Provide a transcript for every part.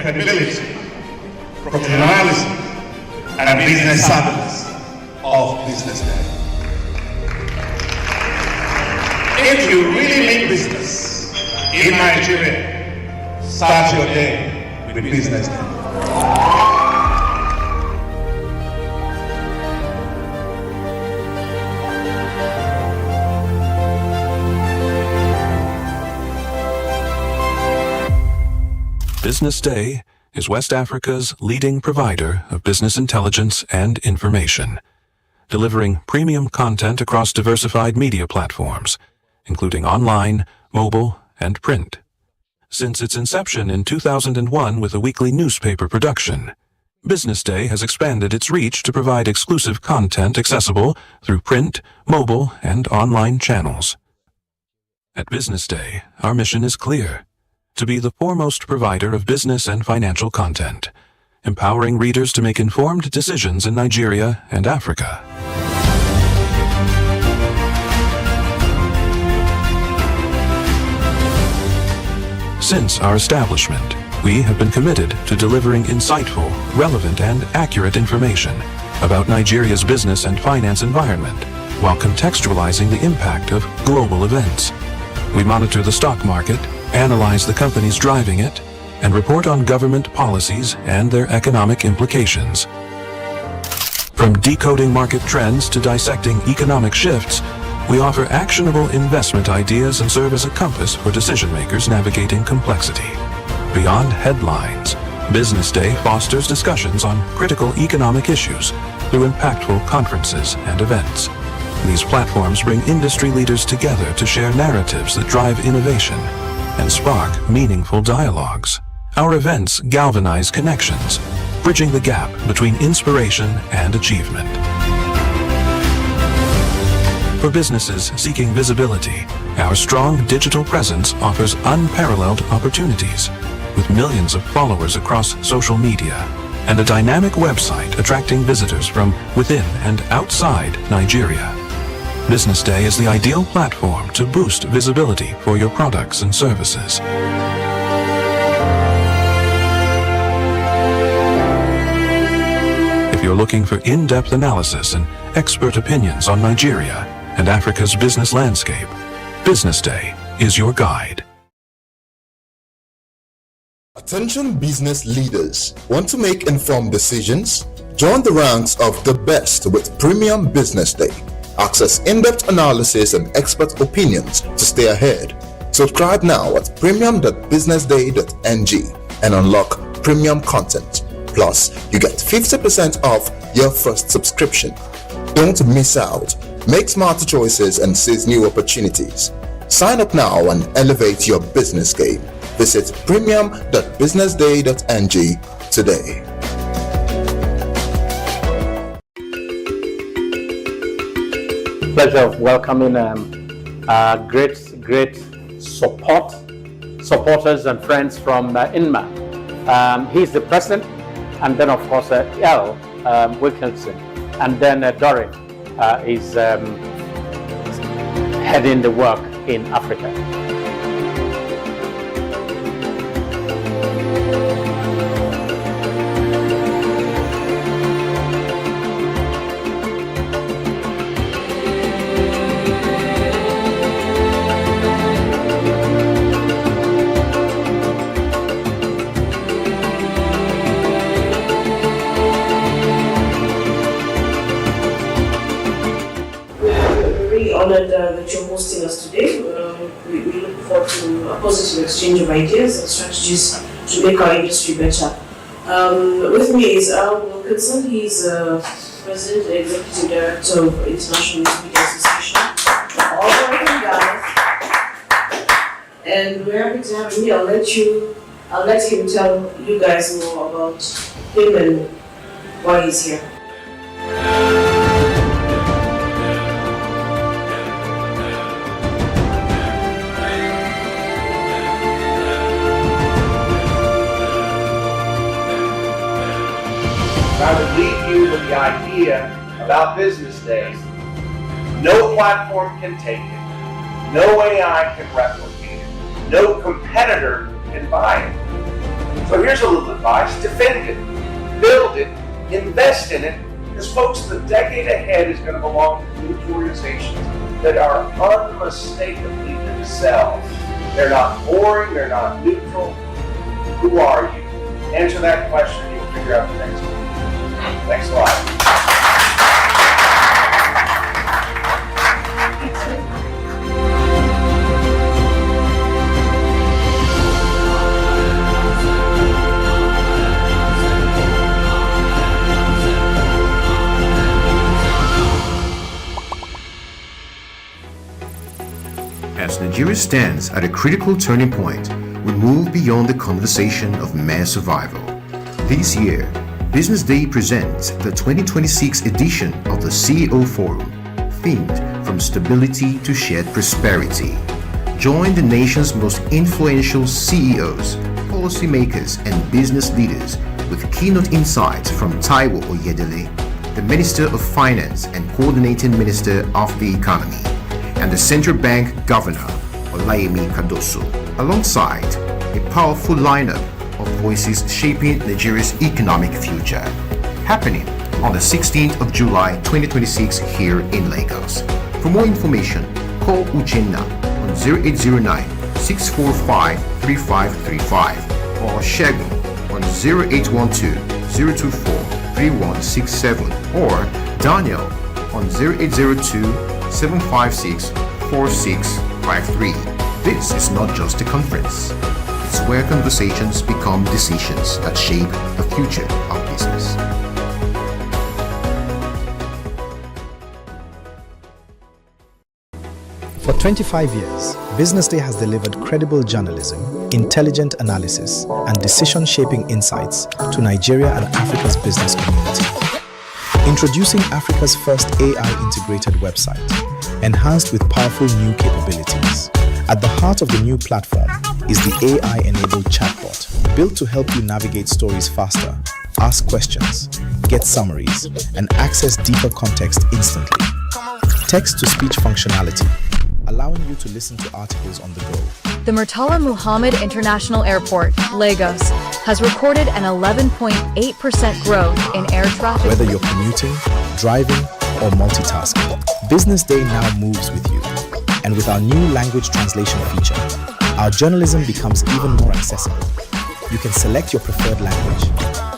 capability, professionalism, and business savviness of BusinessDay. If you really mean business in Nigeria, start your day with BusinessDay. BusinessDay is West Africa's leading provider of business intelligence and information, delivering premium content across diversified media platforms, including online, mobile, and print. Since its inception in 2001 with a weekly newspaper production, BusinessDay has expanded its reach to provide exclusive content accessible through print, mobile, and online channels. At BusinessDay, our mission is clear: to be the foremost provider of business and financial content, empowering readers to make informed decisions in Nigeria and Africa. Since our establishment, we have been committed to delivering insightful, relevant, and accurate information about Nigeria's business and finance environment, while contextualizing the impact of global events. We monitor the stock market, analyze the companies driving it, and report on government policies and their economic implications. From decoding market trends to dissecting economic shifts, we offer actionable investment ideas and serve as a compass for decision-makers navigating complexity. Beyond headlines, BusinessDay fosters discussions on critical economic issues through impactful conferences and events. These platforms bring industry leaders together to share narratives that drive innovation and spark meaningful dialogues. Our events galvanize connections, bridging the gap between inspiration and achievement. For businesses seeking visibility, our strong digital presence offers unparalleled opportunities, with millions of followers across social media and a dynamic website attracting visitors from within and outside Nigeria. BusinessDay is the ideal platform to boost visibility for your products and services. If you're looking for in-depth analysis and expert opinions on Nigeria and Africa's business landscape, BusinessDay is your guide. Attention business leaders. Want to make informed decisions? Join the ranks of the best with Premium BusinessDay. Access in-depth analysis and expert opinions to stay ahead. Subscribe now at premium.businessday.ng and unlock premium content. Plus, you get 50% off your first subscription. Don't miss out. Make smarter choices and seize new opportunities. Sign up now and elevate your business game. Visit premium.businessday.ng today. Pleasure of welcoming great supporters and friends from INMA. He's the president, and then of course L. Wilkinson, and then Doreen is heading the work in Africa. Honored that you're hosting us today. We look forward to a positive exchange of ideas and strategies to make our industry better. With me is Al Wilkinson. He's President and Executive Director of International Media Association. All right, guys. And we're happy to have him here. I'll let him tell you guys more about him and why he's here. I would leave you with the idea about BusinessDay. No platform can take it. No AI can replicate it. No competitor can buy it. So here's a little advice: defend it, build it, invest in it, because folks, the decade ahead is going to belong to news organizations that are unmistakably themselves. They're not boring, they're not neutral. Who are you? Answer that question, you'll figure out the next one. Thanks a lot. As Nigeria stands at a critical turning point, we move beyond the conversation of mere survival. This year, Business Day presents the 2026 edition of the CEO Forum, themed From Stability to Shared Prosperity. Join the nation's most influential CEOs, policymakers, and business leaders with keynote insights from Taiwo Oyedele, the Minister of Finance and Coordinating Minister of the Economy, and the Central Bank Governor, Olayemi Kadoso, alongside a powerful lineup of voices shaping Nigeria's economic future. Happening on the 16th of July 2026 here in Lagos. For more information, call Uchenna on 0809-645-3535 or Shegun on 0812-024-3167 or Daniel on 0802-756-4653. This is not just a conference. It's where conversations become decisions that shape the future of business. For 25 years, Business Day has delivered credible journalism, intelligent analysis, and decision-shaping insights to Nigeria and Africa's business community. Introducing Africa's first AI-integrated website, enhanced with powerful new capabilities. At the heart of the new platform is the AI-enabled chatbot, built to help you navigate stories faster, ask questions, get summaries, and access deeper context instantly. Text-to-speech functionality, allowing you to listen to articles on the go. The Murtala Muhammad International Airport, Lagos, has recorded an 11.8% growth in air traffic. Whether you're commuting, driving, or multitasking, Business Day now moves with you. And with our new language translation feature, our journalism becomes even more accessible. You can select your preferred language,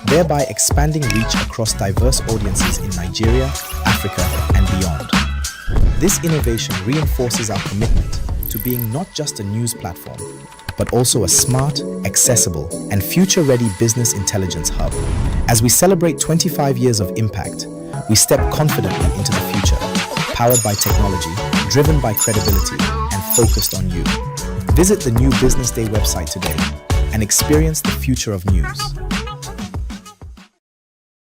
thereby expanding reach across diverse audiences in Nigeria, Africa, and beyond. This innovation reinforces our commitment to being not just a news platform, but also a smart, accessible, and future-ready business intelligence hub. As we celebrate 25 years of impact, we step confidently into the future, powered by technology, driven by credibility, and focused on you. Visit the new Business Day website today and experience the future of news.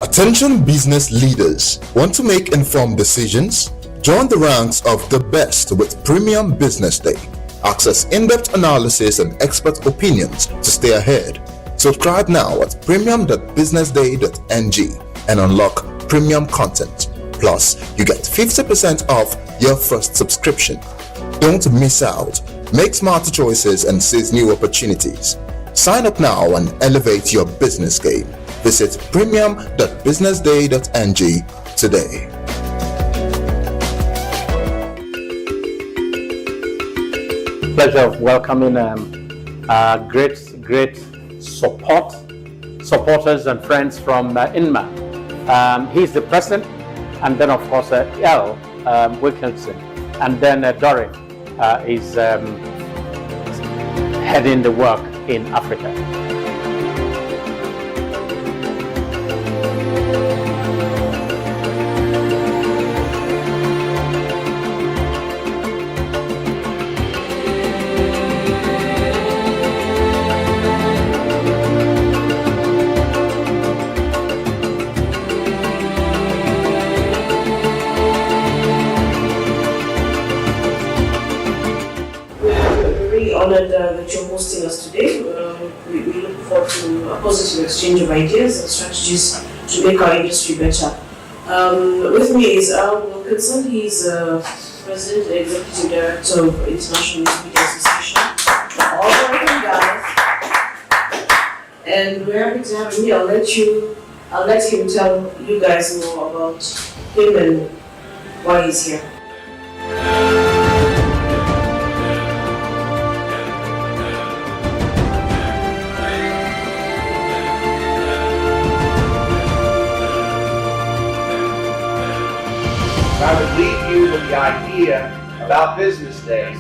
Attention business leaders. Want to make informed decisions? Join the ranks of the best with Premium Business Day. Access in-depth analysis and expert opinions to stay ahead. Subscribe now at premium.businessday.ng and unlock premium content. Plus, you get 50% off your first subscription. Don't miss out. Make smarter choices and seize new opportunities. Sign up now and elevate your business game. Visit premium.businessday.ng today. Pleasure of welcoming great supporters and friends from INMA. He's the president, and then of course L. Wilkinson, and then Dory is heading the work in Africa. Honored that you're hosting us today. We look forward to a positive exchange of ideas and strategies to make our industry better. With me is Al Wilkinson. He's President and Executive Director of International News Media Association. All right, guys. and we're happy to have him here. I'll let him tell you guys more about him and why he's here. I would leave you with the idea about Business Day.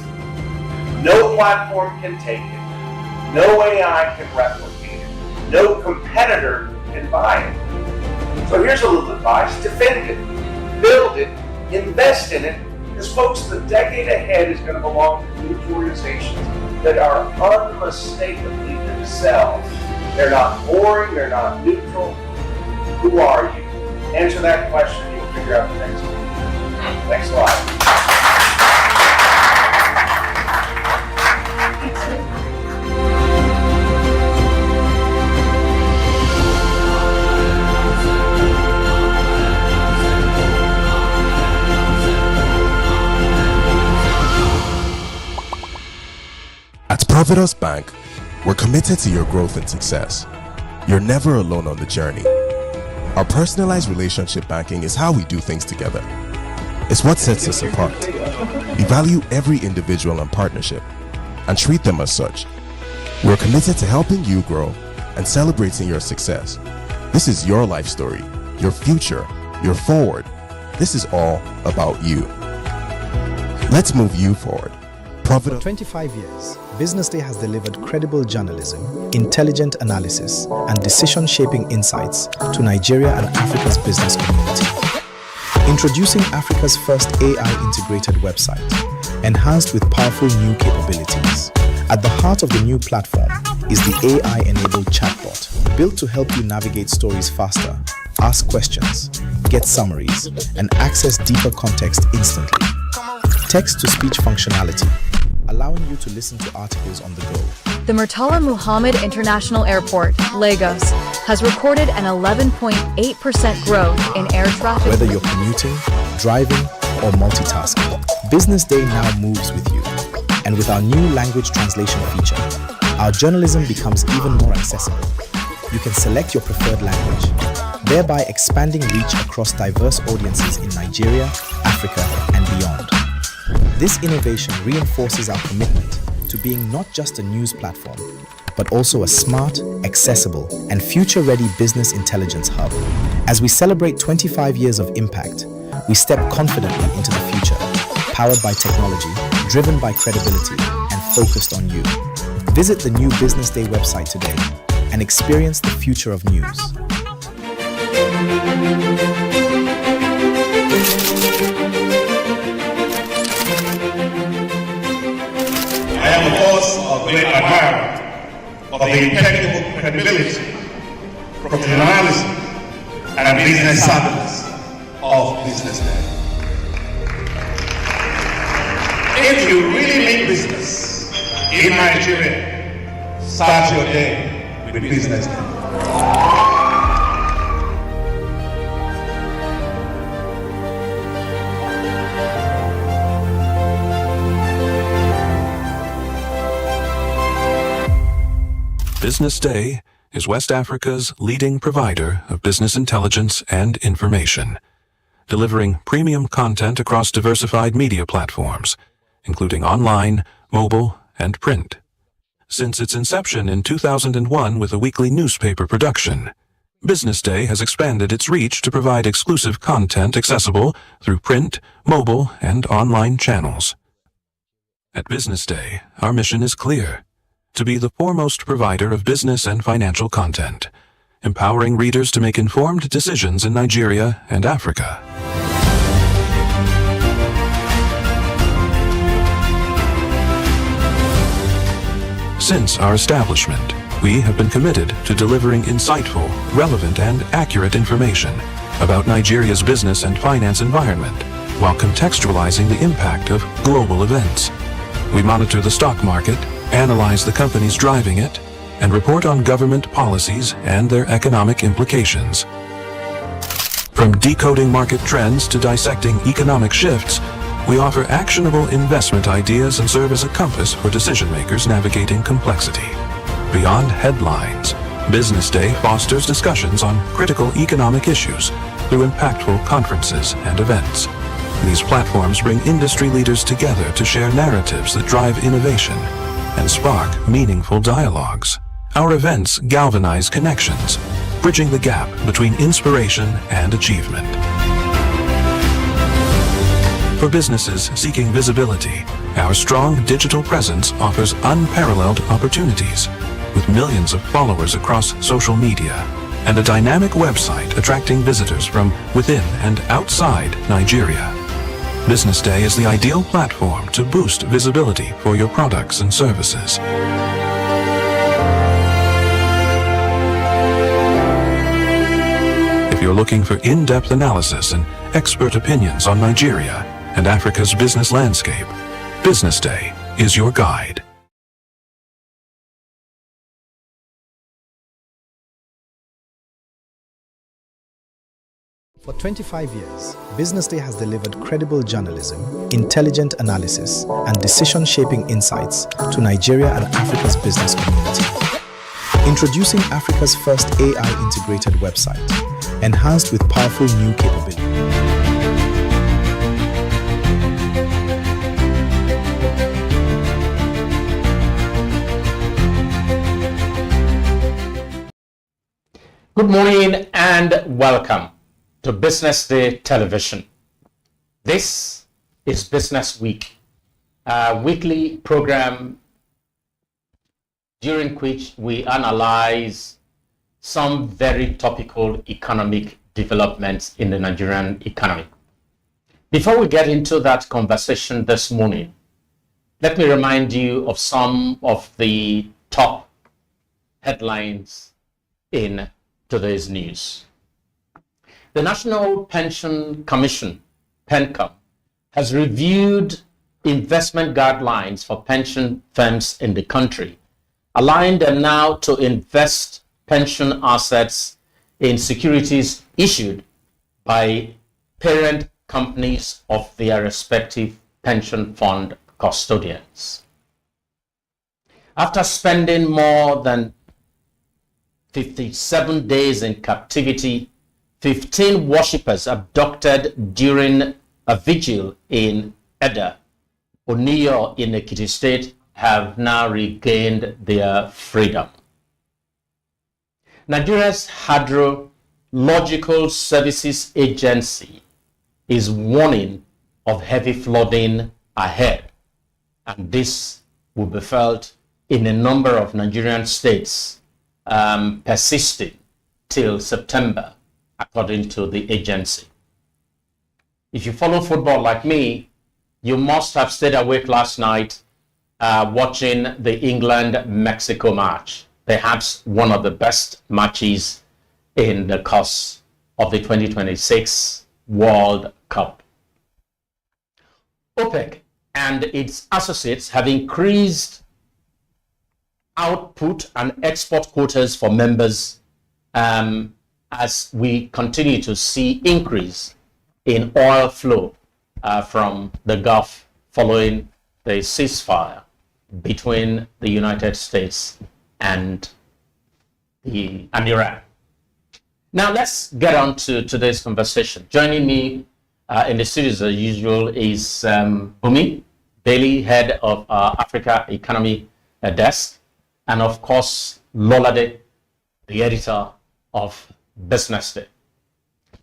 No platform can take it. No AI can replicate it. No competitor can buy it. So here's a little advice. Defend it. Build it. Invest in it. Because folks, the decade ahead is going to belong to huge organizations that are unmistakably themselves. They're not boring. They're not neutral. Who are you? Answer that question. You'll figure out the next one. Thanks a lot. At Providence Bank, we're committed to your growth and success. You're never alone on the journey. Our personalized relationship banking is how we do things together. It's what sets us apart. We value every individual and partnership and treat them as such. We're committed to helping you grow and celebrating your success. This is your life story, your future, your forward. This is all about you. Let's move you forward. For 25 years, Business Day has delivered credible journalism, intelligent analysis, and decision-shaping insights to Nigeria and Africa's business community. Introducing Africa's first AI-integrated website, enhanced with powerful new capabilities. At the heart of the new platform is the AI-enabled chatbot, built to help you navigate stories faster, ask questions, get summaries, and access deeper context instantly. Text-to-speech functionality, allowing you to listen to articles on the go. The Murtala Muhammad International Airport, Lagos, has recorded an 11.8% growth in air traffic. Whether you're commuting, driving, or multitasking, Business Day now moves with you. And with our new language translation feature, our journalism becomes even more accessible. You can select your preferred language, thereby expanding reach across diverse audiences in Nigeria, Africa, and beyond. This innovation reinforces our commitment to being not just a news platform, but also a smart, accessible, and future-ready business intelligence hub. As we celebrate 25 years of impact, we step confidently into the future, powered by technology, driven by credibility, and focused on you. Visit the new Business Day website today and experience the future of news. I am, of course, a great admirer of the impeccable credibility, professionalism, and business savviness of Business Day. If you really mean business in Nigeria, start your day with Business Day. Business Day is West Africa's leading provider of business intelligence and information, delivering premium content across diversified media platforms, including online, mobile, and print. Since its inception in 2001 with a weekly newspaper production, Business Day has expanded its reach to provide exclusive content accessible through print, mobile, and online channels. At Business Day, our mission is clear: to be the foremost provider of business and financial content, empowering readers to make informed decisions in Nigeria and Africa. Since our establishment, we have been committed to delivering insightful, relevant, and accurate information about Nigeria's business and finance environment, while contextualizing the impact of global events. We monitor the stock market, analyze the companies driving it, and report on government policies and their economic implications. From decoding market trends to dissecting economic shifts, we offer actionable investment ideas and serve as a compass for decision makers navigating complexity. Beyond headlines, Business Day fosters discussions on critical economic issues through impactful conferences and events. These platforms bring industry leaders together to share narratives that drive innovation and spark meaningful dialogues. Our events galvanize connections, bridging the gap between inspiration and achievement. For businesses seeking visibility, our strong digital presence offers unparalleled opportunities, with millions of followers across social media and a dynamic website attracting visitors from within and outside Nigeria. Business Day is the ideal platform to boost visibility for your products and services. If you're looking for in-depth analysis and expert opinions on Nigeria and Africa's business landscape, Business Day is your guide. For 25 years, Business Day has delivered credible journalism, intelligent analysis, and decision-shaping insights to Nigeria and Africa's business community. Introducing Africa's first AI-integrated website, enhanced with powerful new capabilities. Good morning and welcome to Business Day Television. This is Business Week, a weekly program during which we analyze some very topical economic developments in the Nigerian economy. Before we get into that conversation this morning, let me remind you of some of the top headlines in today's news. The National Pension Commission, PENCOM, has reviewed investment guidelines for pension firms in the country, allowing them now to invest pension assets in securities issued by parent companies of their respective pension fund custodians. After spending more than 57 days in captivity, 15 worshippers abducted during a vigil in Edda, Oniyo in Ekiti State, have now regained their freedom. Nigeria's Hydrological Services Agency is warning of heavy flooding ahead, and this will be felt in a number of Nigerian states, persisting till September, according to the agency. If you follow football like me, you must have stayed awake last night watching the England-Mexico match, perhaps one of the best matches in the course of the 2026 World Cup. OPEC and its associates have increased output and export quotas for members as we continue to see increase in oil flow from the Gulf following the ceasefire between the United States and Iran. Now let's get on to today's conversation. Joining me in the studio as usual is Bumi Bailey, head of our Africa Economy Desk, and of course Lolade, the editor of Business Day.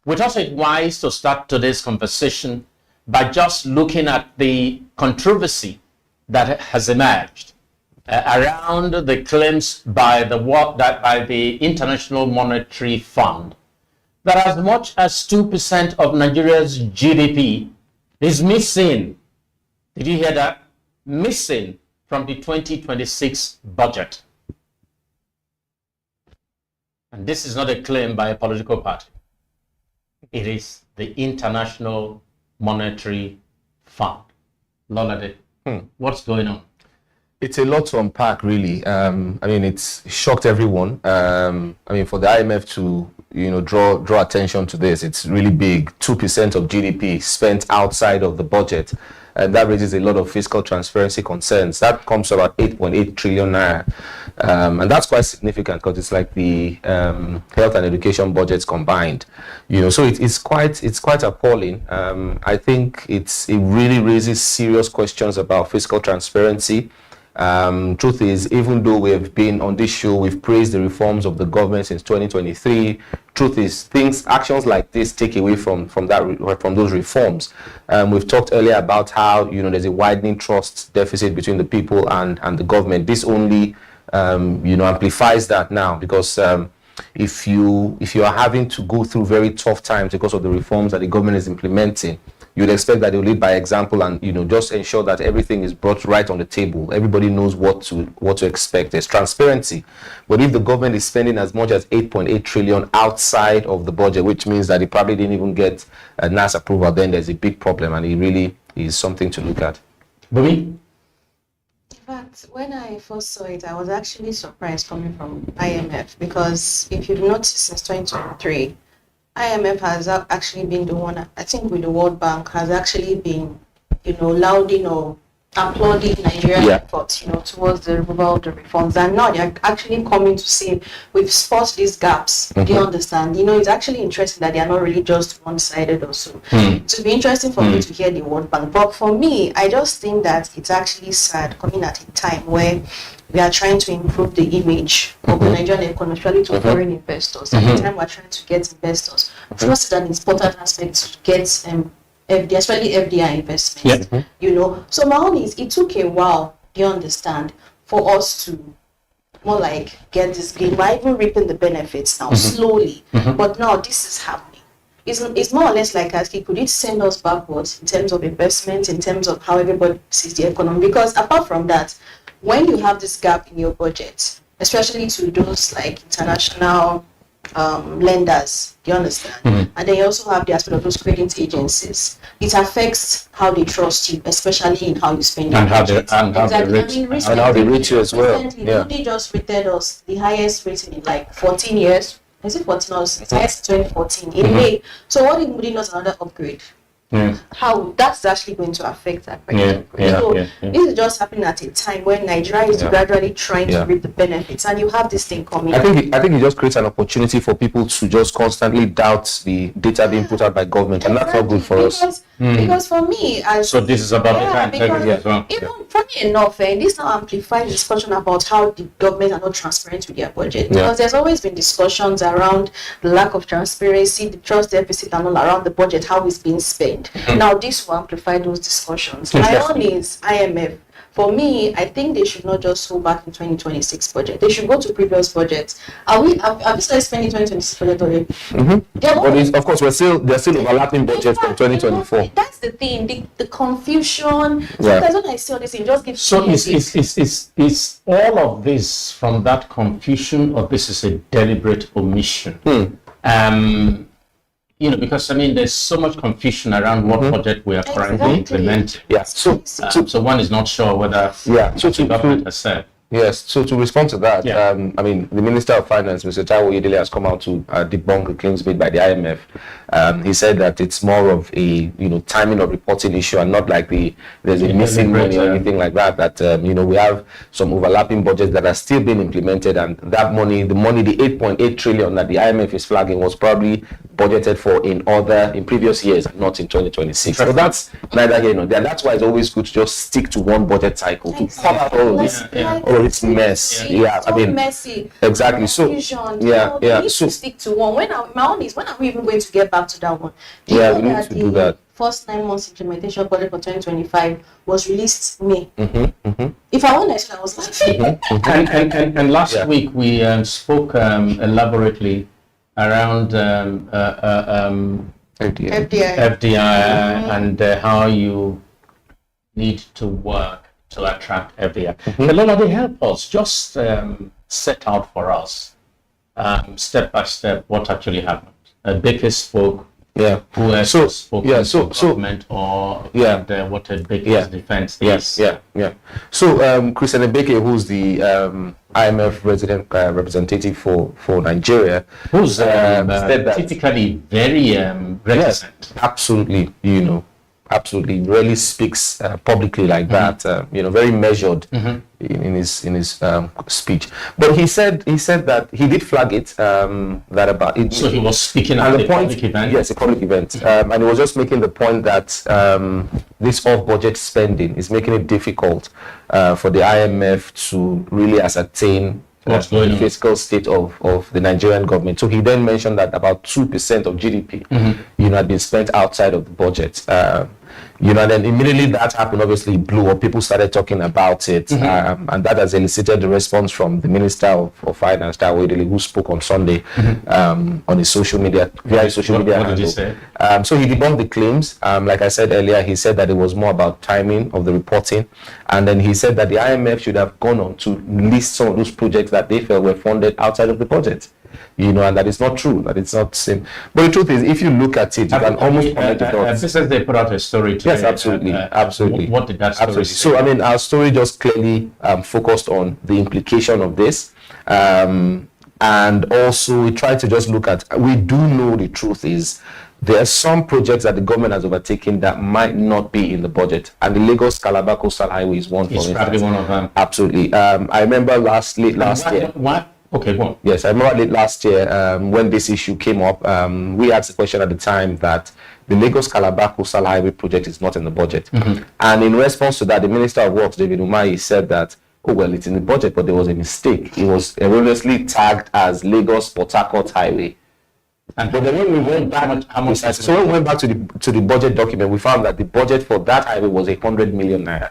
We thought it wise to start today's conversation by just looking at the controversy that has emerged around the claims by the International Monetary Fund that as much as 2% of Nigeria's GDP is missing. Did you hear that? Missing from the 2026 budget. And this is not a claim by a political party. It is the International Monetary Fund. Lolade, what's going on? It's a lot to unpack, really. I mean, it's shocked everyone. I mean, for the IMF to, draw attention to this, it's really big. 2% of GDP spent outside of the budget. and that raises a lot of fiscal transparency concerns. That comes to about 8.8 trillion naira, and that's quite significant because it's like the health and education budgets combined, so it's quite appalling. I think it really raises serious questions about fiscal transparency. Truth is, even though we have been on this show, we've praised the reforms of the government since 2023. Truth is, actions like this take away from those reforms. We've talked earlier about how there's a widening trust deficit between the people and the government. This only amplifies that now, because if you are having to go through very tough times because of the reforms that the government is implementing, you'd expect that they'll lead by example and just ensure that everything is brought right on the table. Everybody knows what to expect. There's transparency. But if the government is spending as much as 8.8 trillion outside of the budget, which means that it probably didn't even get a NAS approval, then there's a big problem, and it really is something to look at. Bobby? But when I first saw it, I was actually surprised coming from IMF, because if you've noticed, since 2023, IMF has actually been the one, I think with the World Bank, has actually been, lauding or applauding Nigerian efforts, towards the removal of the reforms. And now they're actually coming to say, we've spot these gaps. Do you understand? It's actually interesting that they are not really just one-sided or so. It would be interesting for me to hear the World Bank. But for me, I just think that it's actually sad coming at a time where we are trying to improve the image of the Nigerian economy, especially to foreign investors. At the time we're trying to get investors. Trust is an important aspect to get FDI, especially FDI investments. So my own is, it took a while, do you understand, for us to more like get this gain. We're even reaping the benefits now, slowly. But now this is happening. It's more or less like asking, could it send us backwards in terms of investment, in terms of how everybody sees the economy? Because apart from that, when you have this gap in your budget, especially to those like international lenders, do you understand? And then you also have the aspect of those credit agencies. It affects how they trust you, especially in how you spend your budget. And how they rate you as well. They just rated us the highest rating in like 14 years. Is it 14 or it's highest 2014 in May? So what if Moody does another upgrade? How that's actually going to affect that. This is just happening at a time when Nigeria is gradually trying to reap the benefits, and you have this thing coming. I think it just creates an opportunity for people to just constantly doubt the data being put out by government, and that's not good for us. Because for me, so this is about the integrity as well. Even funny enough, this now amplifies discussion about how the government are not transparent with their budget. Because there's always been discussions around the lack of transparency, the trust deficit, and all around the budget, how it's being spent. Now this will amplify those discussions. My own is IMF. For me, I think they should not just hold back in 2026 budget. They should go to previous budgets. Are we started spending 2026 budget already? But of course, there's still overlapping budgets from 2024. That's the thing. The confusion. Sometimes when I see all this, it just gives me is all of this from that confusion, or this is a deliberate omission? Because there's so much confusion around what project we are currently implementing. So one is not sure whether the government has said. Yes, so to respond to that, the Minister of Finance, Mr. Taiwo Oyedele, has come out to debunk the claims made by the IMF. He said that it's more of a timing of reporting issue, and not like there's a missing money or anything like that. That we have some overlapping budgets that are still being implemented, and that money, the 8.8 trillion that the IMF is flagging, was probably budgeted for in previous years, not in 2026. So that's neither here nor there. That's why it's always good to just stick to one budget cycle to cover all this. It's mess. Messy. Exactly. So we need to stick to one. When are we even going to get back to that one? We need to do that. First 9 months implementation budget for 2025 was released May. If I want to, I was like, and last week we spoke elaborately around FDI and how you need to work to attract FDI. Lola, they help us just set out for us step by step what actually happened. Baker spoke. Who else spoke? Government or what a Baker's defense is. So Christian Ebeke, who's the IMF representative for Nigeria, who's said that typically very reticent. Absolutely, Absolutely, rarely speaks publicly like that. Very measured in his speech. But he said that he did flag it. That about it. So he was speaking at a public event. Yes, a public event, and he was just making the point that this off-budget spending is making it difficult for the IMF to really ascertain the fiscal state of the Nigerian government. So he then mentioned that about 2% of GDP, had been spent outside of the budget. And then immediately that happened, obviously it blew up. People started talking about it, and that has elicited the response from the Minister of Finance, who spoke on Sunday on his social media. What did he say? So he debunked the claims. Like I said earlier, he said that it was more about timing of the reporting, and then he said that the IMF should have gone on to list some of those projects that they felt were funded outside of the budget. And that is not true, that it's not same. But the truth is, if you look at it, you can almost connect the dots. They put out a story today. Yes, absolutely. What did that story say? So, our story just clearly focused on the implication of this. And also, we tried to just look at, we do know the truth is, there are some projects that the government has overtaken that might not be in the budget. And the Lagos-Calabar Coastal Highway is one, for instance. It's probably one of them. Absolutely. I remember last year. What? Okay, go on. Yes, I remember late last year when this issue came up, we asked the question at the time that the Lagos-Calabar Coastal Highway project is not in the budget. And in response to that, the Minister of Works, David Umahi, said that, it's in the budget, but there was a mistake. It was erroneously tagged as Lagos-Port Harcourt Highway. But then when we went back, when we went back to the budget document, we found that the budget for that highway was 100 million naira.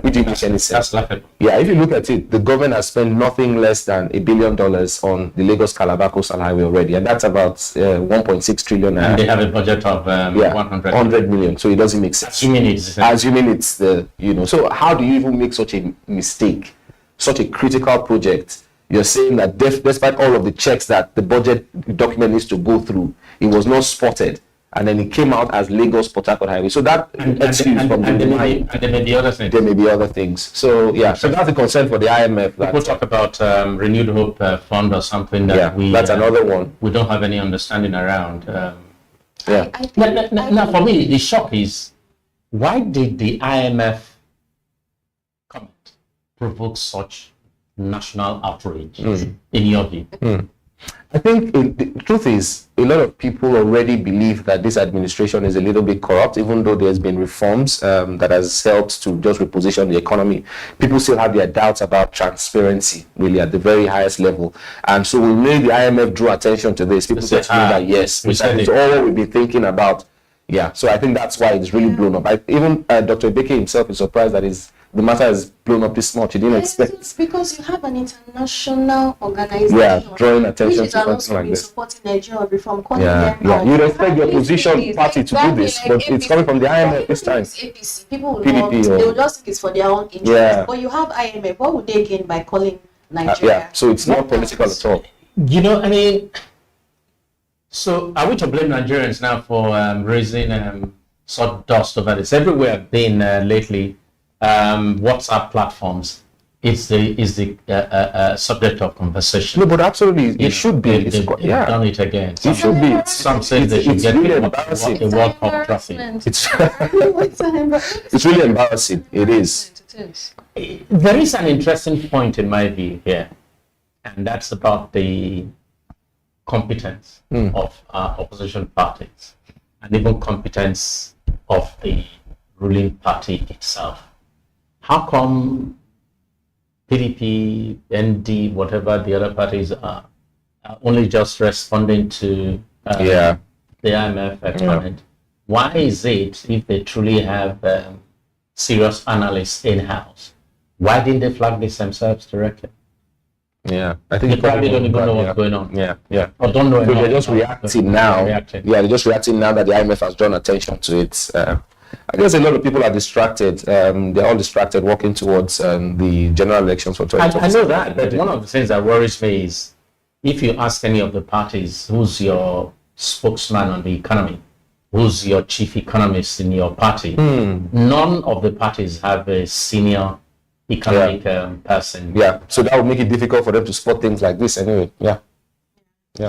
Which didn't make any sense. Yeah, if you look at it, the government has spent nothing less than $1 billion on the Lagos-Calabar Coastal Highway already, and that's about 1.6 trillion. And they have a budget of 100 million, so it doesn't make sense. Assuming it's the, so how do you even make such a mistake, such a critical project? You're saying that despite all of the checks that the budget document needs to go through, it was not spotted. And then it came out as Lagos-Port Harcourt Highway. So that there may be other things. There may be other things. So so that's the concern for the IMF. People talk about Renewed Hope Fund or something that that's another one. We don't have any understanding around. Now, for me, the shock is, why did the IMF comment provoke such national outrage in your view? I think the truth is, a lot of people already believe that this administration is a little bit corrupt, even though there's been reforms that has helped to just reposition the economy. People still have their doubts about transparency, really, at the very highest level. And so when the IMF drew attention to this, people said to me that, yes, it's all what we've been thinking about. Yeah, so I think that's why it's really blown up. Even Dr. Ibeke himself is surprised that the matter has blown up this much. He didn't expect. Because you have an international organization, drawing attention to something like this. Supporting Nigerian reform, calling them out. You'd expect the opposition party to do this, but it's coming from the IMF this time. APC, people will not, they will just think it's for their own interest. But you have IMF. What would they gain by calling Nigeria? So it's not political at all. So are we to blame Nigerians now for raising sawdust over this? Everywhere I've been lately, WhatsApp platforms is the subject of conversation. No, but absolutely, it should be. They've done it again. It should be. Some say they should get really a World Cup trophy. It's really embarrassing. It is. There is an interesting point in my view here, and that's about the competence of opposition parties and even competence of the ruling party itself. How come PDP, ND, whatever the other parties are only just responding to the IMF comment? Why is it, if they truly have serious analysts in-house, why didn't they flag this themselves directly? I think they probably don't even know what's going on. Or don't know. So they're just reacting now. They're just reacting now that the IMF has drawn attention to it. I guess a lot of people are distracted. They're all distracted, working towards the general elections for 2020. I know that, but one of the things that worries me is, if you ask any of the parties, who's your spokesman on the economy, who's your chief economist in your party, none of the parties have a senior economic person. So that would make it difficult for them to spot things like this anyway.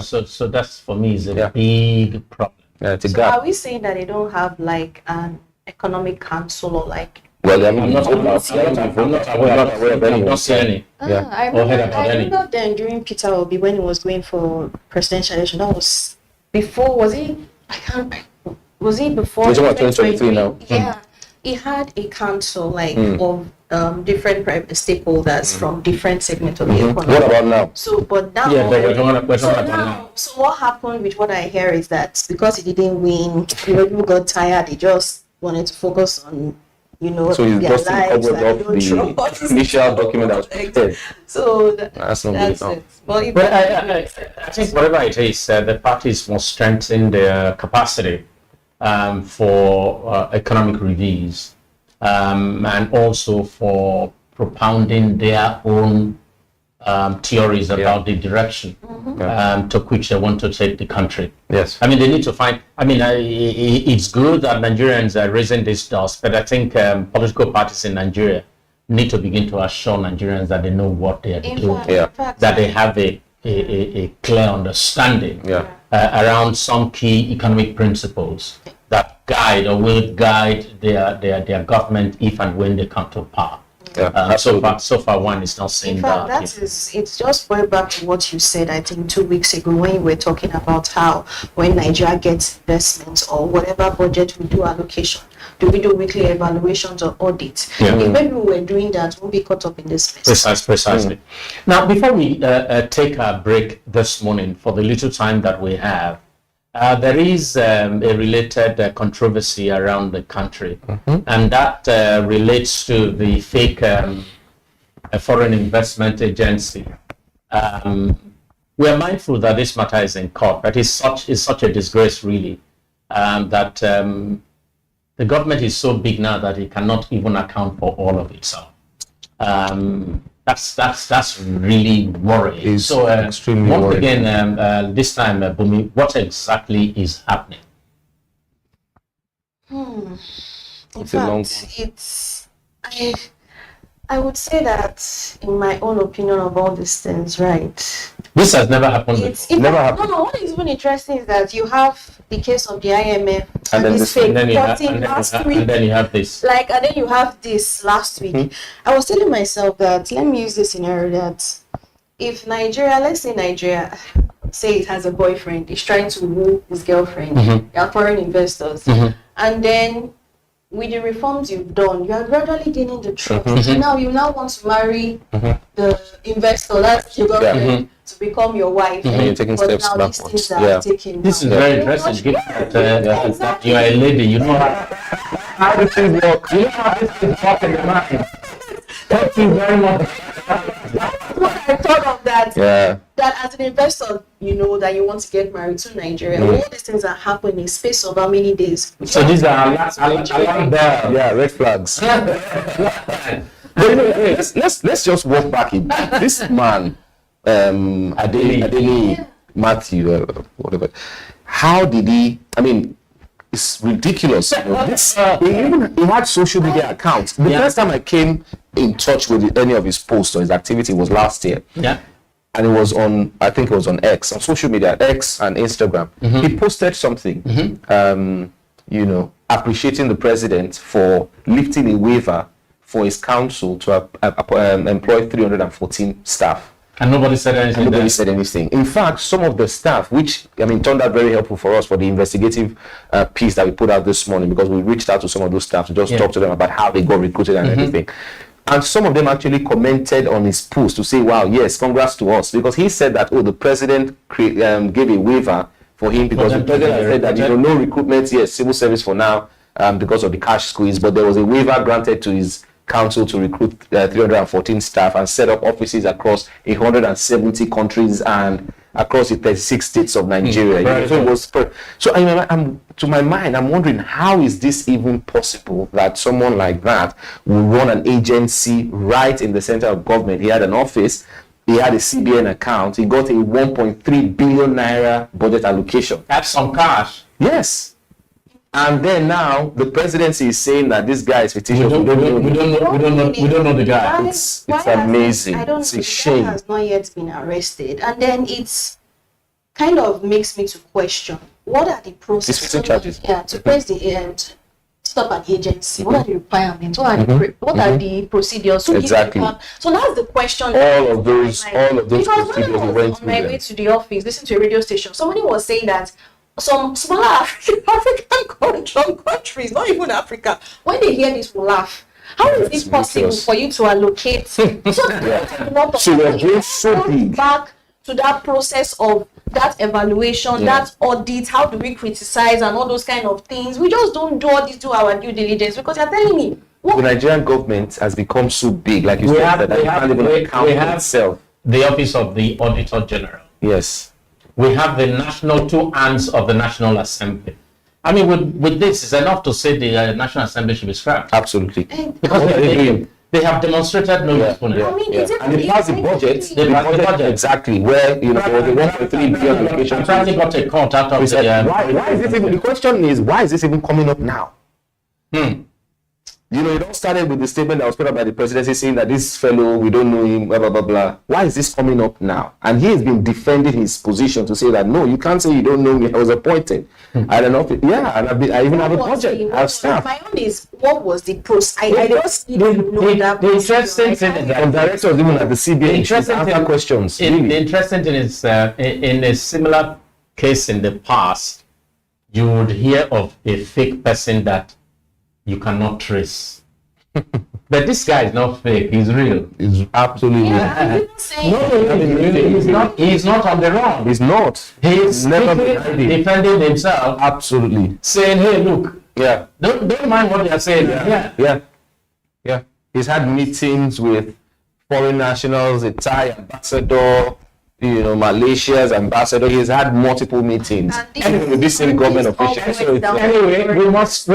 So that's, for me, is a big problem. So are we saying that they don't have like an economic council or like? Well, I mean, I'm not aware of any. I've not seen any. I remember then during Peter Obi when he was going for presidential election. That was before. Was he? I can't. Was he before? 2023 now. Yeah, he had a council of different private stakeholders from different segments of the economy. What about now? So, but now, so what happened with what I hear is that because he didn't win, people got tired. They just wanted to focus on, so he's their just lives. covered up the initial document that was prepared. So that's it. But I think whatever it is, the parties must strengthen their capacity for economic reviews. And also for propounding their own theories about the direction to which they want to take the country. Yes. I mean, they need to find, it's good that Nigerians are raising this dust, but I think political parties in Nigeria need to begin to assure Nigerians that they know what they are doing, that they have a clear understanding around some key economic principles that guide or will guide their government if and when they come to power. So far one is not saying that. It's just going back to what you said, I think 2 weeks ago when you were talking about how when Nigeria gets investments or whatever budget we do allocation, do we do weekly evaluations or audits? If maybe we were doing that, we'll be caught up in this mess. Precisely. Now, before we take our break this morning, for the little time that we have, there is a related controversy around the country, and that relates to the fake foreign investment agency. We are mindful that this matter is in court, but it's such a disgrace, really, that the government is so big now that it cannot even account for all of itself. That's really worrying. It's extremely once worrying. again, this time, Bumi, what exactly is happening? In fact, I would say that, in my own opinion of all these things, right? This has never happened before. Never happened. No, what is even interesting is that you have the case of the IMF and then this fake reporting and then you have this. And then you have this last week. I was telling myself that, let me use this scenario, that if Nigeria, let's say Nigeria, say it has a boyfriend, is trying to woo his girlfriend, they are foreign investors, and then with the reforms you've done, you are gradually gaining the trust. Now you want to marry the investor, that's your girlfriend, to become your wife. You're taking but steps now backwards. these things are taking This is very interesting. Given that you are a lady, you know how the things work. You know how this things work in the mind. Thank you very much. I thought of that. That as an investor, that you want to get married to Nigeria. All these things are happening in the space of how many days? So these are alarm bells. Yeah, red flags. Let's just walk back in. This man, Adeli Matthew, whatever. How did he? I mean, it's ridiculous. He had social media accounts. The first time I came in touch with any of his posts or his activity was last year. Yeah. And it was on, I think it was on X, on social media, X and Instagram. He posted something, appreciating the president for lifting a waiver for his council to employ 314 staff. And nobody said anything. And nobody said anything. In fact, some of the staff, which turned out very helpful for us for the investigative piece that we put out this morning, because we reached out to some of those staff to just talk to them about how they got recruited and everything. And some of them actually commented on his post to say, wow, yes, congrats to us. Because he said that, the president gave a waiver for him because the president said that, no recruitment, yes, civil service for now because of the cash squeeze. But there was a waiver granted to his council to recruit 314 staff and set up offices across 170 countries and across the 36 states of Nigeria. So I'm to my mind, I'm wondering, how is this even possible that someone like that will run an agency right in the center of government? He had an office, he had a CBN account, he got a 1.3 billion naira budget allocation. That's some cash. Yes. And then now the presidency is saying that this guy is fictitious. We don't know the guy. It's amazing. It's a shame. The guy has not yet been arrested, and then it's kind of makes me to question what are the processes. Charges. Yeah, to press the Set up an agency. What are the requirements? What are the procedures? So Exactly. So that's the question. All of those Because procedures when I went was on through my them. way to the office, listening to a radio station, somebody was saying that some smaller African countries, not even Africa, when they hear this, will laugh. How is it possible for you to allocate so you're going so big. back to that process of that evaluation, that audit, how do we criticize and all those kind of things? We just don't do all this to our due diligence, because you're telling me the Nigerian government has become so big, like you said, that it can't even account for itself. The Office of the Auditor General. Yes. We have the national two arms of the National Assembly. I mean, with this, it's enough to say the National Assembly should be scrapped. Absolutely. Because they have demonstrated no usefulness. I mean, And they passed the budget. They passed the budget. Exactly. Where, you know, there was a 1.3 billion allocation. Apparently got a cut out of why is this even, the question is, why is this even coming up now? You know, it all started with the statement that was put up by the presidency saying that this fellow, we don't know him, blah, blah, blah, blah. Why is this coming up now? And he has been defending his position to say that, no, you can't say you don't know me. I was appointed. I don't know. And I even have a budget. I have staff. My own is, what was the process? I just don't know that. The interesting thing is that directors, even at the CBN, answer questions. The interesting thing is, in a similar case in the past, you would hear of a fake person that you cannot trace. But this guy is not fake, he's real. He's absolutely he's not on the wrong. He's not. He's never defending himself. Absolutely. Saying, hey, look. Yeah. Don't mind what they're saying. Yeah. He's had meetings with foreign nationals, the Thai ambassador, you know, Malaysia's ambassador. He's had multiple meetings with this same government official. So anyway, we must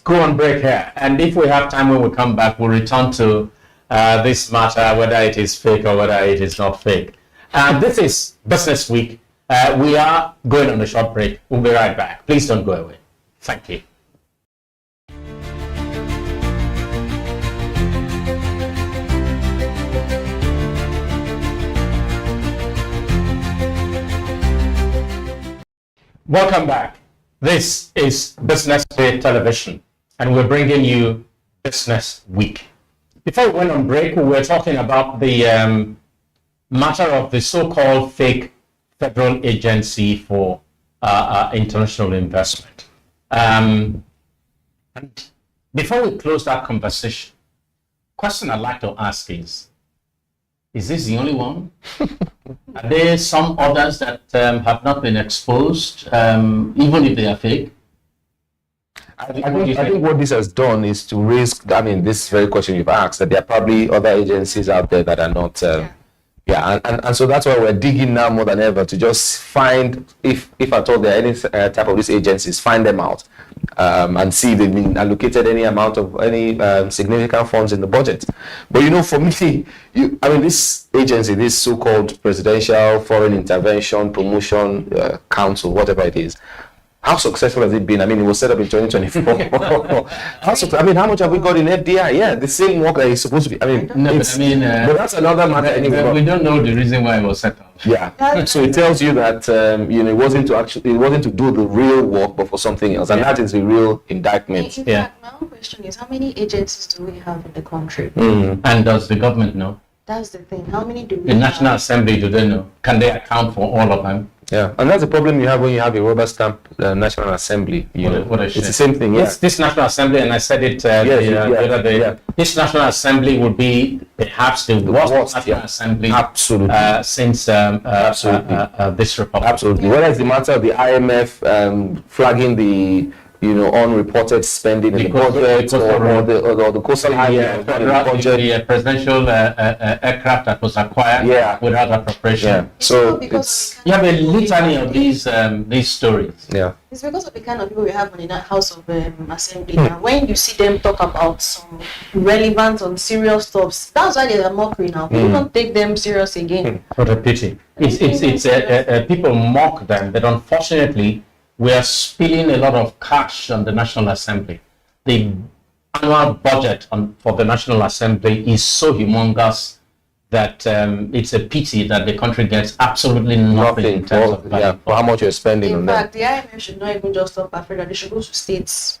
go on break here, and if we have time when we come back, we'll return to this matter, whether it is fake or whether it is not fake. This is Business Week. We are going on a short break. We'll be right back. Please don't go away. Thank you. Welcome back. This is Business Day Television, and we're bringing you Business Week. Before we went on break, we were talking about the matter of the so-called fake federal agency for international investment. And before we close that conversation, question I'd like to ask is this the only one? Are there some others that have not been exposed, even if they are fake? I think what this has done is to raise, this very question you've asked, that there are probably other agencies out there that are not, and so that's why we're digging now more than ever to just find, if at all there are any type of these agencies, find them out and see if they've been allocated any amount of any significant funds in the budget. But you know, for me, this agency, this so-called Presidential Foreign Intervention Promotion Council, whatever it is, how successful has it been? I mean, it was set up in 2024. How much have we got in FDI? Yeah, the same work that is supposed to be. But that's another matter anyway. We don't know the reason why it was set up. Yeah. So it tells you that it wasn't to do the real work, but for something else, and that is the real indictment. In fact, my own question is, how many agencies do we have in the country? And does the government know? That's the thing. How many do we The National Assembly, do they know? Can they account for all of them? Yeah, and that's the problem you have when you have a rubber stamp National Assembly. It's the same thing. Yeah. This National Assembly, and I said it the other day. This National Assembly would be perhaps the worst National Assembly since this republic. Absolutely. Whether it's the matter of the IMF flagging the unreported spending in the budget, or the coastal highway budget, the presidential aircraft that was acquired without appropriation. So you have a litany of these stories. It's because of the kind of people we have in that House of Assembly. Now, when you see them talk about some relevant and serious stuff, that's why there's a mockery now. People don't take them serious again. What a pity. It's people mock them, but unfortunately, we are spilling a lot of cash on the National Assembly. The annual budget for the National Assembly is so humongous that it's a pity that the country gets absolutely nothing in terms of for how much you're spending on that. In fact, the IMF should not even just stop Africa. They should go to states.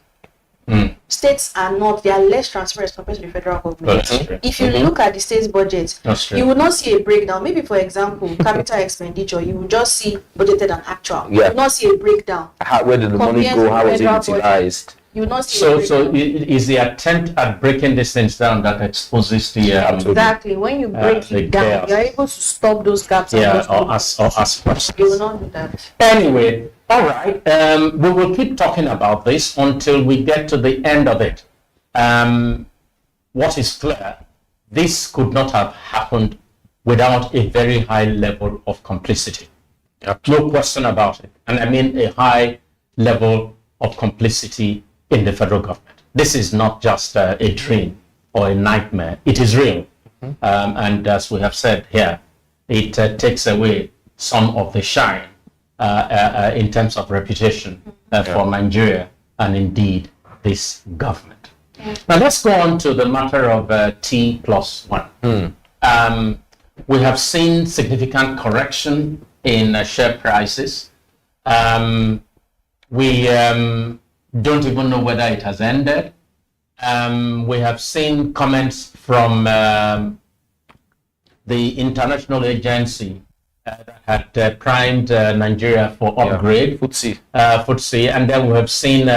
States are not, they are less transparent compared to the federal government. If you look at the state's budget, you will not see a breakdown. Maybe, for example, capital expenditure, you will just see budgeted and actual. You will not see a breakdown. Where did the money go? How was it utilized? You will not see is the attempt at breaking these things down that exposes the exactly. When you break it down, you are able to stop those gaps. Or as you will not do that. Anyway, all right. We will keep talking about this until we get to the end of it. What is clear, this could not have happened without a very high level of complicity. No question about it. And I mean a high level of complicity in the federal government. This is not just a dream or a nightmare. It is real. And as we have said here, it takes away some of the shine in terms of reputation for Nigeria and indeed this government. Now let's go on to the matter of T+1. We have seen significant correction in share prices. We don't even know whether it has ended. We have seen comments from the international agency that had primed Nigeria for upgrade, FTSE, and then we have seen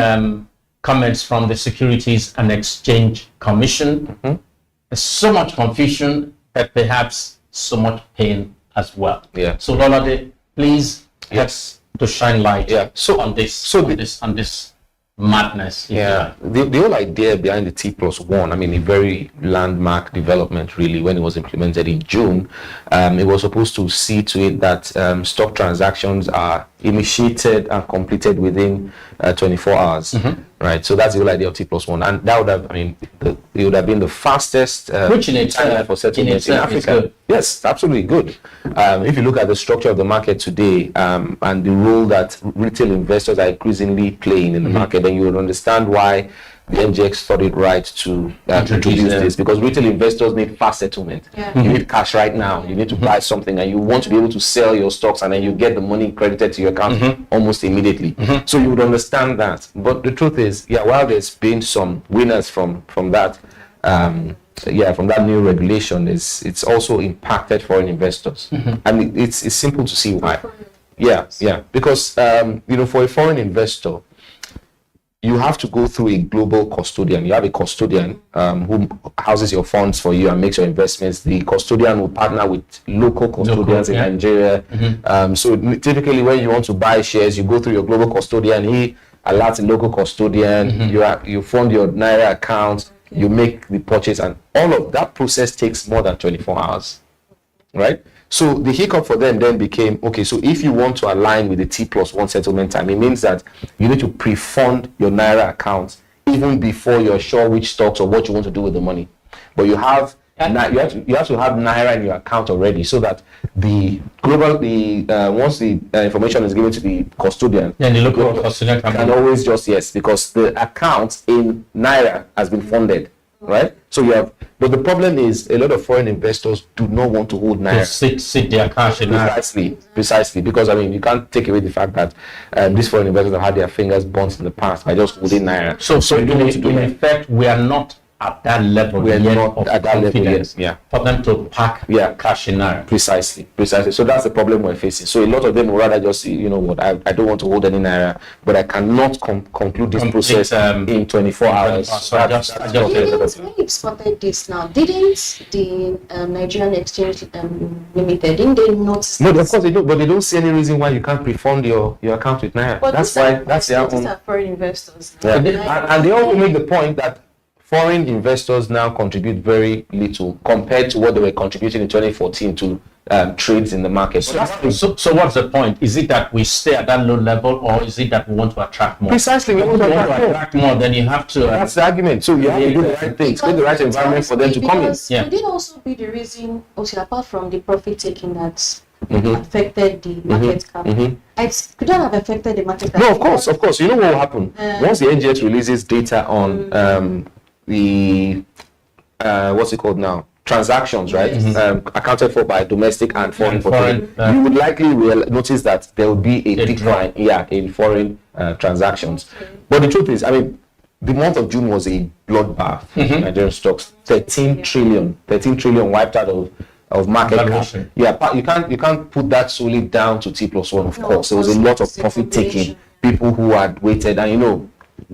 comments from the Securities and Exchange Commission. There's so much confusion and perhaps so much pain as well. So Lolade, please help to shine light on this madness. The whole idea behind the T+1, I mean, a very landmark development really when it was implemented in June. It was supposed to see to it that stock transactions are initiated and completed within 24 hours. Right, so that's the whole idea of T+1, and that would have, I mean, it would have been the fastest timeline for settlements in Africa. Yes, absolutely good. If you look at the structure of the market today and the role that retail investors are increasingly playing in the market, then you would understand why the NGX thought it right to introduce this, because retail investors need fast settlement. You need cash right now. You need to buy something and you want to be able to sell your stocks, and then you get the money credited to your account almost immediately. So you would understand that. But the truth is, while there's been some winners from that, from that new regulation, it's also impacted foreign investors. And it's simple to see why. Because for a foreign investor, you have to go through a global custodian. You have a custodian who houses your funds for you and makes your investments. The custodian will partner with local custodians in Nigeria. So typically when you want to buy shares, you go through your global custodian. He alerts the local custodian. You fund your Naira account. You make the purchase, and all of that process takes more than 24 hours. Right? So the hiccup for them then became, okay, so if you want to align with the T+1 settlement time, it means that you need to pre-fund your Naira accounts even before you're sure which stocks or what you want to do with the money. But you have to have Naira in your account already, so that the global, once the information is given to the custodian, then the local custodian can always just, because the account in Naira has been funded. Right, so you have, but the problem is a lot of foreign investors do not want to hold Naira. Sit their cash in Naira. Precisely, because I mean, you can't take away the fact that these foreign investors have had their fingers burnt in the past by just holding Naira. So in effect, we are not at that level. We are not at that level yet. For them to pack cash in Naira. Precisely. So that's the problem we're facing. So a lot of them would rather just say, you know what, I don't want to hold any Naira, but I cannot conclude this process in 24 hours. So when you spotted this now, didn't the Nigerian Exchange Limited, didn't they notice? No, of course they do, but they don't see any reason why you can't pre-fund your account with Naira. But that's their own. These are foreign investors. And they also make the point that foreign investors now contribute very little compared to what they were contributing in 2014 to trades in the market. So what's the point? Is it that we stay at that low level, or is it that we want to attract more? Precisely, we want to attract more. Then you have to. That's the argument. So you have to do the right things, create the right environment for them to come in. Could it also be the reason, also apart from the profit taking that affected the market cap? Could that have affected the market cap? No, of course. You know what will happen once the NGX releases data on the what's it called now? Transactions, right? Accounted for by domestic and foreign. You would likely notice that there will be a decline, in foreign transactions. But the truth is, I mean, the month of June was a bloodbath. Nigerian stocks, 13 trillion wiped out of market cap. Yeah, you can't put that solely down to T+1. Of course, there was a lot of profit taking. People who had waited, and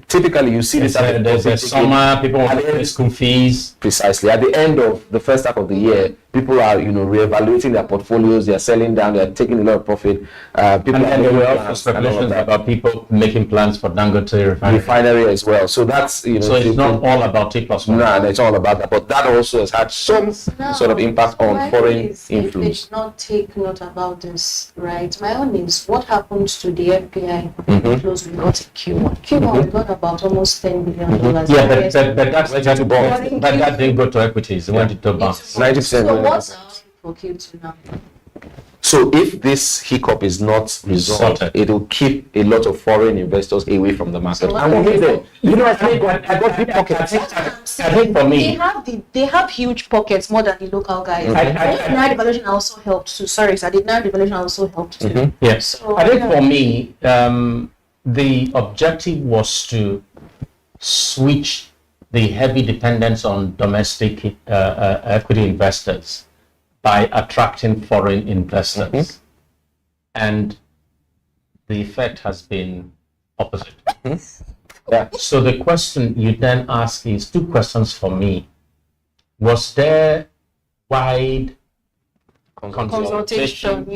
typically you see this at the summer, people want to pay school fees. Precisely. At the end of the first half of the year, people are, reevaluating their portfolios, they are selling down, they are taking a lot of profit. People and there were also speculations about people making plans for Dangote refinery as well. So that's, so it's not all about T+1. No, it's all about that. But that also has had some sort of impact on foreign influence. If they did not take note about this, right? My own is what happened to the FBI close we got in Q1. Q1 we got about almost $10 billion. Yeah, but that didn't go to equities. It went to bonds. 90%. What's for Q2 now? So if this hiccup is not resolved, it will keep a lot of foreign investors away from the market. So I got deep pockets. I think for me, they have huge pockets more than the local guys. Naira devaluation also helped too. Sorry, sir. The Naira devaluation also helped too. Yes. So, I think for me, the objective was to switch the heavy dependence on domestic equity investors by attracting foreign investors. And the effect has been opposite. Yeah. So the question you then ask is two questions for me. Was there wide consultation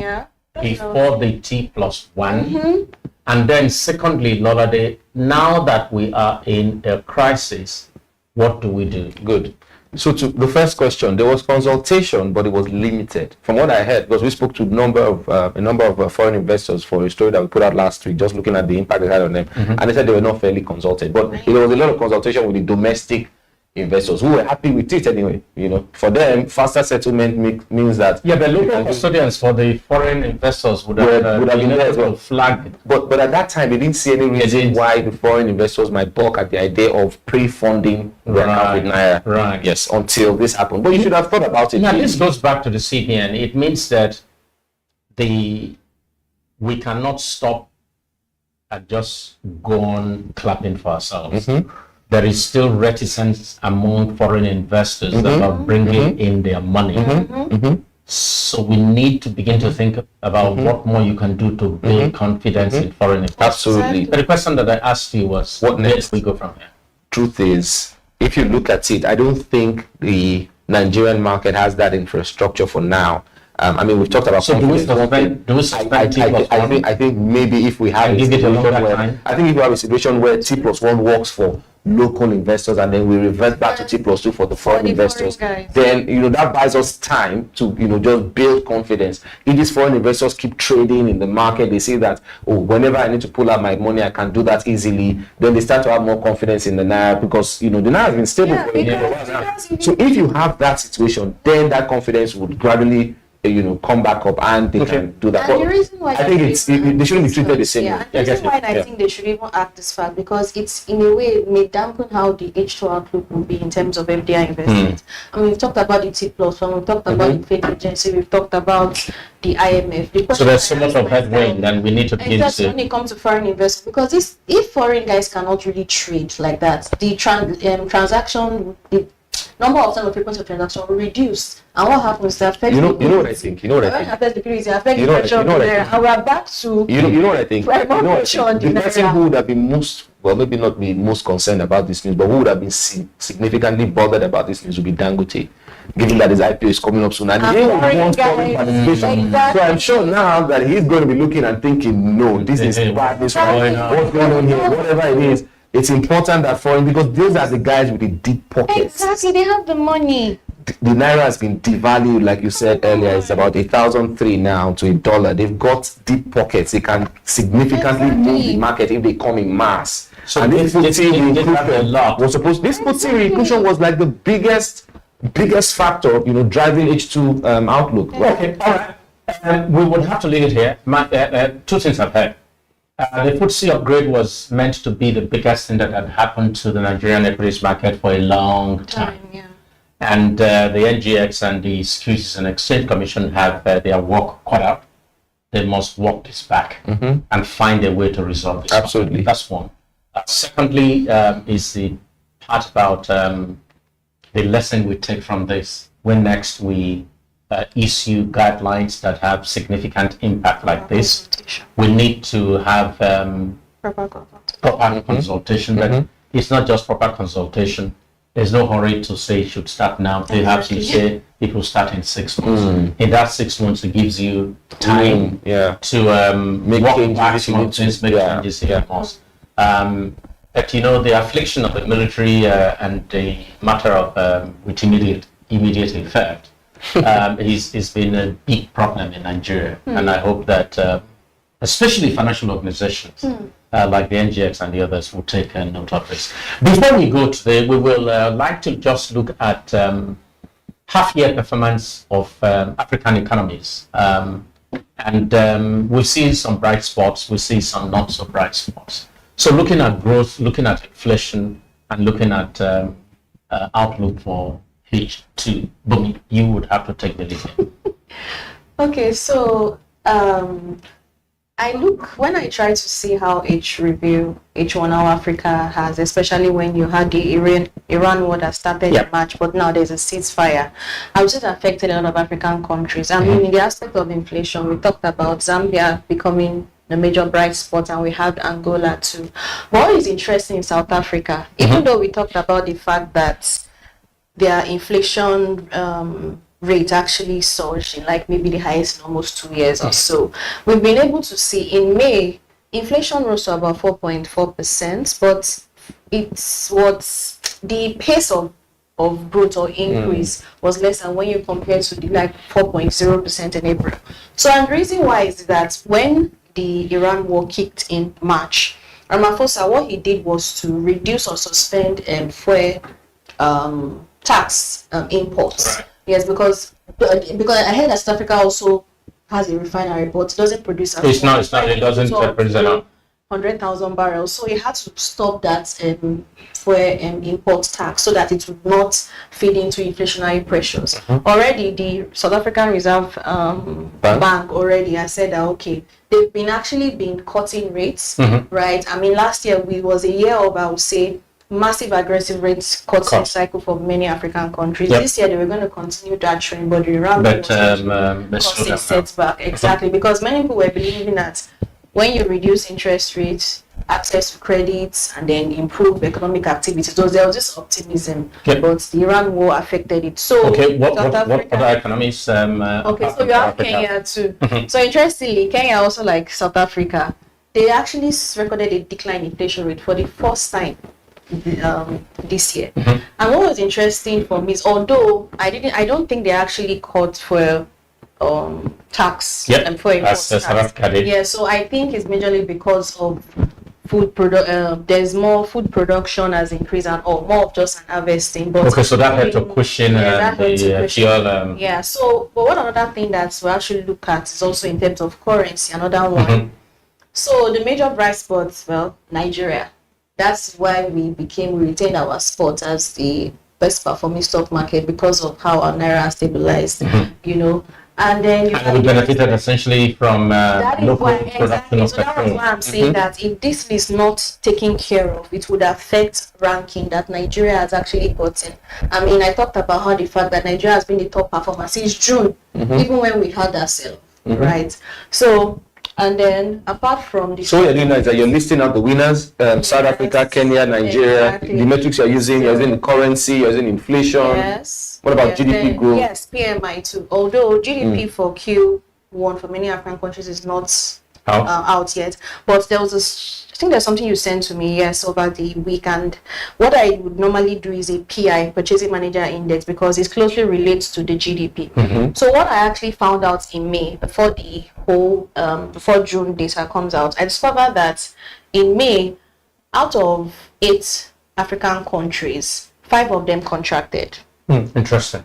before the T+1? And then secondly, Lolade, now that we are in a crisis, what do we do? Good. So to the first question, there was consultation, but it was limited. From what I heard, because we spoke to a number of foreign investors for a story that we put out last week, just looking at the impact it had on them, and they said they were not fairly consulted. But there was a lot of consultation with the domestic investors who were happy with it anyway. For them, faster settlement means that the local custodians for the foreign investors would have been able to flag. But at that time, they didn't see any reason why the foreign investors might balk at the idea of pre-funding their account with Naira. Right. Yes, until this happened. But you should have thought about it. Now, this goes back to the CBN. It means that we cannot stop and just go on clapping for ourselves. There is still reticence among foreign investors about bringing in their money. So we need to begin to think about what more you can do to build confidence in foreign investors. Absolutely. But the question that I asked you was, what next we go from here? Truth is, if you look at it, I don't think the Nigerian market has that infrastructure for now. We've talked about. So do we suspend T+1? I think maybe if we have a situation where T+1 works for local investors and then we revert back to T+2 for the foreign investors, then that buys us time to just build confidence. If these foreign investors keep trading in the market, they see that whenever I need to pull out my money, I can do that easily. Then they start to have more confidence in the Naira because the Naira has been stable for a while now. So if you have that situation, then that confidence would gradually come back up and they can do that. And the reason why I think they shouldn't be treated the same way. The reason why I think they should even act this far, because it's in a way it may dampen how the H2 outlook will be in terms of FDI investment. We've talked about the T+1, we've talked about the Fed agency, we've talked about the IMF. So there's so much of headwind, and we need to begin to. When it comes to foreign investors, because if foreign guys cannot really trade like that, the transaction. Number of time of frequency of transaction will reduce, and what happens? That affects. You know what I think. Affects liquidity, affects pressure on the naira, and we are back to. You know what I think. The person who would have been maybe not be most concerned about this news, but who would have been significantly bothered about this news would be Dangote, given that his IPO is coming up soon, and he wants foreign participation. So I'm sure now that he's going to be looking and thinking, no, this is bad. What's going on here? Whatever it is. It's important that foreign, because those are the guys with the deep pockets. Exactly, they have the money. The Naira has been devalued, like you said earlier. It's about 1,003 now to $1. They've got deep pockets. They can significantly move the market if they come in mass. So and this FTSE inclusion was like the biggest factor, driving H2 outlook. Okay, all right. We would have to leave it here. Two things I've heard. The FTSE upgrade was meant to be the biggest thing that had happened to the Nigerian equities market for a long time. And the NGX and the Securities and Exchange Commission have their work cut out. They must walk this back and find a way to resolve this. Absolutely. That's one. Secondly, is the part about the lesson we take from this when next we issue guidelines that have significant impact like this. We need to have proper consultation, but it's not just proper consultation. There's no hurry to say it should start now. Perhaps you say it will start in 6 months. In that 6 months, it gives you time to make changes, make changes in the most. But you know, the affliction of the military and the matter of with immediate effect has been a big problem in Nigeria, and I hope that especially financial organizations like the NGX and the others will take note of this. Before we go today, we will like to just look at half-year performance of African economies, and we see some bright spots, we see some not so bright spots. So looking at growth, looking at inflation, and looking at outlook for H2, Bumi, you would have to take the lead. Okay, so when I try to see how H1 how Africa has, especially when you had the Iran war that started in March, but now there's a ceasefire, I was just affected a lot of African countries. I mean, in the aspect of inflation, we talked about Zambia becoming the major bright spot, and we have Angola too. But what is interesting in South Africa, even though we talked about the fact that their inflation rate actually surged in like maybe the highest in almost 2 years or so, we've been able to see in May inflation rose to about 4.4%, but it's what the pace of growth or increase was less than when you compare to the like 4.0% in April. So, and the reason why is that when the Iran war kicked in March, Ramaphosa, what he did was to reduce or suspend fuel tax imports. Right. Yes, because I heard that South Africa also has a refinery, but it doesn't produce. It doesn't produce enough. 100,000 barrels. So he had to stop that fuel import tax so that it would not feed into inflationary pressures. Already, the South African Reserve Bank already has said that okay, they've been cutting rates, right? I mean, last year was a year of, I would say, massive aggressive rates cutting cycle for many African countries. This year they were going to continue that trend, but the Iran causing setback. Exactly, because many people were believing that when you reduce interest rates, access to credits, and then improve economic activities, there was just optimism. But the Iran war affected it. So what other economies? So you have Kenya too. So interestingly, Kenya also, like South Africa, they actually recorded a decline in inflation rate for the first time this year. And what was interesting for me is, although I don't think they actually called for tax and for import tax. Yeah, so I think it's majorly because of there's more food production has increased and more of just an harvesting. But so that had to cushion the fuel. Yeah, so but one other thing that we actually look at is also in terms of currency, another one. So the major bright spots, Nigeria. That's why we retained our spot as the best performing stock market because of how our naira stabilized, you know. And then we benefited essentially from local production of petrol. So that was why I'm saying that if this is not taken care of, it would affect ranking that Nigeria has actually gotten. I mean, I talked about how the fact that Nigeria has been the top performer since June, even when we had that sale, right? So. And then, apart from the... So what you're doing now is that you're listing out the winners, South Africa, Kenya, Nigeria, the metrics you're using the currency, you're using inflation. Yes. What about GDP growth? Yes, PMI too. Although GDP for Q1 for many African countries is not out yet. But there was I think there's something you sent to me, over the weekend. What I would normally do is a PI, Purchasing Manager Index, because it closely relates to the GDP. So what I actually found out in May, before the whole, before June data comes out, I discovered that in May, out of 8 African countries, 5 of them contracted. Interesting.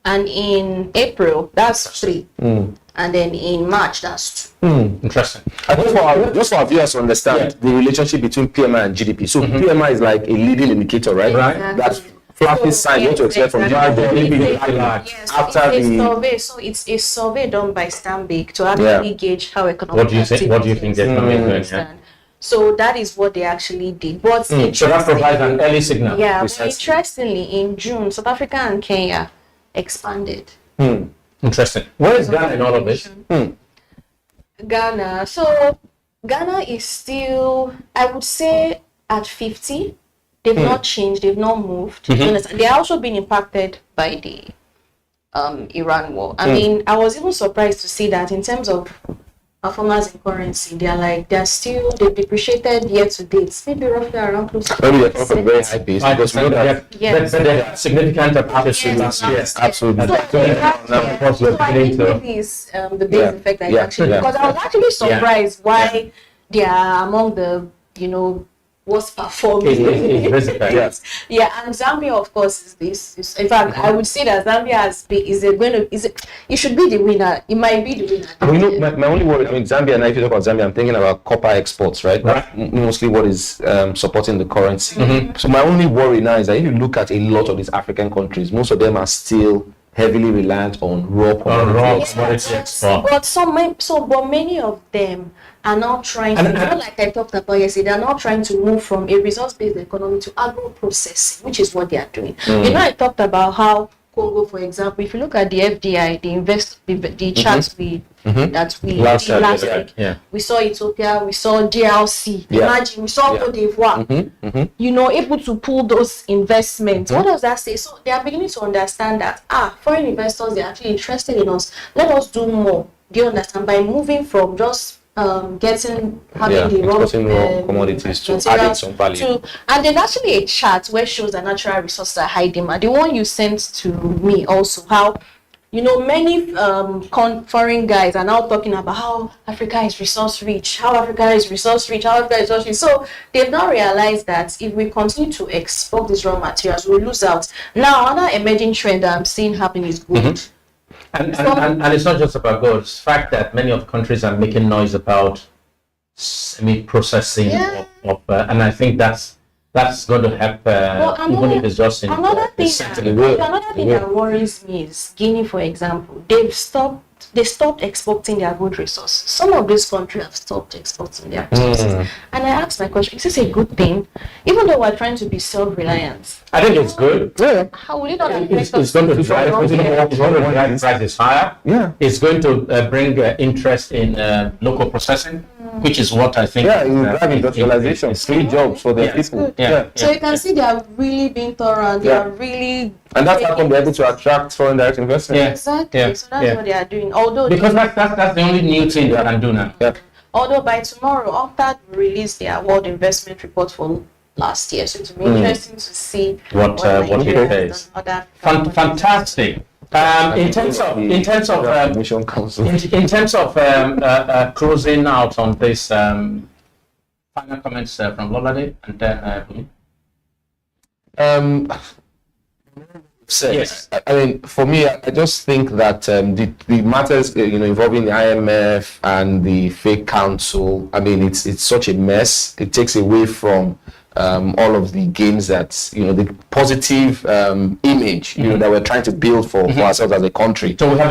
And in April, that's 3. And then in March, that's 2. Interesting. Just for our viewers to understand the relationship between PMI and GDP. So PMI is like a leading indicator, right? Exactly. That's flapping sign what to expect from GDP. After the survey, so it's a survey done by Stanbic to actually gauge how economic activity What do you think the economy is doing? So that is what they actually did. But So that provides an early signal. yeah, but interestingly, in June, South Africa and Kenya expanded. Interesting. Where is Ghana in all of this? Ghana. So Ghana is still, I would say, at 50. They've not changed. They've not moved. They're also being impacted by the Iran war. I mean, I was even surprised to see that in terms of performance in currency, they've depreciated year to date, maybe roughly around close to maybe they're from a very high base because we know that they had significant appreciation last year. Absolutely. So I think maybe it's the base effect that actually, because I was actually surprised why they are among the, worst performing. Yeah, and Zambia, of course, is this. In fact, I would say that Zambia it should be the winner. It might be the winner. My only worry, Zambia, and if you talk about Zambia, I'm thinking about copper exports, right? That's mostly what is supporting the currency. So my only worry now is that if you look at a lot of these African countries, most of them are still heavily reliant on raw commodity export. But many of them are now trying to, like I talked about yesterday, they're now trying to move from a resource-based economy to agro-processing, which is what they are doing. I talked about how Congo, for example, if you look at the FDI, the charts that we last week, we saw Ethiopia, we saw DRC, imagine, we saw Cote d'Ivoire, able to pull those investments. What does that say? So they are beginning to understand that, foreign investors, they're actually interested in us. Let us do more. Do you understand? By moving from just having the raw commodities to adding some value. And there's actually a chart where shows that natural resources are high demand. The one you sent to me also, how many foreign guys are now talking about how Africa is resource rich, So they've now realized that if we continue to export these raw materials, we'll lose out. Now, another emerging trend that I'm seeing happening is gold. And it's not just about gold. It's the fact that many of the countries are making noise about semi-processing and I think that's going to help, even if it's just in another thing that worries me is Guinea, for example. They stopped exporting their gold resources. Some of these countries have stopped exporting their resources. And I asked my question, is this a good thing? Even though we're trying to be self-reliant. I think it's good. How will it not it's going to drive prices higher. It's going to bring interest in local processing, which is what I think. It will drive industrialization. It's free jobs for the people. So you can see they are really being thorough. They are really. And that's how come they're able to attract foreign direct investment. Exactly. So that's what they are doing. Although because that's the only new thing they can do now. Although by tomorrow, UNCTAD will release their World Investment Report for last year, so it will be interesting to see what it is. Fantastic. In terms of closing out on this, final comments from Lolade and then Yes. I mean, for me, I just think that the matters involving the IMF and the fake council, I mean, it's such a mess. It takes away from all of the gains that the positive image that we're trying to build for ourselves as a country. So we have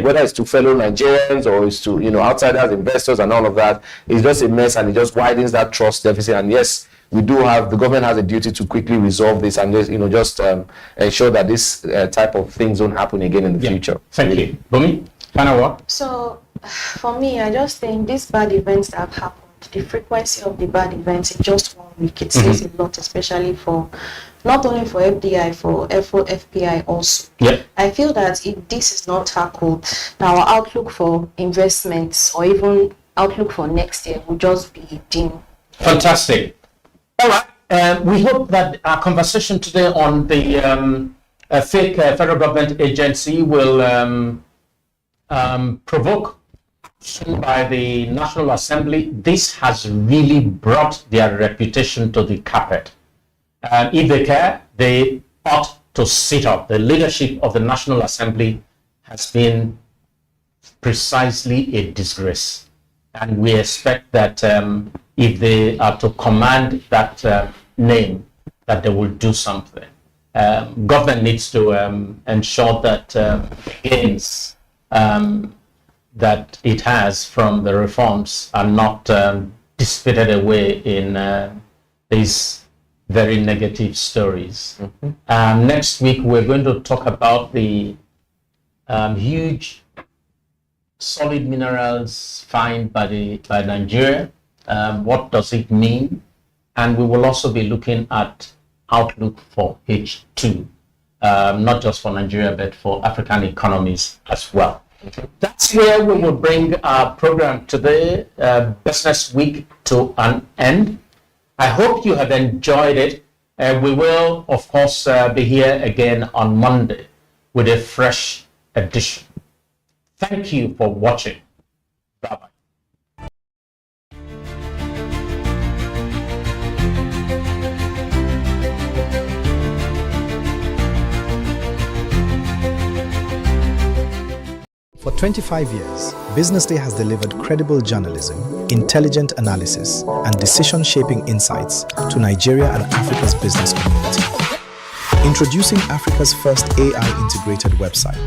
whether it's to fellow Nigerians or it's to outsiders, investors, and all of that, it's just a mess, and it just widens that trust deficit. And yes, the government has a duty to quickly resolve this and just ensure that this type of things don't happen again in the future. Thank you. Bumi, final word? So, for me, I just think these bad events that have happened, the frequency of the bad events in just 1 week, it says a lot, especially for not only for FDI, for FPI also. I feel that if this is not tackled, our outlook for investments or even outlook for next year will just be dim. Fantastic. All right. We hope that our conversation today on the fake federal government agency will provoke action by the National Assembly. This has really brought their reputation to the carpet. If they care, they ought to sit up. The leadership of the National Assembly has been precisely a disgrace. And we expect that if they are to command that name, that they will do something. Government needs to ensure that gains that it has from the reforms are not dissipated away in these very negative stories. Next week, we're going to talk about the huge solid minerals found by Nigeria. What does it mean? And we will also be looking at outlook for H2, not just for Nigeria, but for African economies as well. That's where we will bring our program today, Business Week, to an end. I hope you have enjoyed it. We will, of course, be here again on Monday with a fresh edition. Thank you for watching. Bye-bye. For 25 years, Business Day has delivered credible journalism, intelligent analysis, and decision-shaping insights to Nigeria and Africa's business community. Introducing Africa's first AI-integrated website,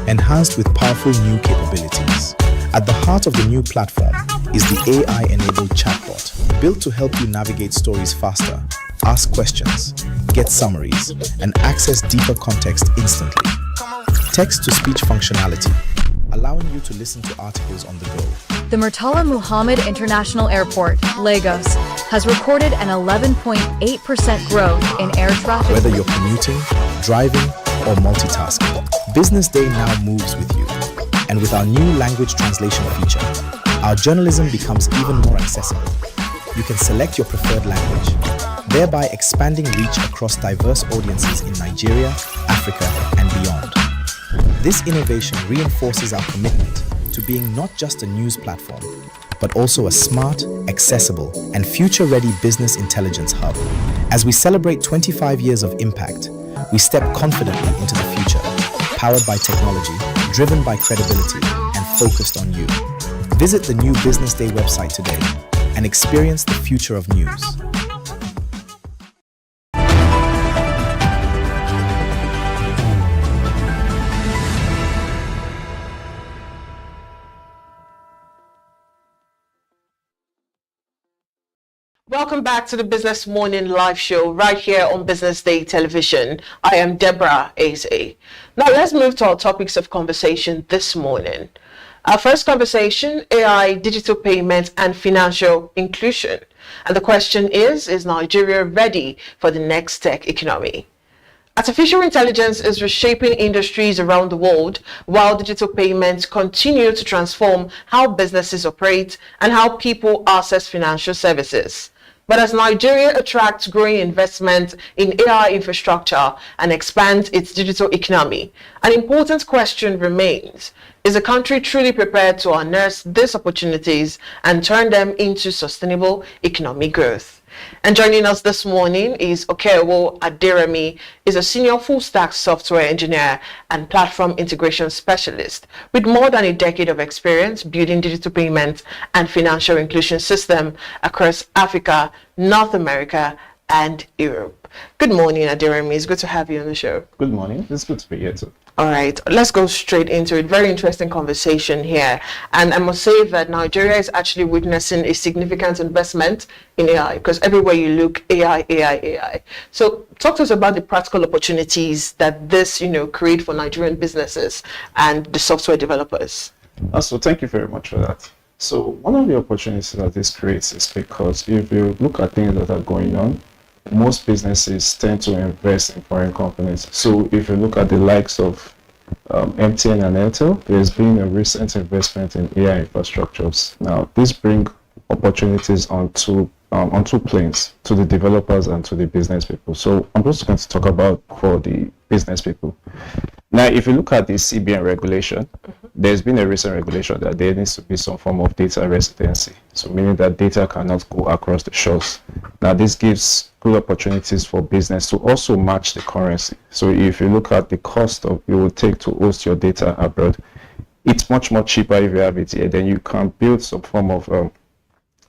enhanced with powerful new capabilities. At the heart of the new platform is the AI-enabled chatbot, built to help you navigate stories faster, ask questions, get summaries, and access deeper context instantly. Text-to-speech functionality, allowing you to listen to articles on the go. The Murtala Muhammad International Airport, Lagos, has recorded an 11.8% growth in air traffic. Whether you're commuting, driving, or multitasking, Business Day now moves with you. And with our new language translation feature, our journalism becomes even more accessible. You can select your preferred language, thereby expanding reach across diverse audiences in Nigeria, Africa, and beyond. This innovation reinforces our commitment to being not just a news platform, but also a smart, accessible, and future-ready business intelligence hub. As we celebrate 25 years of impact, we step confidently into the future, powered by technology, driven by credibility, and focused on you. Visit the new Business Day website today and experience the future of news. Welcome back to the Business Morning Live Show right here on Business Day Television. I am Deborah Eze. Now let's move to our topics of conversation this morning. Our first conversation, AI, digital payments and financial inclusion. And the question is Nigeria ready for the next tech economy? Artificial intelligence is reshaping industries around the world, while digital payments continue to transform how businesses operate and how people access financial services. But as Nigeria attracts growing investment in AI infrastructure and expands its digital economy, an important question remains. Is the country truly prepared to harness these opportunities and turn them into sustainable economic growth? And joining us this morning is Okewo Aderemi, is a senior full-stack software engineer and platform integration specialist with more than a decade of experience building digital payment and financial inclusion system across Africa, North America, and Europe. Good morning, Aderemi. It's good to have you on the show. Good morning. It's good to be here too. All right, let's go straight into it. Very interesting conversation here. And I must say that Nigeria is actually witnessing a significant investment in AI, because everywhere you look, AI, AI, AI. So talk to us about the practical opportunities that this, create for Nigerian businesses and the software developers. So thank you very much for that. So one of the opportunities that this creates is because if you look at things that are going on, most businesses tend to invest in foreign companies. So if you look at the likes of MTN and Airtel, there's been a recent investment in AI infrastructures. Now, this brings opportunities on two planes, to the developers and to the business people. So I'm just going to talk about for the business people. Now, if you look at the CBN regulation, there's been a recent regulation that there needs to be some form of data residency. So meaning that data cannot go across the shores. Now, this gives good opportunities for business to also match the currency. So if you look at the cost of it will take to host your data abroad, it's much more cheaper if you have it here. Then you can build some form of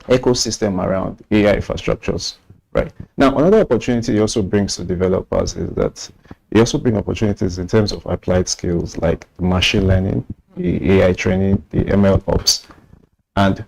ecosystem around AI infrastructures. Right. Now, another opportunity it also brings to developers is that it also brings opportunities in terms of applied skills like machine learning, the AI training, the ML ops. And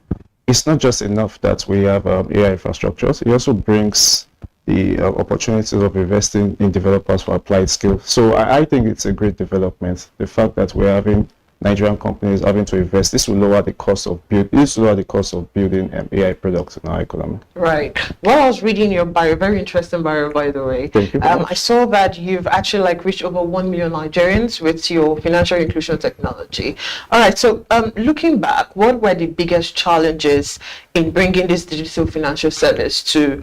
it's not just enough that we have AI infrastructures, it also brings the opportunities of investing in developers for applied skills. So I think it's a great development. The fact that we're having Nigerian companies having to invest, this will lower the cost of building AI products in our economy. Right. While I was reading your bio, very interesting bio, by the way. Thank you. I saw that you've actually reached over 1 million Nigerians with your financial inclusion technology. All right. So looking back, what were the biggest challenges in bringing this digital financial service to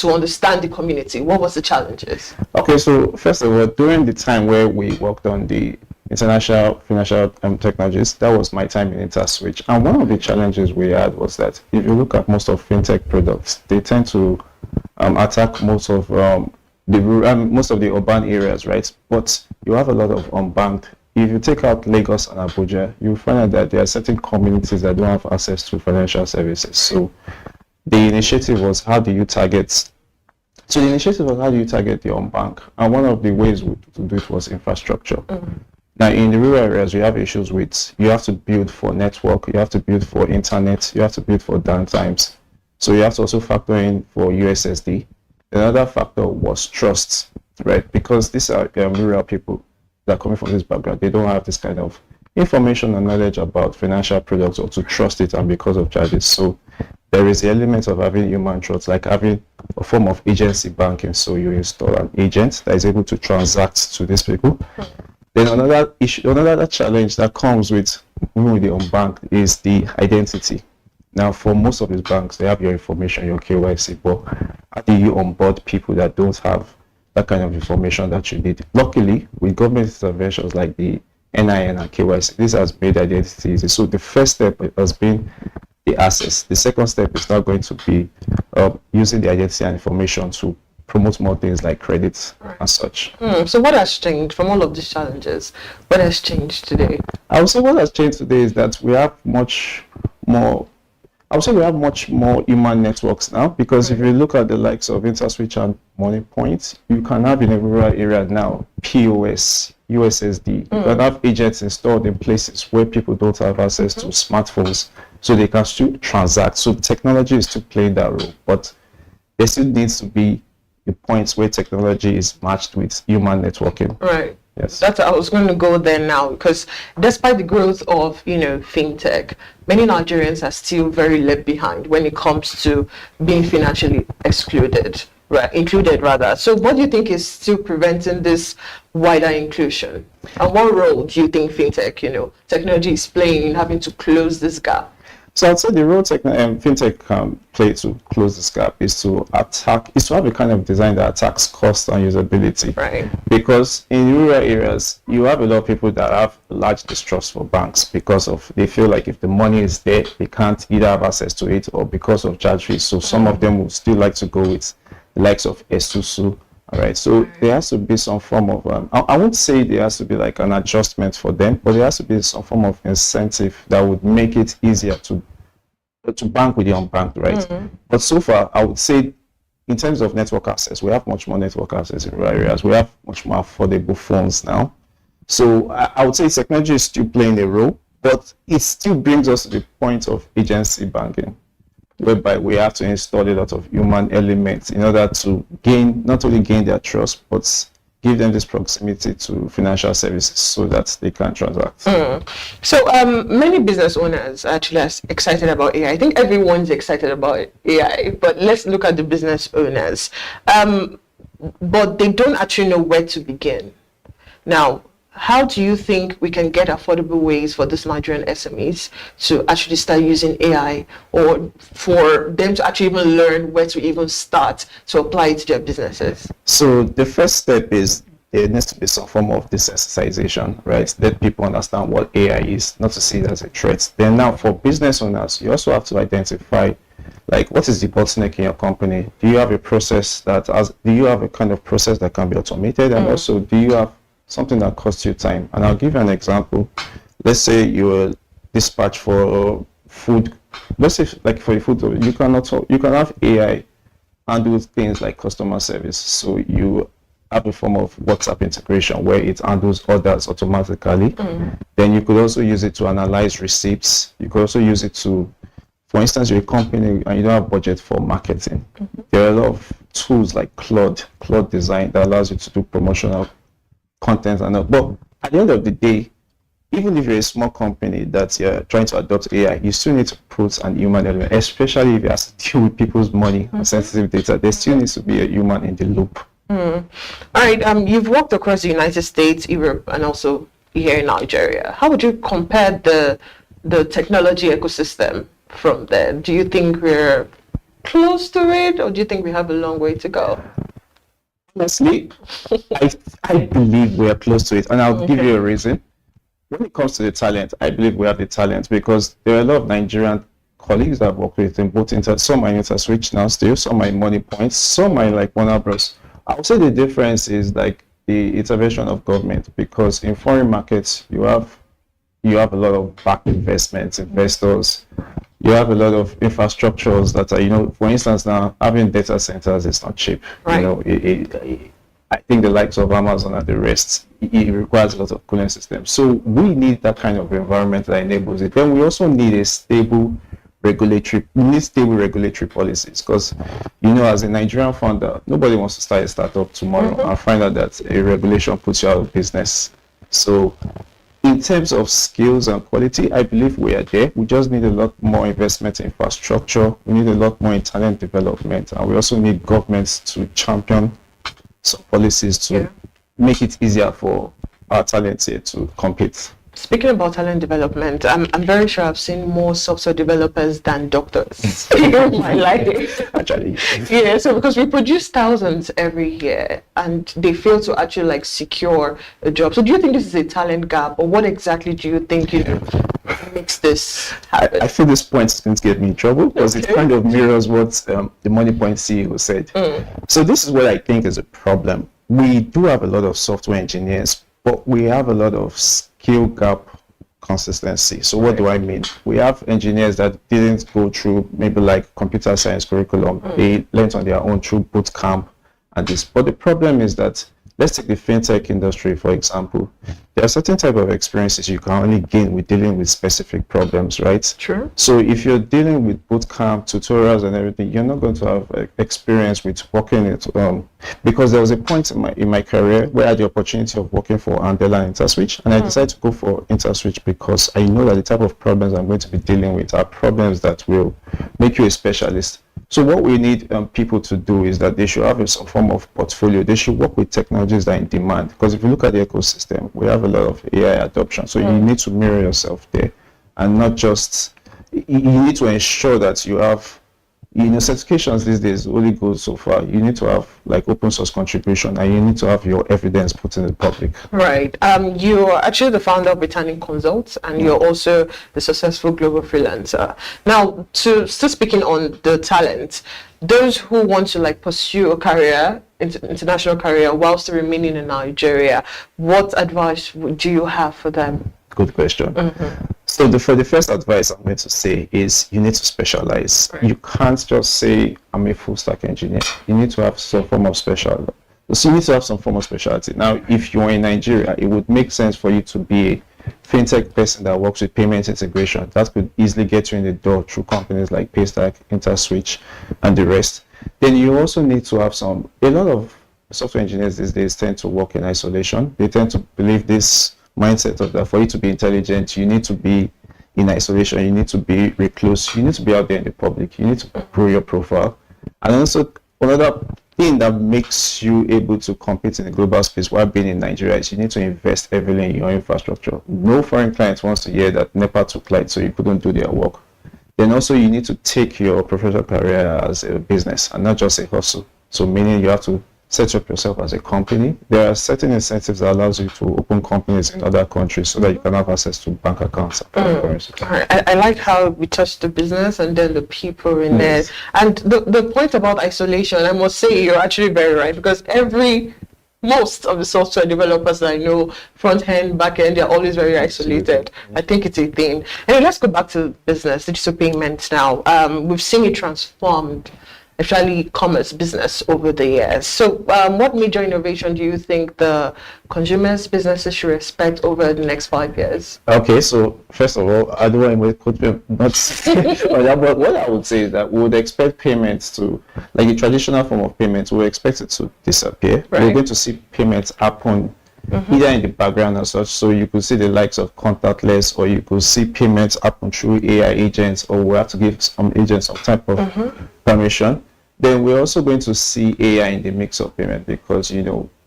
understand the community? What was the challenges? Okay. So first of all, during the time where we worked on the international financial technologies, that was my time in InterSwitch. And one of the challenges we had was that if you look at most of fintech products, they tend to attack most of the urban areas, right? But you have a lot of unbanked. If you take out Lagos and Abuja, you find out that there are certain communities that don't have access to financial services. So the initiative was how do you target the unbanked? And one of the ways to do it was infrastructure. Now, in the rural areas, you have issues with, you have to build for network, you have to build for internet, you have to build for downtimes. So you have to also factor in for USSD. Another factor was trust, right? Because these are rural people that are coming from this background. They don't have this kind of information and knowledge about financial products or to trust it, and because of charges. So there is the element of having human trust, like having a form of agency banking. So you install an agent that is able to transact to these people. Then another challenge that comes with moving with the unbanked is the identity. Now, for most of these banks, they have your information, your KYC, but how do you onboard people that don't have that kind of information that you need? Luckily, with government interventions like the NIN and KYC, this has made identity easy. So the first step has been the access. The second step is now going to be using the identity and information to promote more things like credit and such. So what has changed from all of these challenges? What has changed today? I would say what has changed today is that we have much more human networks now, because if you look at the likes of InterSwitch and MoneyPoint, you can have in a rural area now POS, USSD. You can have agents installed in places where people don't have access to smartphones, so they can still transact. So technology is still playing that role, but there still needs to be the points where technology is matched with human networking. Right. Yes. I was going to go there now, because despite the growth of fintech, many Nigerians are still very left behind when it comes to being financially included rather. So what do you think is still preventing this wider inclusion? And what role do you think fintech, technology is playing in having to close this gap? So I'd say the role fintech can play to close this gap is to have a kind of design that attacks cost and usability. Right. Because in rural areas, you have a lot of people that have large distrust for banks because they feel like if the money is there, they can't either have access to it or because of charge fees. So some of them would still like to go with the likes of Esusu. All right, so there has to be some form of, I won't say there has to be like an adjustment for them, but there has to be some form of incentive that would make it easier to bank with the unbanked, right? But so far, I would say in terms of network access, we have much more network access in rural areas. We have much more affordable phones now. So I would say technology is still playing a role, but it still brings us to the point of agency banking, whereby we have to install a lot of human elements in order to not only gain their trust, but give them this proximity to financial services so that they can transact. So many business owners are actually excited about AI. I think everyone's excited about AI, but let's look at the business owners. But they don't actually know where to begin. Now, how do you think we can get affordable ways for these Nigerian SMEs to actually start using AI, or for them to actually even learn where to even start to apply it to their businesses? So the first step is there needs to be some form of desensitization, right? Let people understand what AI is, not to see it as a threat. Then now for business owners, you also have to identify like what is the bottleneck in your company? Do you have a process do you have a kind of process that can be automated? And also, do you have something that costs you time? And I'll give you an example. Let's say you're dispatch for food. Let's say like for food, you can have AI handle things like customer service. So you have a form of WhatsApp integration where it handles orders automatically. Then you could also use it to analyze receipts. You could also use it to, for instance, you're a company and you don't have budget for marketing. There are a lot of tools like Claude Design that allows you to do promotional content and all. But at the end of the day, even if you're a small company that you're trying to adopt AI, you still need to put an human element, especially if you have to deal with people's money and sensitive data. There still needs to be a human in the loop. All right, you've worked across the United States, Europe, and also here in Nigeria. How would you compare the technology ecosystem from there? Do you think we're close to it, or do you think we have a long way to go? Honestly, I believe we are close to it, and I'll give you a reason. When it comes to the talent, I believe we have the talent because there are a lot of Nigerian colleagues that I've worked with in both some are in InterSwitch now still, some are in Money Points, some are like Warner Bros. I would say the difference is like the intervention of government, because in foreign markets you have a lot of back investments, investors. You have a lot of infrastructures that are, for instance, now having data centers is not cheap. Right. I think the likes of Amazon and the rest, it requires a lot of cooling systems. So we need that kind of environment that enables it. Then we also need stable regulatory policies, because as a Nigerian founder, nobody wants to start a startup tomorrow and find out that a regulation puts you out of business. So in terms of skills and quality, I believe we are there. We just need a lot more investment in infrastructure. We need a lot more in talent development, and we also need governments to champion some policies to make it easier for our talents here to compete. Speaking about talent development, I'm very sure I've seen more software developers than doctors in my life. Actually. Yeah, so because we produce thousands every year and they fail to actually secure a job. So do you think this is a talent gap, or what exactly do you think makes this happen? I feel this point didn't get me in trouble because it kind of mirrors what the Money Point CEO said. So this is what I think is a problem. We do have a lot of software engineers, but we have a lot of skill gap consistency. So what do I mean? We have engineers that didn't go through maybe like computer science curriculum. They learned on their own through boot camp and this. But the problem is that, let's take the fintech industry, for example. There are certain type of experiences you can only gain with dealing with specific problems, right? True. So if you're dealing with bootcamp, tutorials and everything, you're not going to have experience with working it. Because there was a point in my career where I had the opportunity of working for Andela and InterSwitch, and I decided to go for InterSwitch because I know that the type of problems I'm going to be dealing with are problems that will make you a specialist. So what we need people to do is that they should have some form of portfolio. They should work with technologies that are in demand. Because if you look at the ecosystem, we have a lot of AI adoption. So you need to mirror yourself there, and not just, you need to ensure that you have, certifications these days only go so far. You need to have like open source contribution, and you need to have your evidence put in the public. Right. You're actually the founder of Britannic Consults, and you're also the successful global freelancer. Now, still speaking on the talent, those who want to pursue a career, international career, whilst remaining in Nigeria, what advice do you have for them? Good question. So for the first advice I'm going to say is you need to specialize. Right. You can't just say I'm a full stack engineer. You need to have some form of specialty. So you need to have some form of specialty. Now, if you're in Nigeria, it would make sense for you to be a fintech person that works with payment integration. That could easily get you in the door through companies like Paystack, InterSwitch, and the rest. Then you also need to have a lot of software engineers these days tend to work in isolation. They tend to believe this mindset of that for you to be intelligent, you need to be in isolation, you need to be recluse, you need to be out there in the public, you need to grow your profile. And also another thing that makes you able to compete in the global space while being in Nigeria is you need to invest heavily in your infrastructure. No foreign client wants to hear that NEPA took light so you couldn't do their work. Then also you need to take your professional career as a business and not just a hustle. So meaning you have to set up yourself as a company. There are certain incentives that allows you to open companies in other countries so that you can have access to bank accounts. I like how we touched the business and then the people in there. And the point about isolation, I must say you're actually very right, because most of the software developers that I know, front end, back end, they're always very isolated. I think it's a thing. And let's go back to business, digital payments now. We've seen it transformed especially commerce business over the years. So what major innovation do you think the consumers businesses should expect over the next 5 years? Okay, so first of all, I don't want to put not but what I would say is that we would expect payments to, like the traditional form of payments, we expect it to disappear. Right. We're going to see payments happen either in the background or such, so you could see the likes of contactless, or you could see payments happen through AI agents, or we have to give some agents some type of permission. Then we're also going to see AI in the mix of payment, because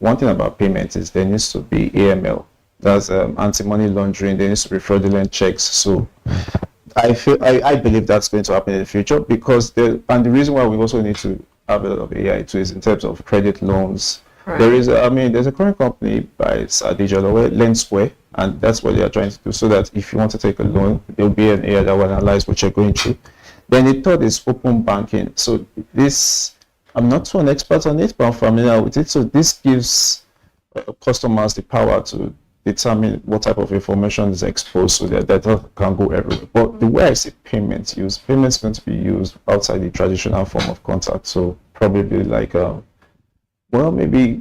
one thing about payments is there needs to be AML, that's anti-money laundering, there needs to be fraudulent checks. So I believe that's going to happen in the future, because the reason why we also need to have a lot of AI too is in terms of credit loans. Right. There's a current company by Sadijalo, Lensware, and that's what they are trying to do, so that if you want to take a loan, there'll be an AI that will analyze what you're going through. Then the third is open banking. So this, I'm not so an expert on it, but I'm familiar with it. So this gives customers the power to determine what type of information is exposed, so that data can go everywhere. But the way I see payments going to be used outside the traditional form of contact. So probably like maybe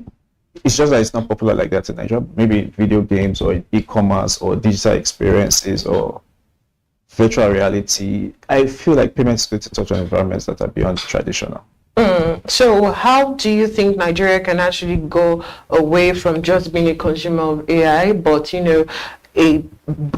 it's just that it's not popular like that in Nigeria. Maybe video games or e-commerce or digital experiences or virtual reality. I feel like payments going to touch on environments that are beyond traditional. So how do you think Nigeria can actually go away from just being a consumer of AI, but a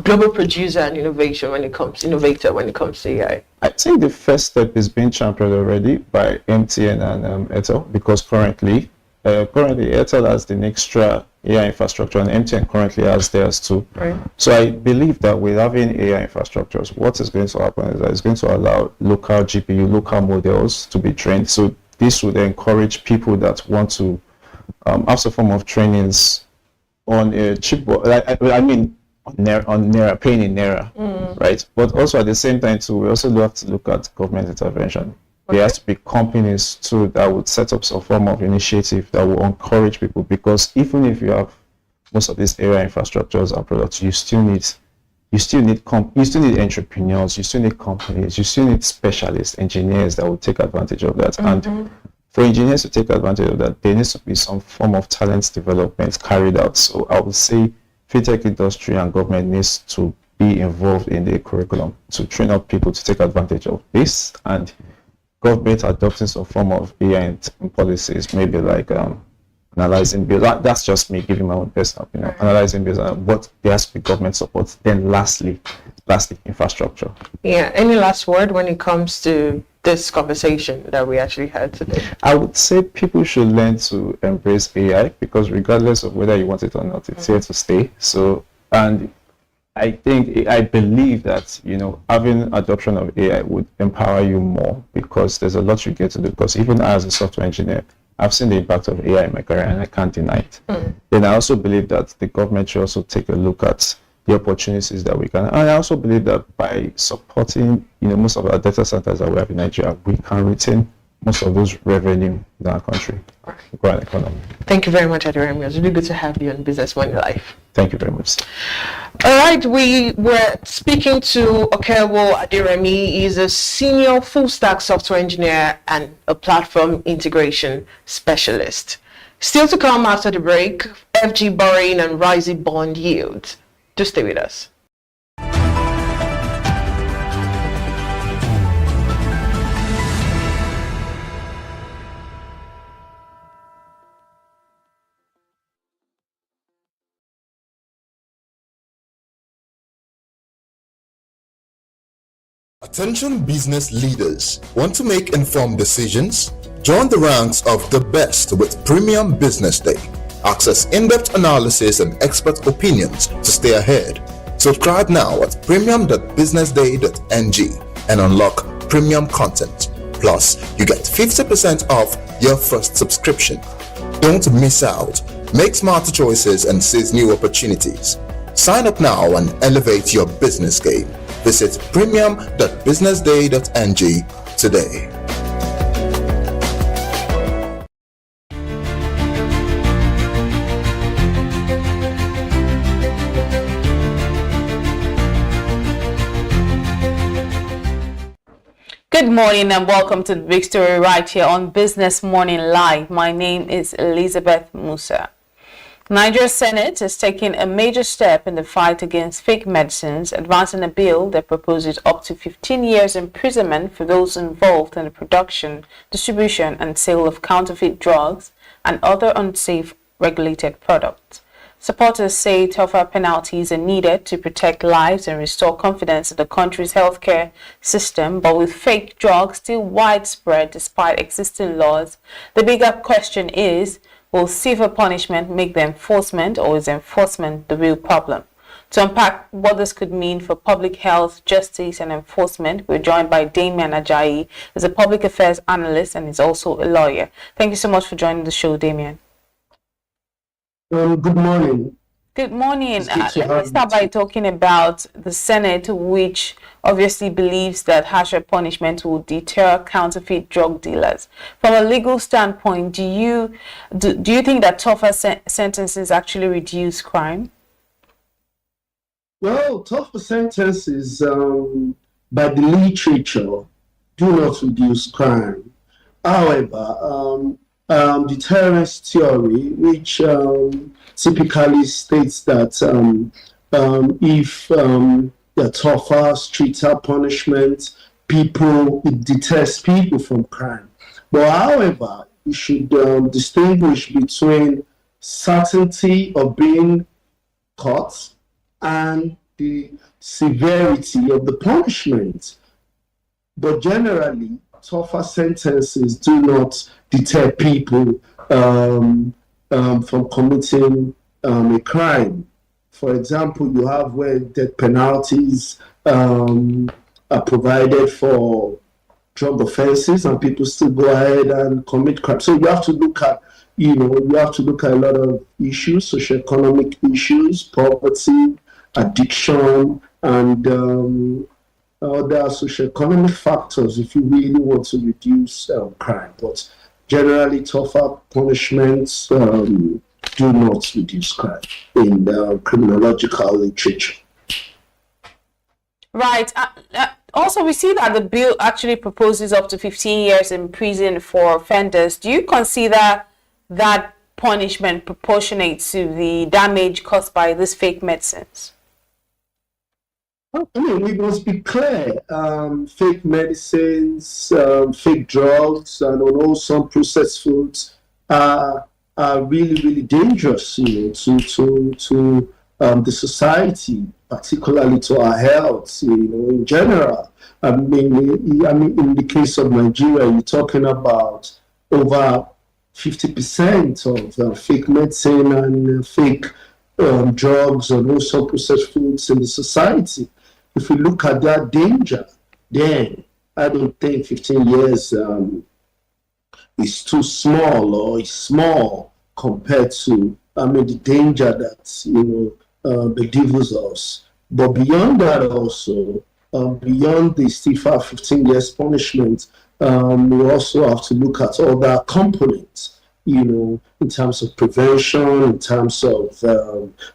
global producer and innovator when it comes to AI? I think the first step is being championed already by MTN and Airtel, because currently Airtel has the extra AI infrastructure, and MTN currently has theirs too. Right. So I believe that with having AI infrastructures, what is going to happen is that it's going to allow local GPU, local models to be trained. So this would encourage people that want to have some form of trainings on a cheap, on Naira, paying in Naira, right? But also at the same time too, we also have to look at government intervention. There has to be companies too that would set up some form of initiative that will encourage people, because even if you have most of these AI infrastructures and products, you still need entrepreneurs, you still need companies, you still need specialists, engineers that will take advantage of that. And for engineers to take advantage of that, there needs to be some form of talent development carried out. So I would say fintech industry and government needs to be involved in the curriculum to train up people to take advantage of this, and government adopting some form of AI policies, maybe like analyzing bills. That's just me giving my own personal opinion. Analyzing bills, but there has to be government support. Then lastly, infrastructure. Yeah. Any last word when it comes to this conversation that we actually had today? I would say people should learn to embrace AI, because regardless of whether you want it or not, it's here to stay. So, and I believe that having adoption of AI would empower you more, because there's a lot you get to do. Because even as a software engineer, I've seen the impact of AI in my career, and I can't deny it. Then I also believe that the government should also take a look at the opportunities that we can. And I also believe that by supporting most of our data centers that we have in Nigeria, we can retain most of those revenue in our country, grow our economy. Thank you very much, Adiremi. It's really good to have you on Business Money Live. Thank you very much. All right, we were speaking to Okewo Adiremi. He's a senior full-stack software engineer and a platform integration specialist. Still to come after the break, FG borrowing and rising bond yields. Do stay with us. Attention business leaders. Want to make informed decisions? Join the ranks of the best with Premium Business Day. Access in-depth analysis and expert opinions to stay ahead. Subscribe now at premium.businessday.ng and unlock premium content. Plus, you get 50% off your first subscription. Don't miss out. Make smarter choices and seize new opportunities. Sign up now and elevate your business game. Visit premium.businessday.ng today. Good morning and welcome to the big story right here on Business Morning Live. My name is Elizabeth Musa. Nigeria's Senate is taking a major step in the fight against fake medicines, advancing a bill that proposes up to 15 years imprisonment for those involved in the production, distribution, and sale of counterfeit drugs and other unsafe regulated products. Supporters say tougher penalties are needed to protect lives and restore confidence in the country's healthcare system, but with fake drugs still widespread despite existing laws, the bigger question is, will severe punishment make the enforcement, or is enforcement the real problem? To unpack what this could mean for public health, justice, and enforcement, we're joined by Damian Ajayi, who's a public affairs analyst and is also a lawyer. Thank you so much for joining the show, Damian. Good morning. Good morning. Let me start by talking about the Senate, which obviously believes that harsher punishment will deter counterfeit drug dealers. From a legal standpoint, do you think that tougher sentences actually reduce crime? Well, tougher sentences by the literature do not reduce crime. However, deterrence theory, which typically states that if the tougher, stricter punishment, it deters people from crime. But however, we should distinguish between certainty of being caught and the severity of the punishment. But generally, tougher sentences do not deter people from committing a crime. For example, you have where death penalties are provided for drug offenses, and people still go ahead and commit crime. So you have to look at, a lot of issues, socioeconomic issues, poverty, addiction, and there are socioeconomic factors if you really want to reduce crime. But generally, tougher punishments do not reduce crime in criminological literature. Right. Also, we see that the bill actually proposes up to 15 years in prison for offenders. Do you consider that punishment proportionate to the damage caused by these fake medicines? I mean, we must be clear. Fake medicines, fake drugs, and also processed foods are really, really dangerous, to the society, particularly to our health, in general. I mean, in the case of Nigeria, you're talking about over 50% of fake medicine and fake drugs and also processed foods in the society. If we look at that danger, then I don't think 15 years is too small or is small compared to, the danger that, bedevils us. But beyond that also, beyond the stiffer 15 years punishment, we also have to look at other components, in terms of prevention, in terms of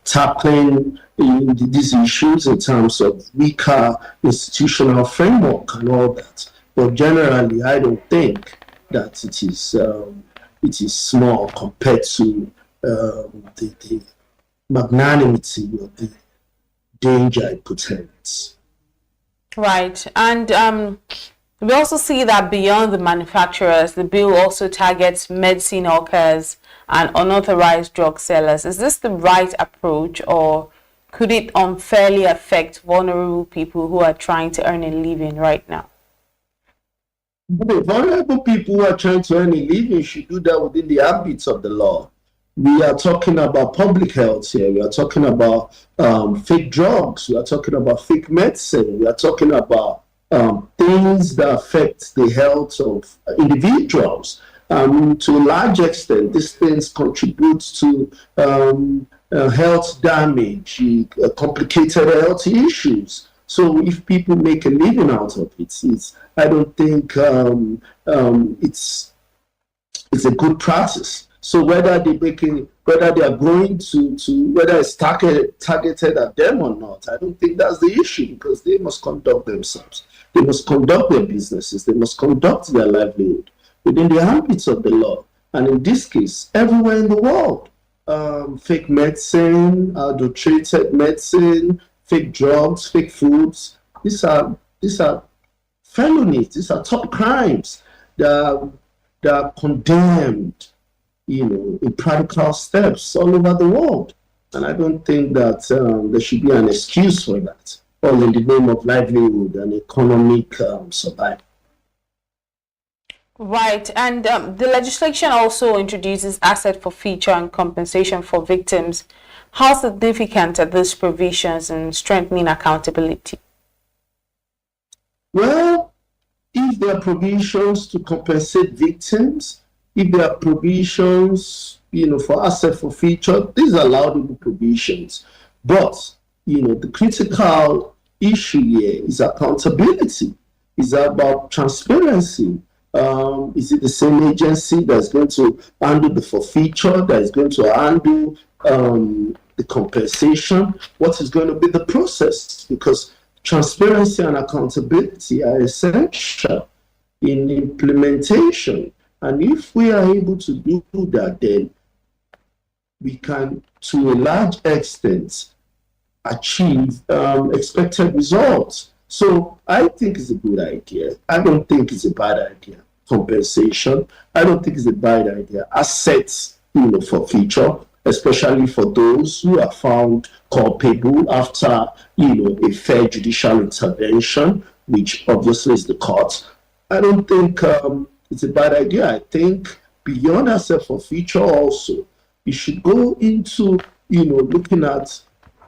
tackling these issues, in terms of weaker institutional framework and all that. But generally, I don't think that it is small compared to the magnanimity of the danger it portends. Right. And we also see that beyond the manufacturers, the bill also targets medicine hawkers and unauthorized drug sellers. Is this the right approach, or could it unfairly affect vulnerable people who are trying to earn a living right now? The vulnerable people who are trying to earn a living should do that within the ambits of the law. We are talking about public health here. We are talking about fake drugs. We are talking about fake medicine. We are talking about things that affect the health of individuals. To a large extent, these things contribute to health damage, complicated health issues. So if people make a living out of it, I don't think it's a good practice. So whether they are going to whether it's targeted at them or not, I don't think that's the issue, because they must conduct themselves. They must conduct their businesses. They must conduct their livelihood within the ambits of the law. And in this case, everywhere in the world, fake medicine, adulterated medicine, fake drugs, fake foods. These are felonies. These are top crimes that are condemned, in practical steps all over the world. And I don't think that there should be an excuse for that, all in the name of livelihood and economic survival. Right, and the legislation also introduces asset forfeiture and compensation for victims. How significant are these provisions in strengthening accountability? Well, if there are provisions to compensate victims, if there are provisions, for asset forfeiture, these are laudable provisions. But, the critical issue here is accountability. It's about transparency. Is it the same agency that's going to handle the forfeiture, that is going to handle the compensation? What is going to be the process? Because transparency and accountability are essential in implementation. And if we are able to do that, then we can, to a large extent, achieve expected results. So I think it's a good idea. I don't think it's a bad idea. Compensation, I don't think it's a bad idea. Assets, forfeiture, especially for those who are found culpable after, a fair judicial intervention, which obviously is the court. I don't think it's a bad idea. I think beyond asset forfeiture also, you should go into, looking at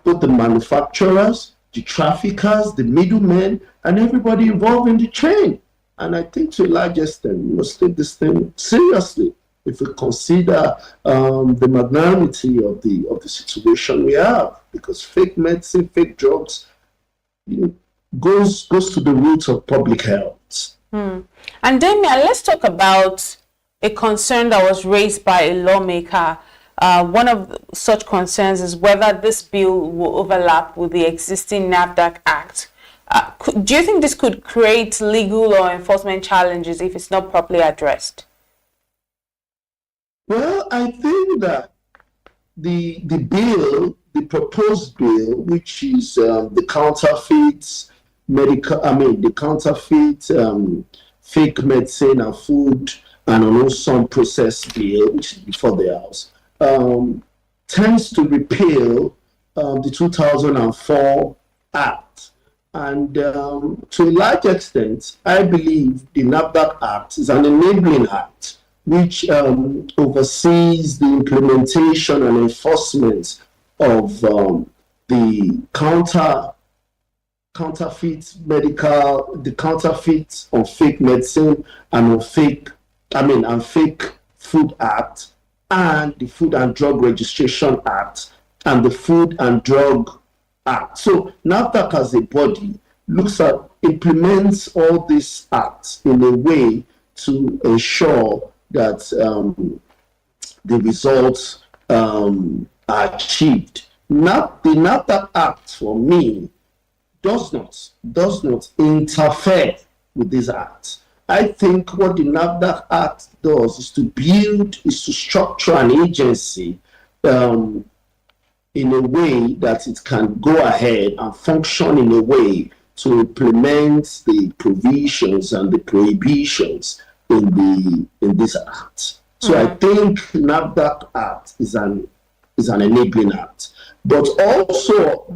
both the manufacturers, the traffickers, the middlemen, and everybody involved in the chain. And I think to a large extent, we must take this thing seriously if we consider the magnanimity of the situation we have. Because fake medicine, fake drugs, goes to the roots of public health. And Damian, let's talk about a concern that was raised by a lawmaker. One of such concerns is whether this bill will overlap with the existing NAFDAC Act. Do you think this could create legal or enforcement challenges if it's not properly addressed? Well, I think that the proposed bill, which is the counterfeit fake medicine and food and also processed bill, which is before the House, tends to repeal the 2004 Act. And to a large extent, I believe the NAFDAC Act is an enabling act which oversees the implementation and enforcement of the counterfeit on fake medicine and fake food act, and the Food and Drug Registration Act and the Food and Drug Act. So NAFDAC as a body implements all these acts in a way to ensure that the results are achieved. The NAFDAC Act, for me, does not interfere with these acts. I think what the NAFDAC Act does is to structure an agency in a way that it can go ahead and function in a way to implement the provisions and the prohibitions in this act. So I think NAFDAC Act is an enabling act. But also,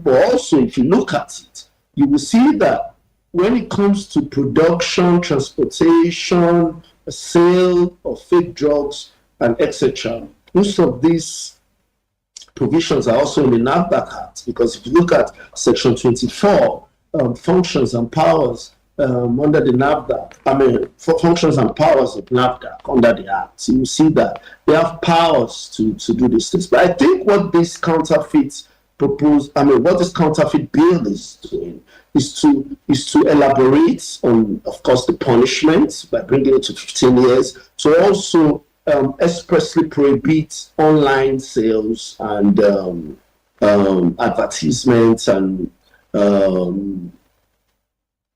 if you look at it, you will see that when it comes to production, transportation, sale of fake drugs, and etc., most of these provisions are also in the NAFDAC Act, because if you look at Section 24, functions and powers under the NAFDAC, functions and powers of NAFDAC under the Act, so you see that they have powers to do these things. But I think what this counterfeit bill is doing is to elaborate on, of course, the punishment by bringing it to 15 years, to also expressly prohibit online sales and advertisements and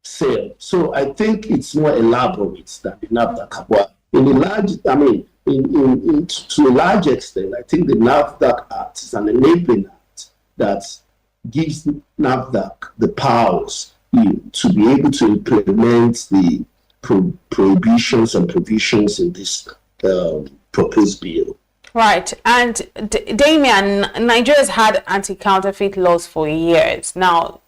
sale. So I think it's more elaborate than the NAFDAC. But in a large, I mean, to a large extent, I think the NAFDAC Act is an enabling act that gives NAFDAC the powers to be able to implement the prohibitions and provisions in this proposed bill. Right, and Damian, Nigeria's had anti-counterfeit laws for years now,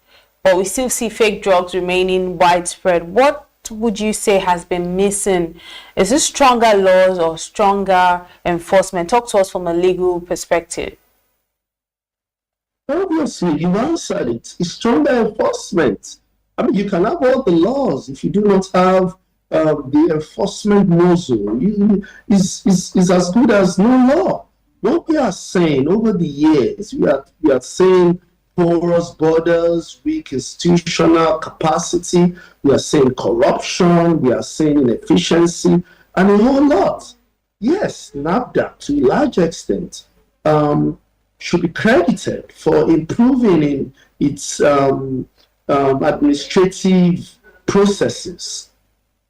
but we still see fake drugs remaining widespread. What would you say has been missing? Is it stronger laws or stronger enforcement? Talk to us from a legal perspective. Obviously, you answered it. It's stronger enforcement. I mean, you can have all the laws if you do not have the enforcement muzzle. Is as good as no law. What we are saying over the years, we are saying porous borders, weak institutional capacity. We are saying corruption. We are saying inefficiency, and a whole lot. Yes, NAFDAC to a large extent should be credited for improving in its administrative processes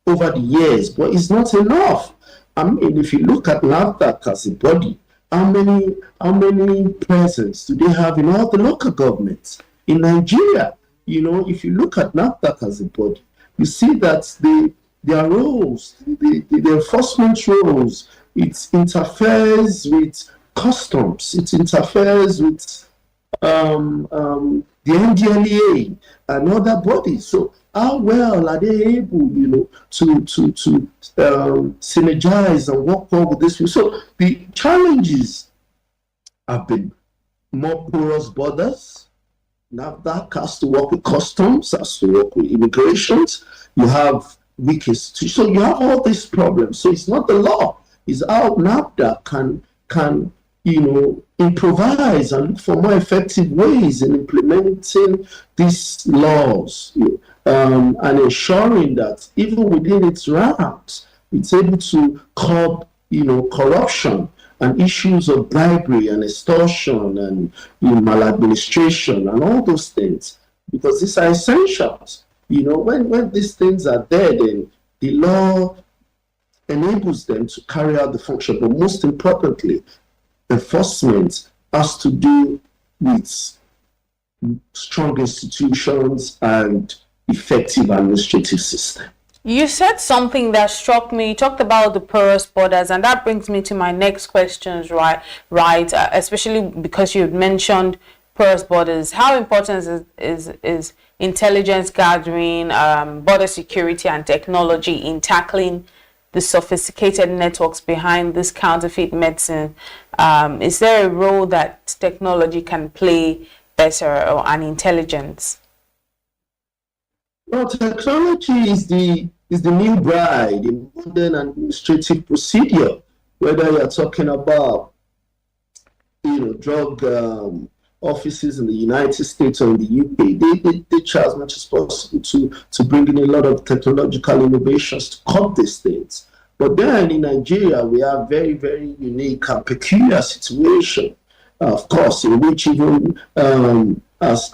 over the years, but it's not enough. I mean, if you look at NAFDAC as a body, how many presence do they have in all the local governments in Nigeria? You know, if you look at NAFDAC as a body, you see that their roles, the enforcement roles, it interferes with customs, it interferes with the NDLEA and other bodies. So how well are they able, to synergize and work well with this? So the challenges have been more porous borders. NAFDAC has to work with customs, has to work with immigrations. You have weak institutions. So you have all these problems. So it's not the law. It's how NAFDAC can improvise and look for more effective ways in implementing these laws and ensuring that even within its rounds, it's able to curb, corruption and issues of bribery and extortion and maladministration and all those things, because these are essentials. When these things are there, then the law enables them to carry out the function. But most importantly, enforcement has to do with strong institutions and effective administrative system. You said something that struck me. You talked about the porous borders, and that brings me to my next questions, right? Especially because you mentioned porous borders. How important is intelligence gathering, border security, and technology in tackling the sophisticated networks behind this counterfeit medicine? Is there a role that technology can play better, or an intelligence? Well, technology is the new bride in modern administrative procedure. Whether you're talking about drug offices in the United States or in the UK, they try as much as possible to bring in a lot of technological innovations to curb these things. But then in Nigeria, we have very, very unique and peculiar situation, of course, in which even as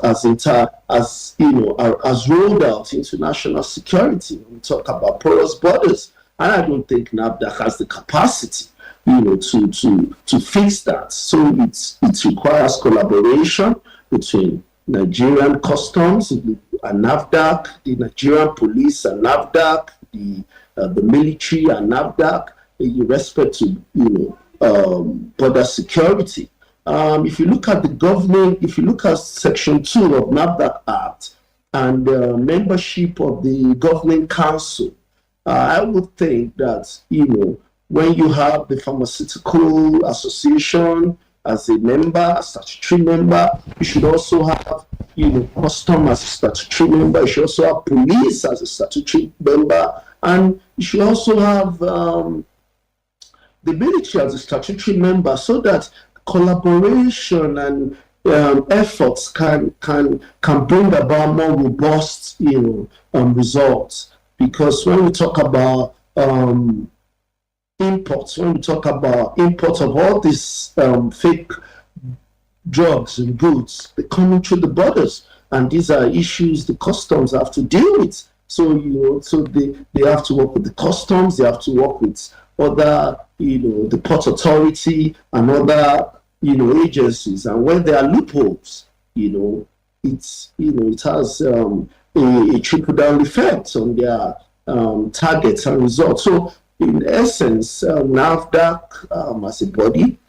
rolled out into national security, we talk about porous borders, and I don't think NAFDAC has the capacity, to fix that. So it requires collaboration between Nigerian customs and NAFDAC, the Nigerian police and NAFDAC, the military and NAFDAC, in respect to border security. If you look at the government, if you look at Section 2 of NAFDAC Act and membership of the Governing Council, I would think that, when you have the Pharmaceutical Association as a member, a statutory member, you should also have, custom as a statutory member, you should also have police as a statutory member, and you should also have the military as a statutory member, so that collaboration and efforts can bring about more robust results. Because when we talk about imports, when we talk about imports of all these fake drugs and goods, they come in through the borders, and these are issues the customs have to deal with. So, so they have to work with the customs, they have to work with other, the port authority and other, agencies. And when there are loopholes, it has a trickle-down effect on their targets and results. So, in essence, NAFDAC as a body,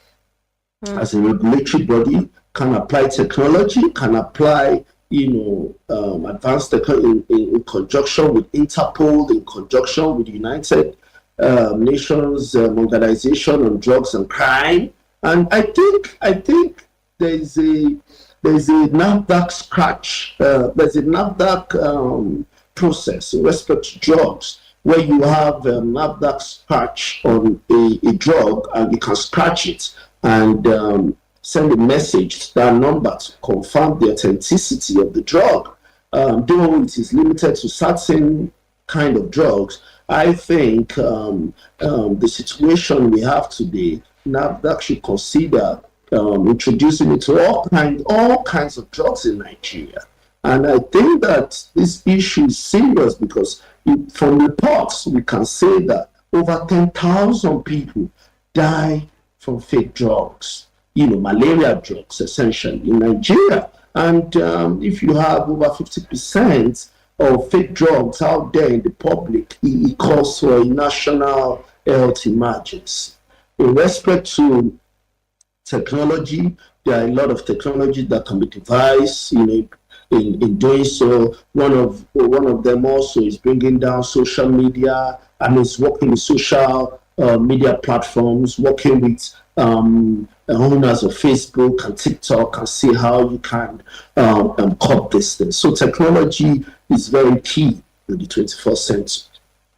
as a regulatory body, can apply technology, can apply advanced technology in conjunction with Interpol, in conjunction with the United Nations Organization on Drugs and Crime. And I think there's a NAFDAC scratch, there's a NAFDAC process in respect to drugs, where you have NAFDAC scratch on a drug, and you can scratch it and send a message to that number to confirm the authenticity of the drug. Though it is limited to certain kind of drugs, I think the situation we have today, NAFDAC should consider introducing it to all kinds of drugs in Nigeria. And I think that this issue is serious because from reports, we can say that over 10,000 people die from fake drugs. Malaria drugs, essentially, in Nigeria. And if you have over 50% of fake drugs out there in the public, it calls for a national health emergency. In respect to technology, there are a lot of technology that can be devised, in doing so. One of them also is bringing down social media. It's working with social media platforms, working with owners of Facebook and TikTok, and see how you can curb this thing. So technology is very key in the 21st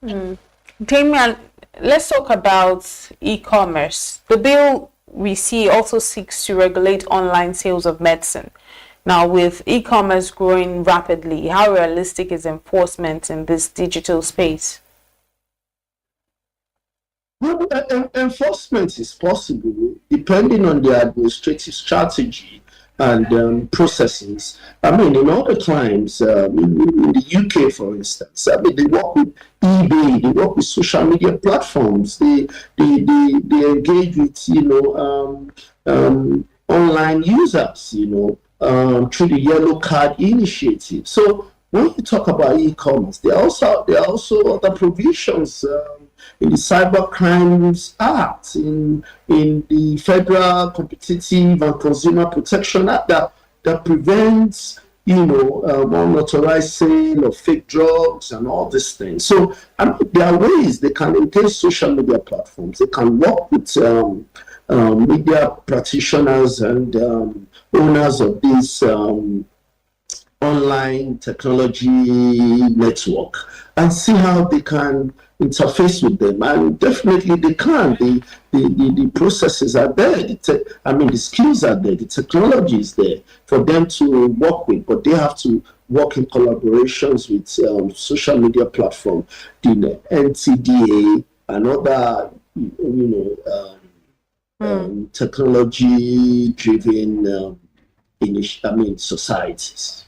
century. Damian, let's talk about e-commerce. The bill we see also seeks to regulate online sales of medicine. Now, with e-commerce growing rapidly, how realistic is enforcement in this digital space? Well, enforcement is possible depending on the administrative strategy and processes. In other climes, in the UK, for instance, they work with eBay, they work with social media platforms, they engage with online users, through the Yellow Card initiative. So when you talk about e-commerce, there are also other provisions in the Cyber Crimes Act, in the Federal Competitive and Consumer Protection Act that prevents unauthorized sale of fake drugs and all these things. So there are ways they can engage social media platforms. They can work with media practitioners and owners of this online technology network and see how they can interface with them. And definitely they can. The processes are there. The skills are there. The technology is there for them to work with, but they have to work in collaborations with social media platform, the NCDA and other, technology-driven societies.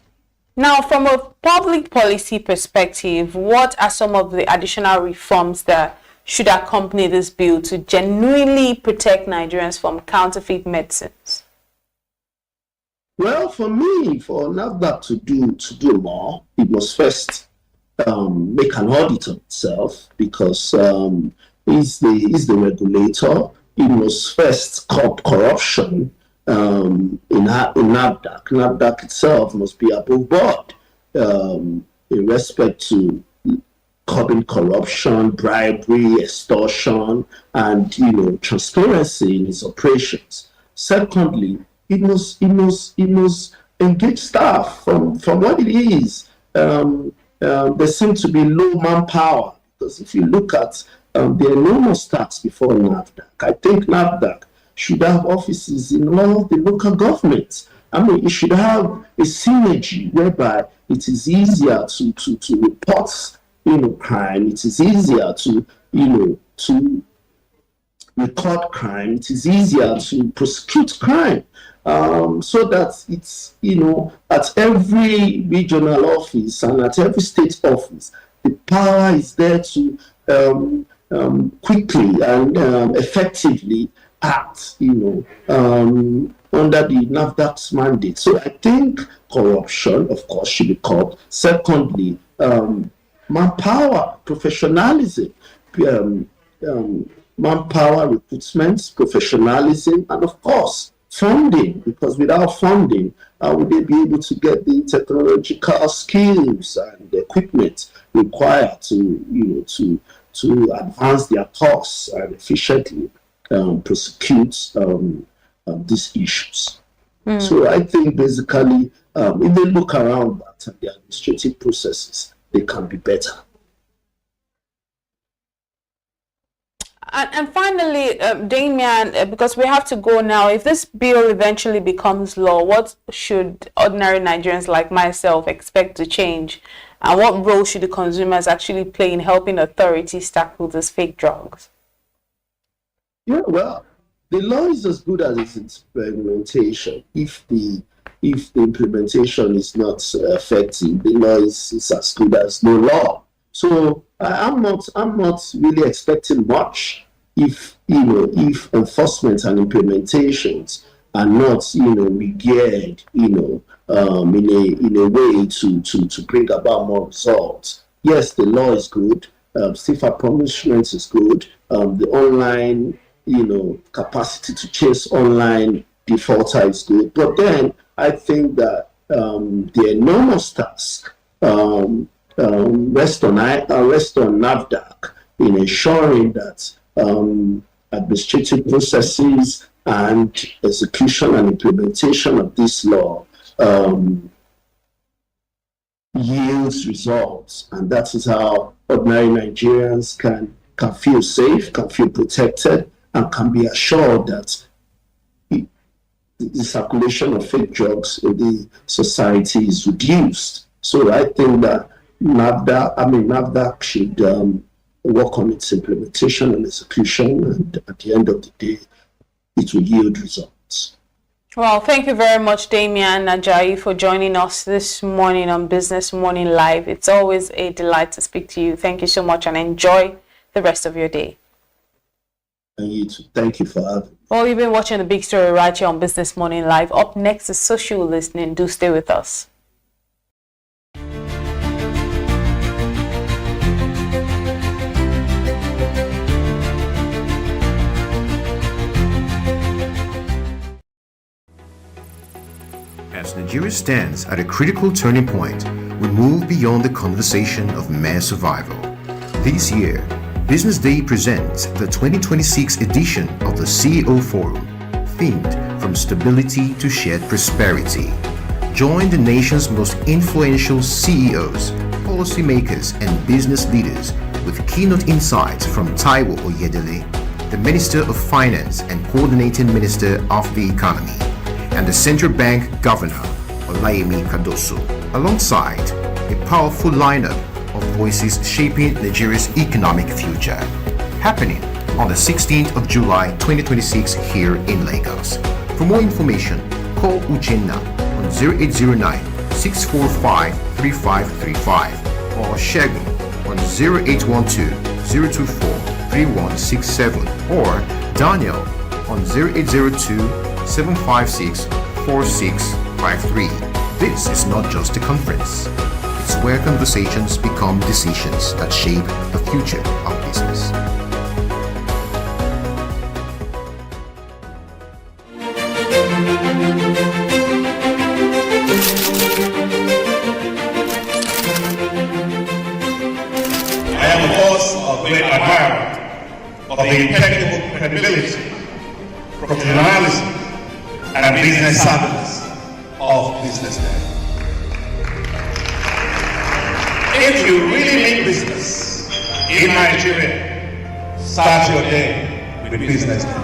Now, from a public policy perspective, what are some of the additional reforms that should accompany this bill to genuinely protect Nigerians from counterfeit medicines? Well, for me, for NAFDAC to do more, it must first make an audit of itself, because is the regulator. It must first curb corruption. In NAFDAC. NAFDAC itself must be above board in respect to curbing corruption, bribery, extortion, and transparency in its operations. Secondly, it must engage staff from what it is. There seems to be low manpower, because if you look at the enormous tax before NAFDAC, I think NAFDAC should have offices in all the local governments. It should have a synergy whereby it is easier to report, crime. It is easier to record crime, it is easier to prosecute crime. So that it's, at every regional office and at every state office, the power is there to quickly and effectively act, under the NAFDAC's mandate. So I think corruption, of course, should be caught. Secondly, manpower, professionalism, manpower recruitment, professionalism, and of course, funding, because without funding, would they be able to get the technological skills and the equipment required to advance their cause and efficiently prosecute these issues. So I think basically, if they look around that and the administrative processes, they can be better. And finally, Damian, because we have to go now, if this bill eventually becomes law, what should ordinary Nigerians like myself expect to change? And what role should the consumers actually play in helping authorities tackle these fake drugs? Yeah, well, the law is as good as its implementation. If the implementation is not effective, the law is as good as no law. So I'm not really expecting much if enforcement and implementations are not geared in a way to bring about more results. Yes, the law is good. Stiffer punishment is good. The online capacity to chase online defaulter is good. But then I think that the enormous task rest on NAFDAC in ensuring that administrative processes and execution and implementation of this law yields results, and that is how ordinary Nigerians can feel safe, can feel protected, and can be assured that the circulation of fake drugs in the society is reduced. So I think that NAFDAC should work on its implementation and execution, and at the end of the day, it will yield results. Well, thank you very much, Damian Ajayi, for joining us this morning on Business Morning Live. It's always a delight to speak to you. Thank you so much, and enjoy the rest of your day. And you too. Thank you for having me. Well, you've been watching The Big Story right here on Business Morning Live. Up next is Social Listening. Do stay with us. As Nigeria stands at a critical turning point, we move beyond the conversation of mere survival. This year, Business Day presents the 2026 edition of the CEO Forum, themed From Stability to Shared Prosperity. Join the nation's most influential CEOs, policymakers, and business leaders with keynote insights from Taiwo Oyedele, the Minister of Finance and Coordinating Minister of the Economy, and the Central Bank Governor, Olayemi Kadoso, alongside a powerful lineup of voices shaping Nigeria's economic future. Happening on the 16th of July 2026 here in Lagos. For more information, call Uchenna on 0809-645-3535 or Shegun on 0812-024-3167 or Daniel on 0802-756-4653. This is not just a conference. It's where conversations become decisions that shape the future of business. I am, of course, a great admirer of the impeccable credibility, professionalism, and business savviness of BusinessDay. If you really mean business in Nigeria, start your day with BusinessDay.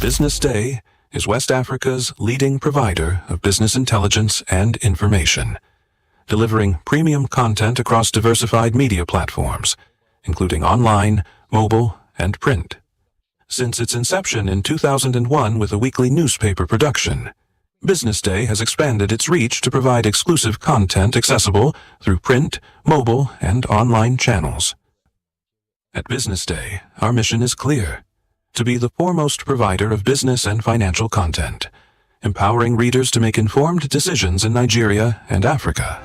Business Day is West Africa's leading provider of business intelligence and information, delivering premium content across diversified media platforms, including online, mobile, and print. Since its inception in 2001 with a weekly newspaper production, BusinessDay has expanded its reach to provide exclusive content accessible through print, mobile, and online channels. At BusinessDay, our mission is clear: to be the foremost provider of business and financial content, empowering readers to make informed decisions in Nigeria and Africa.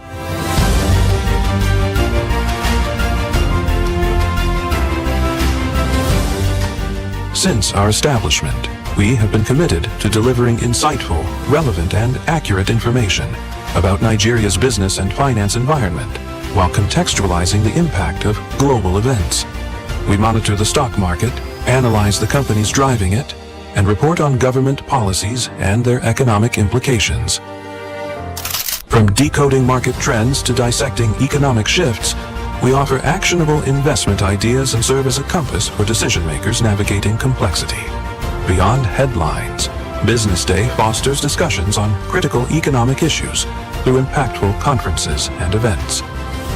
Since our establishment, we have been committed to delivering insightful, relevant, and accurate information about Nigeria's business and finance environment, while contextualizing the impact of global events. We monitor the stock market, analyze the companies driving it, and report on government policies and their economic implications. From decoding market trends to dissecting economic shifts, we offer actionable investment ideas and serve as a compass for decision makers navigating complexity. Beyond headlines, BusinessDay fosters discussions on critical economic issues through impactful conferences and events.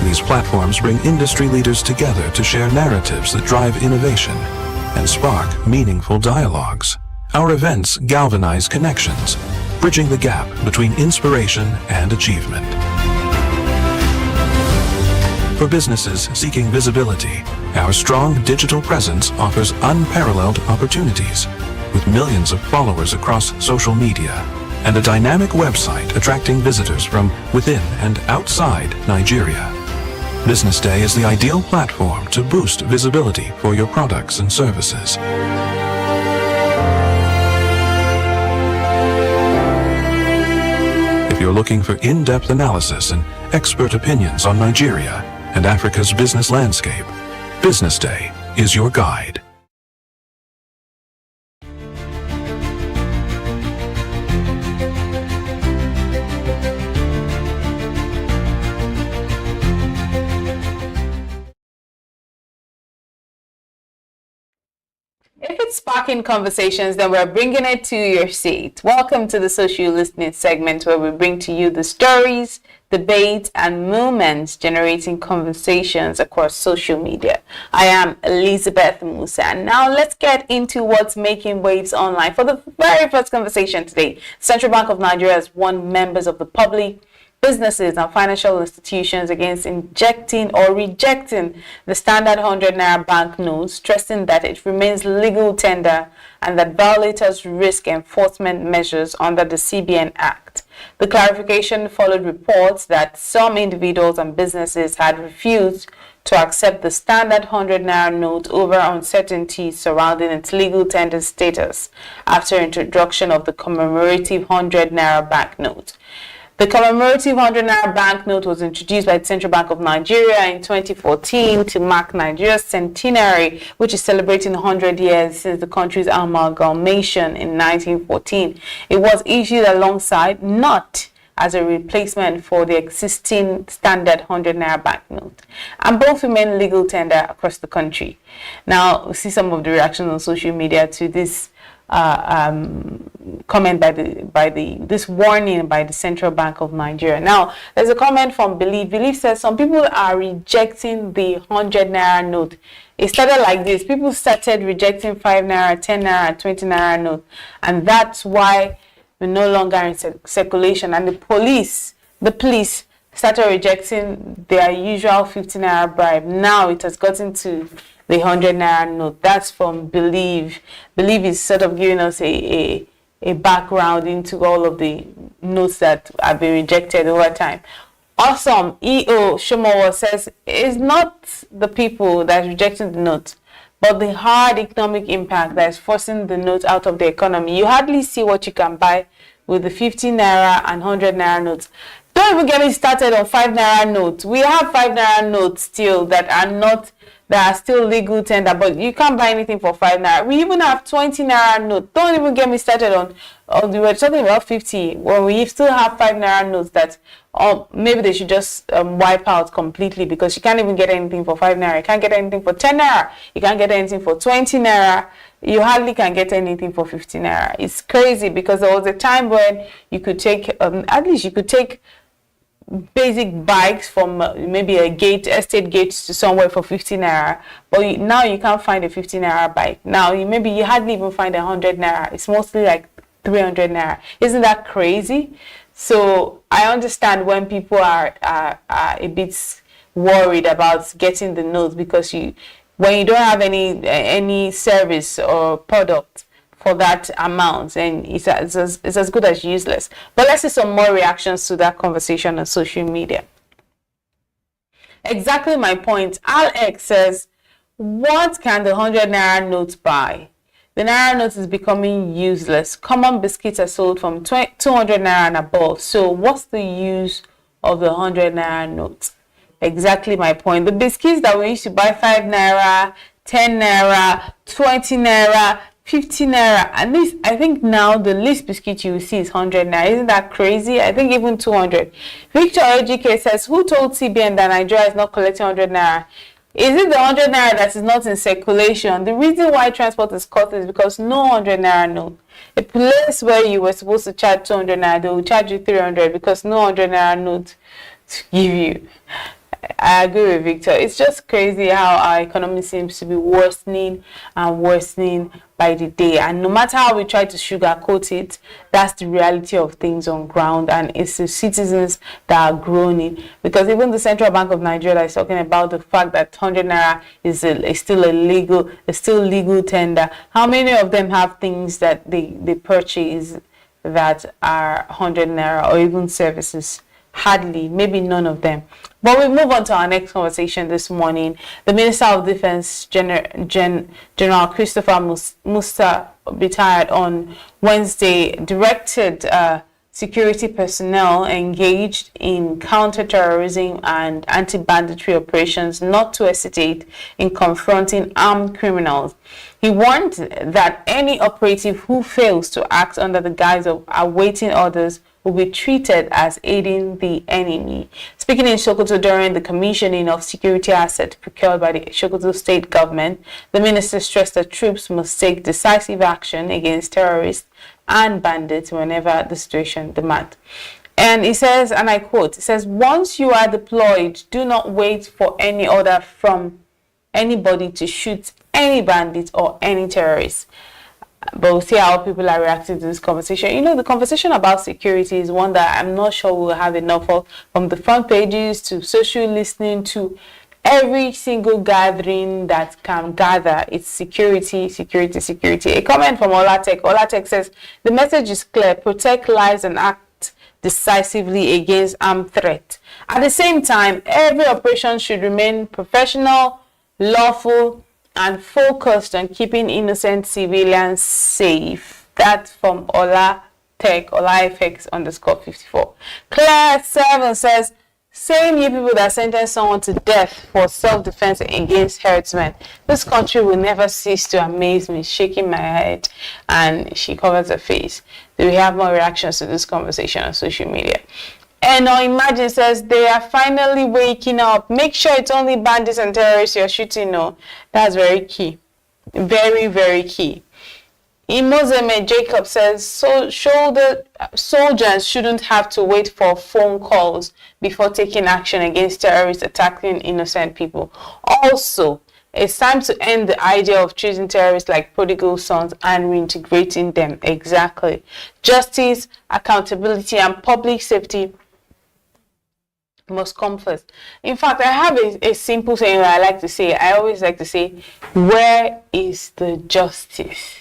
These platforms bring industry leaders together to share narratives that drive innovation and spark meaningful dialogues. Our events galvanize connections, bridging the gap between inspiration and achievement. For businesses seeking visibility, our strong digital presence offers unparalleled opportunities, with millions of followers across social media and a dynamic website attracting visitors from within and outside Nigeria. BusinessDay is the ideal platform to boost visibility for your products and services. If you're looking for in-depth analysis and expert opinions on Nigeria and Africa's business landscape, BusinessDay is your guide. If it's sparking conversations, then we're bringing it to your seat. Welcome to the social listening segment, where we bring to you the stories, debates, and moments generating conversations across social media. I am Elizabeth Musa, and now let's get into what's making waves online. For the very first conversation today, Central Bank of Nigeria has warned members of the public, businesses, and financial institutions against injecting or rejecting the standard 100 naira banknote, stressing that it remains legal tender and that violators risk enforcement measures under the CBN Act. The clarification followed reports that some individuals and businesses had refused to accept the standard 100 naira note over uncertainty surrounding its legal tender status after introduction of the commemorative 100 naira banknote. The commemorative 100 naira banknote was introduced by the Central Bank of Nigeria in 2014 to mark Nigeria's centenary, which is celebrating 100 years since the country's amalgamation in 1914. It was issued alongside, not as a replacement for, the existing standard 100 naira banknote, and both remain legal tender across the country. Now, we see some of the reactions on social media to this comment this warning by the Central Bank of Nigeria. Now, there's a comment from Believe. Believe says some people are rejecting the 100 naira note. It started like this. People started rejecting 5 naira, 10 naira, and 20 naira note, and that's why we're no longer in circulation. And the police started rejecting their usual 50 naira bribe. Now it has gotten to the 100 naira note. That's from Believe. Believe is sort of giving us a background into all of the notes that have been rejected over time. Awesome. EO Shomowo says it's not the people that's rejecting the note, but the hard economic impact that is forcing the note out of the economy. You hardly see what you can buy with the 50 naira and 100 naira notes. Don't even get me started on 5 naira notes. We have 5 naira notes still that are still legal tender, but you can't buy anything for 5 naira. We even have 20 naira notes. Don't even get me started on we were talking about 50, when we still have 5 naira notes that maybe they should just wipe out completely, because you can't even get anything for 5 naira. You can't get anything for 10 naira. You can't get anything for 20 naira. you hardly can get anything for 15 naira. It's crazy because there was a time when you could take, at least you could take basic bikes from maybe a estate gate to somewhere for 15 naira, but now you can't find a 15 naira bike. Now maybe you hardly even find 100 naira. It's mostly like 300 naira. Isn't that crazy? So I understand when people are a bit worried about getting the notes, because when you don't have any service or product for that amount, and it's as good as useless. But let's see some more reactions to that conversation on social media. Exactly my point. Alex says, what can the 100 naira note buy? The naira note is becoming useless. Common biscuits are sold from 200 naira and above. So what's the use of the 100 naira note? Exactly my point. The biscuits that we used to buy 5 naira, 10 naira, 20 naira, 50 naira, at least I think now the least biscuit you will see is 100 naira. Isn't that crazy? I think even 200. Victor OGK says, who told CBN that Nigeria is not collecting 100 naira? Is it the 100 naira that is not in circulation? The reason why transport is costly is because no 100 naira note. A place where you were supposed to charge 200 naira, they will charge you 300 because no 100 naira note to give you. I agree with Victor. It's just crazy how our economy seems to be worsening and worsening by the day. And no matter how we try to sugarcoat it, that's the reality of things on ground. And it's the citizens that are groaning. Because even the Central Bank of Nigeria is talking about the fact that 100 naira is still legal tender. How many of them have things that they purchase that are 100 naira, or even services? Hardly, maybe none of them. But we move on to our next conversation this morning. The Minister of Defense, General Christopher Musa, retired on Wednesday, directed security personnel engaged in counter-terrorism and anti-banditry operations not to hesitate in confronting armed criminals. He warned that any operative who fails to act under the guise of awaiting orders will be treated as aiding the enemy. Speaking in Sokoto during the commissioning of security assets procured by the Sokoto state government, the minister stressed that troops must take decisive action against terrorists and bandits whenever the situation demands. And he says, and I quote, he says, once you are deployed, do not wait for any order from anybody to shoot any bandit or any terrorist. But we'll see how people are reacting to this conversation. You know, the conversation about security is one that I'm not sure we'll have enough of, from the front pages to social listening to every single gathering that can gather. It's security, security, security. A comment from Olatek. Olatek says, the message is clear: protect lives and act decisively against armed threat. At the same time, every operation should remain professional, lawful, and focused on keeping innocent civilians safe. That's from Ola FX_54. Claire 7 says, same you people that sentence someone to death for self-defense against herdsmen. This country will never cease to amaze me. Shaking my head, and she covers her face. Do we have more reactions to this conversation on social media? And Imagine says, they are finally waking up. Make sure it's only bandits and terrorists you're shooting. No, that's very key. Very, very key. Imozeme Jacob says, soldiers shouldn't have to wait for phone calls before taking action against terrorists attacking innocent people. Also, it's time to end the idea of treating terrorists like prodigal sons and reintegrating them. Exactly. Justice, accountability, and public safety must come first. In fact, I have a simple saying that I like to say. I always like to say, where is the justice?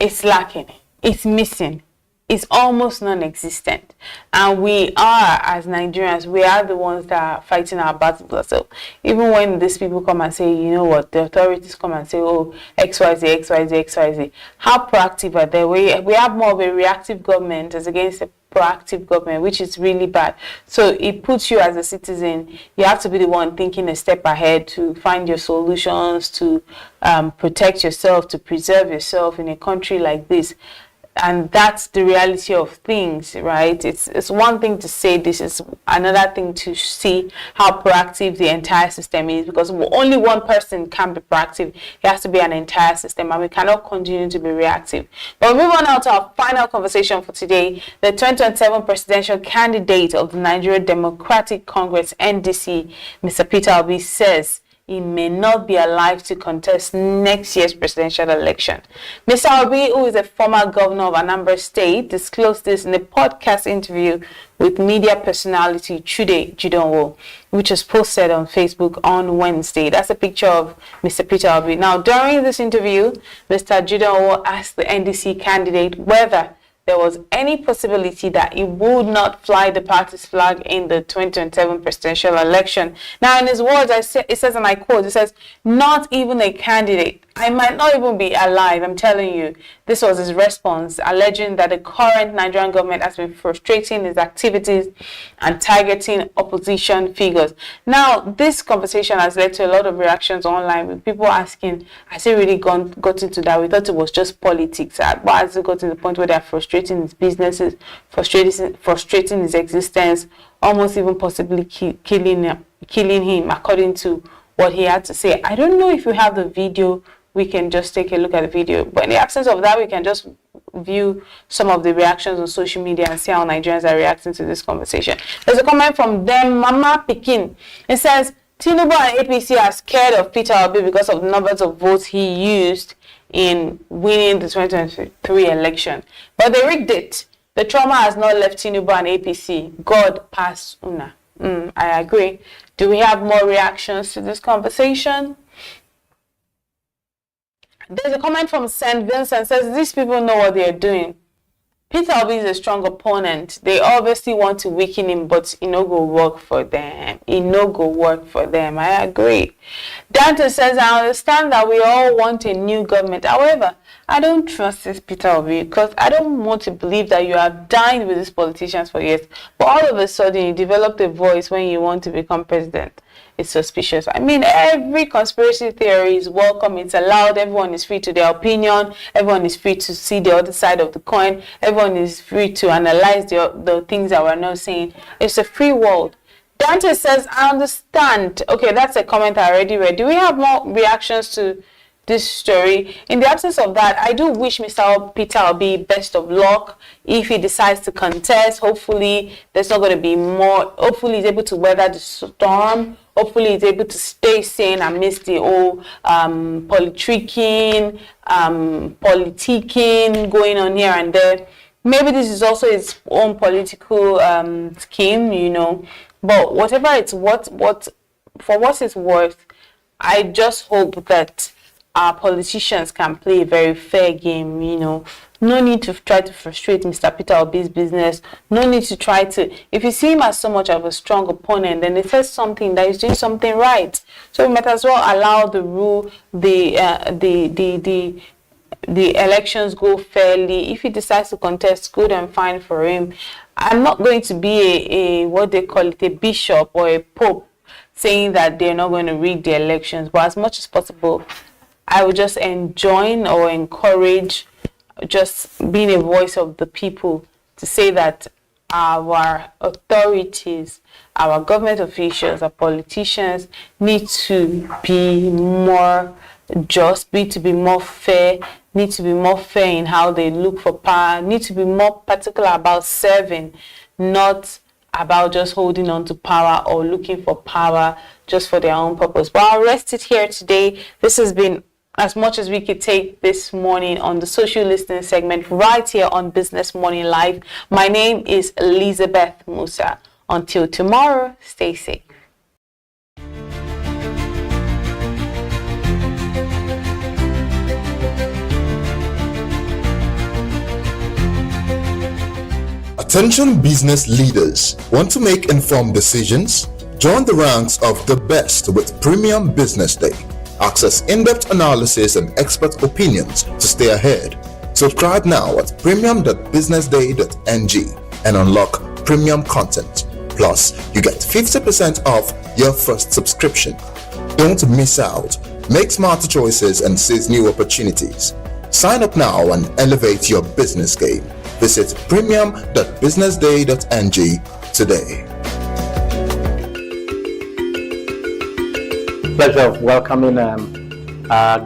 It's lacking. It's missing. It's almost non-existent. And we are, as Nigerians, we are the ones that are fighting our battles ourselves. Even when these people come and say, you know what, the authorities come and say, oh, XYZ, XYZ, XYZ. How proactive are they? We have more of a reactive government as against a proactive government, which is really bad. So it puts you as a citizen, you have to be the one thinking a step ahead to find your solutions, to protect yourself, to preserve yourself in a country like this. And that's the reality of things, right? It's one thing to say this, is another thing to see how proactive the entire system is, because only one person can be proactive. It has to be an entire system, and we cannot continue to be reactive. But we'll move on now to our final conversation for today. The 2027 presidential candidate of the Nigerian Democratic Congress, NDC, Mr. Peter Obi, says he may not be alive to contest next year's presidential election. Mr. Obi, who is a former governor of Anambra State, disclosed this in a podcast interview with media personality Chude Jidonwo, which was posted on Facebook on Wednesday. That's a picture of Mr. Peter Obi. Now, during this interview, Mr. Jidonwo asked the NDC candidate whether there was any possibility that he would not fly the party's flag in the 2027 presidential election. Now, in his words, it says, and I quote, it says, "Not even a candidate. I might not even be alive, I'm telling you." This was his response, alleging that the current Nigerian government has been frustrating his activities and targeting opposition figures. Now, this conversation has led to a lot of reactions online, with people asking, has he really got into that? We thought it was just politics. But has it got to the point where they're frustrating his businesses, frustrating his existence, almost even possibly killing him, according to what he had to say? I don't know if you have the video. We can just take a look at the video. But in the absence of that, we can just view some of the reactions on social media and see how Nigerians are reacting to this conversation. There's a comment from them, Mama Pikin. It says, Tinubu and APC are scared of Peter Obi because of the numbers of votes he used in winning the 2023 election. But they rigged it. The trauma has not left Tinubu and APC. God pass una. I agree. Do we have more reactions to this conversation? There's a comment from St. Vincent, says, these people know what they're doing. Peter Obi is a strong opponent. They obviously want to weaken him, but it no go work for them. It no go work for them. I agree. Dante says, I understand that we all want a new government. However, I don't trust this Peter Obi, because I don't want to believe that you have dined with these politicians for years, but all of a sudden you developed a voice when you want to become president. It's suspicious. I mean, every conspiracy theory is welcome. It's allowed. Everyone is free to their opinion. Everyone is free to see the other side of the coin. Everyone is free to analyze the things that we're not saying. It's a free world. Dante says, I understand. Okay, that's a comment I already read. Do we have more reactions to this story? In the absence of that, I do wish Mr. Peter Obi best of luck if he decides to contest. Hopefully, there's not going to be more. Hopefully, he's able to weather the storm. Hopefully, he's able to stay sane amidst the old politicking going on here and there. Maybe this is also his own political scheme, you know. But whatever it's for what it's worth, I just hope that our politicians can play a very fair game, you know. No need to try to frustrate Mr. Peter Obi's business. No need to try to, if you see him as so much of a strong opponent, then it says something that he's doing something right. So we might as well allow the elections go fairly. If he decides to contest, good and fine for him. I'm not going to be a what they call it, a bishop or a pope saying that they're not going to rig the elections, but as much as possible, I would just enjoin or encourage just being a voice of the people to say that our authorities, our government officials, our politicians need to be more just, need to be more fair in how they look for power, need to be more particular about serving, not about just holding on to power or looking for power just for their own purpose. But I'll rest it here today. This has been as much as we could take this morning on the social listening segment right here on Business Morning Live. My name is Elizabeth Musa. Until tomorrow, stay safe. Attention business leaders. Want to make informed decisions? Join the ranks of the best with Premium Business Day. Access in-depth analysis and expert opinions to stay ahead. Subscribe now at premium.businessday.ng and unlock premium content. Plus, you get 50% off your first subscription. Don't miss out. Make smarter choices and seize new opportunities. Sign up now and elevate your business game. Visit premium.businessday.ng today. Pleasure of welcoming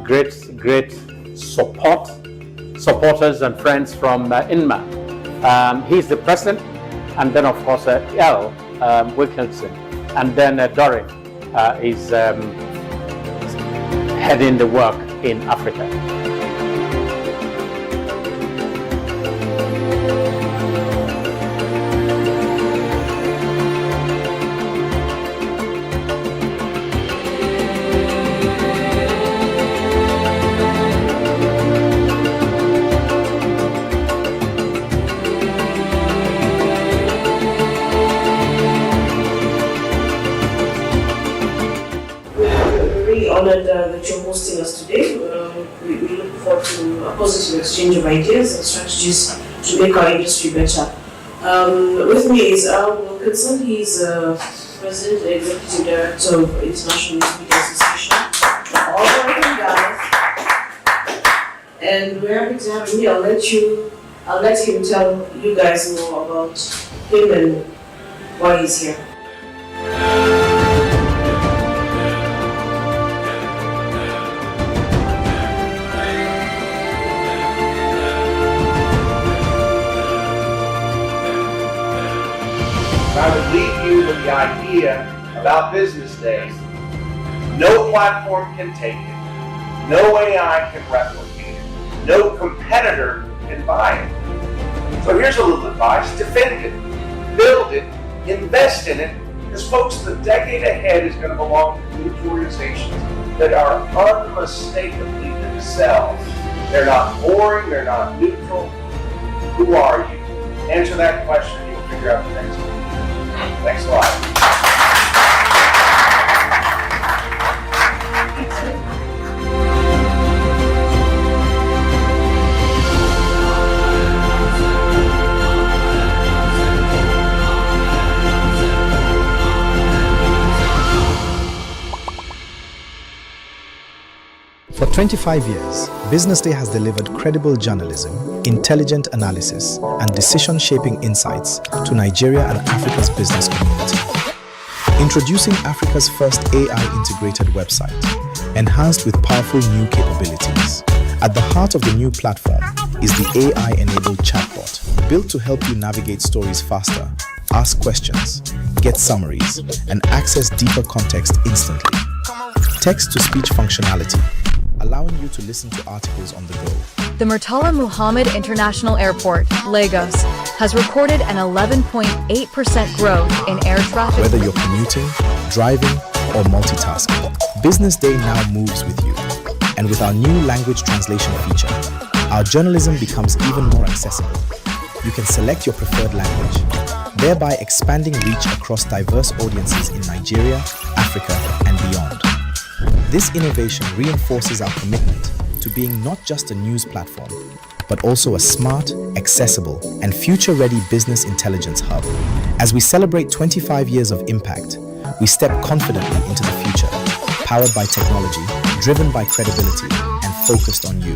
great supporters and friends from INMA. He's the president, and then of course L. Wilkinson, and then Doreen is heading the work in Africa. Honored that you're hosting us today. We look forward to a positive exchange of ideas and strategies to make our industry better. With me is Al Wilkinson. He's President and Executive Director of International Media Association. All welcome, guys. And we're happy to have him here. I'll let him tell you guys more about him and why he's here. I would leave you with the idea about Business Days. No platform can take it. No AI can replicate it. No competitor can buy it. So here's a little advice. Defend it. Build it. Invest in it. Because folks, the decade ahead is going to belong to huge organizations that are unmistakably themselves. They're not boring. They're not neutral. Who are you? Answer that question. You'll figure out the next one. Thanks a lot. For 25 years, Business Day has delivered credible journalism, intelligent analysis, and decision-shaping insights to Nigeria and Africa's business community. Introducing Africa's first AI-integrated website, enhanced with powerful new capabilities. At the heart of the new platform is the AI-enabled chatbot, built to help you navigate stories faster, ask questions, get summaries, and access deeper context instantly. Text-to-speech functionality, allowing you to listen to articles on the go. The Murtala Muhammad International Airport, Lagos, has recorded an 11.8% growth in air traffic. Whether you're commuting, driving, or multitasking, Business Day now moves with you. And with our new language translation feature, our journalism becomes even more accessible. You can select your preferred language, thereby expanding reach across diverse audiences in Nigeria, Africa, and beyond. This innovation reinforces our commitment to being not just a news platform, but also a smart, accessible, and future-ready business intelligence hub. As we celebrate 25 years of impact, we step confidently into the future, powered by technology, driven by credibility, and focused on you.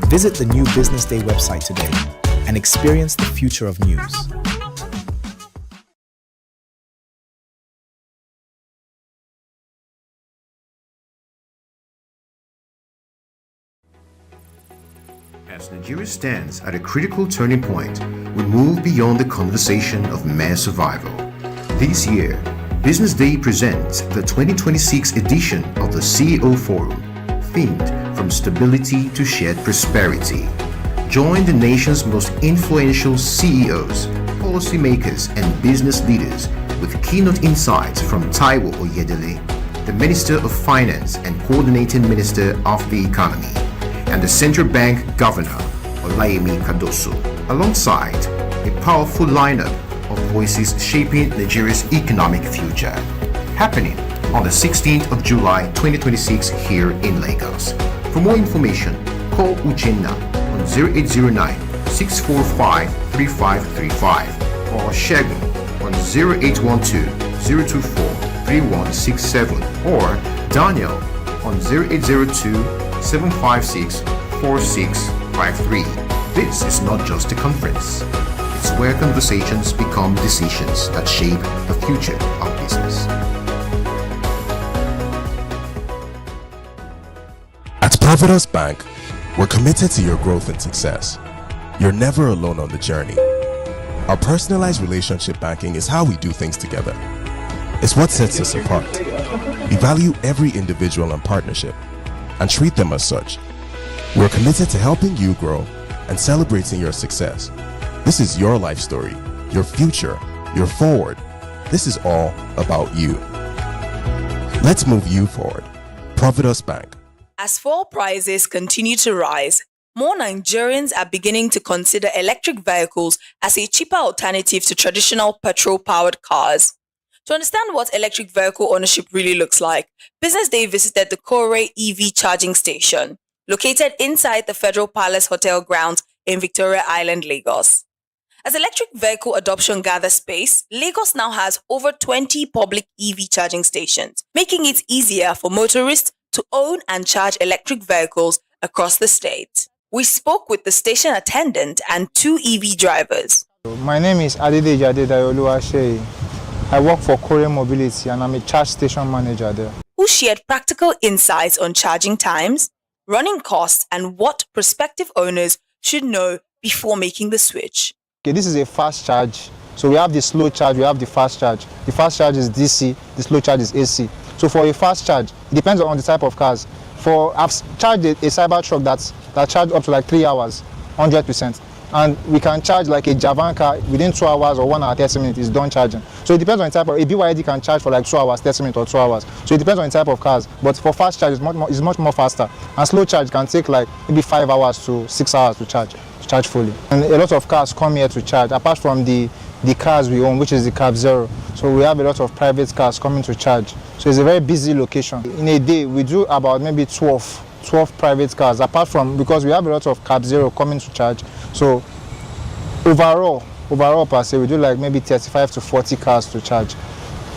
Visit the new Business Day website today and experience the future of news. As Nigeria stands at a critical turning point, we move beyond the conversation of mere survival. This year, Business Day presents the 2026 edition of the CEO Forum, themed From Stability to Shared Prosperity. Join the nation's most influential CEOs, policymakers, and business leaders with keynote insights from Taiwo Oyedele, the Minister of Finance and Coordinating Minister of the Economy, and the Central Bank Governor, Olayemi Kadoso, alongside a powerful lineup of voices shaping Nigeria's economic future. Happening on the 16th of July 2026 here in Lagos. For more information, call Uchenna on 0809-645-3535 or Shegun on 0812-024-3167 or Daniel on 0802-756-46 5.3. This is not just a conference. It's where conversations become decisions that shape the future of business. At Providus Bank, we're committed to your growth and success. You're never alone on the journey. Our personalized relationship banking is how we do things together. It's what sets us apart. We value every individual and partnership and treat them as such. We're committed to helping you grow and celebrating your success. This is your life story, your future, your forward. This is all about you. Let's move you forward. Providus Bank. As fuel prices continue to rise, more Nigerians are beginning to consider electric vehicles as a cheaper alternative to traditional petrol-powered cars. To understand what electric vehicle ownership really looks like, Business Day visited the Kore EV charging station, located inside the Federal Palace Hotel grounds in Victoria Island, Lagos. As electric vehicle adoption gathers pace, Lagos now has over 20 public EV charging stations, making it easier for motorists to own and charge electric vehicles across the state. We spoke with the station attendant and 2 EV drivers. My name is Adedeji Adedayoluwasei. I work for Kore Mobility and I'm a charge station manager there. Who shared practical insights on charging times, running costs, and what prospective owners should know before making the switch. Okay, this is a fast charge. So we have the slow charge, we have the fast charge. The fast charge is DC, the slow charge is AC. So for a fast charge, it depends on the type of cars. I've charged a Cybertruck that charged up to like 3 hours, 100%. And we can charge like a Javan car within 2 hours or 1 hour 30 minutes is done charging. So it depends on the type of, a BYD can charge for like 2 hours, 30 minutes or 2 hours. So it depends on the type of cars. But for fast charge, it's much more faster. And slow charge can take like maybe 5 hours to 6 hours to charge fully. And a lot of cars come here to charge, apart from the cars we own, which is the Cab Zero. So we have a lot of private cars coming to charge. So it's a very busy location. In a day, we do about maybe 12 private cars, apart from, because we have a lot of Cab Zero coming to charge. So overall per se, we do like maybe 35 to 40 cars to charge,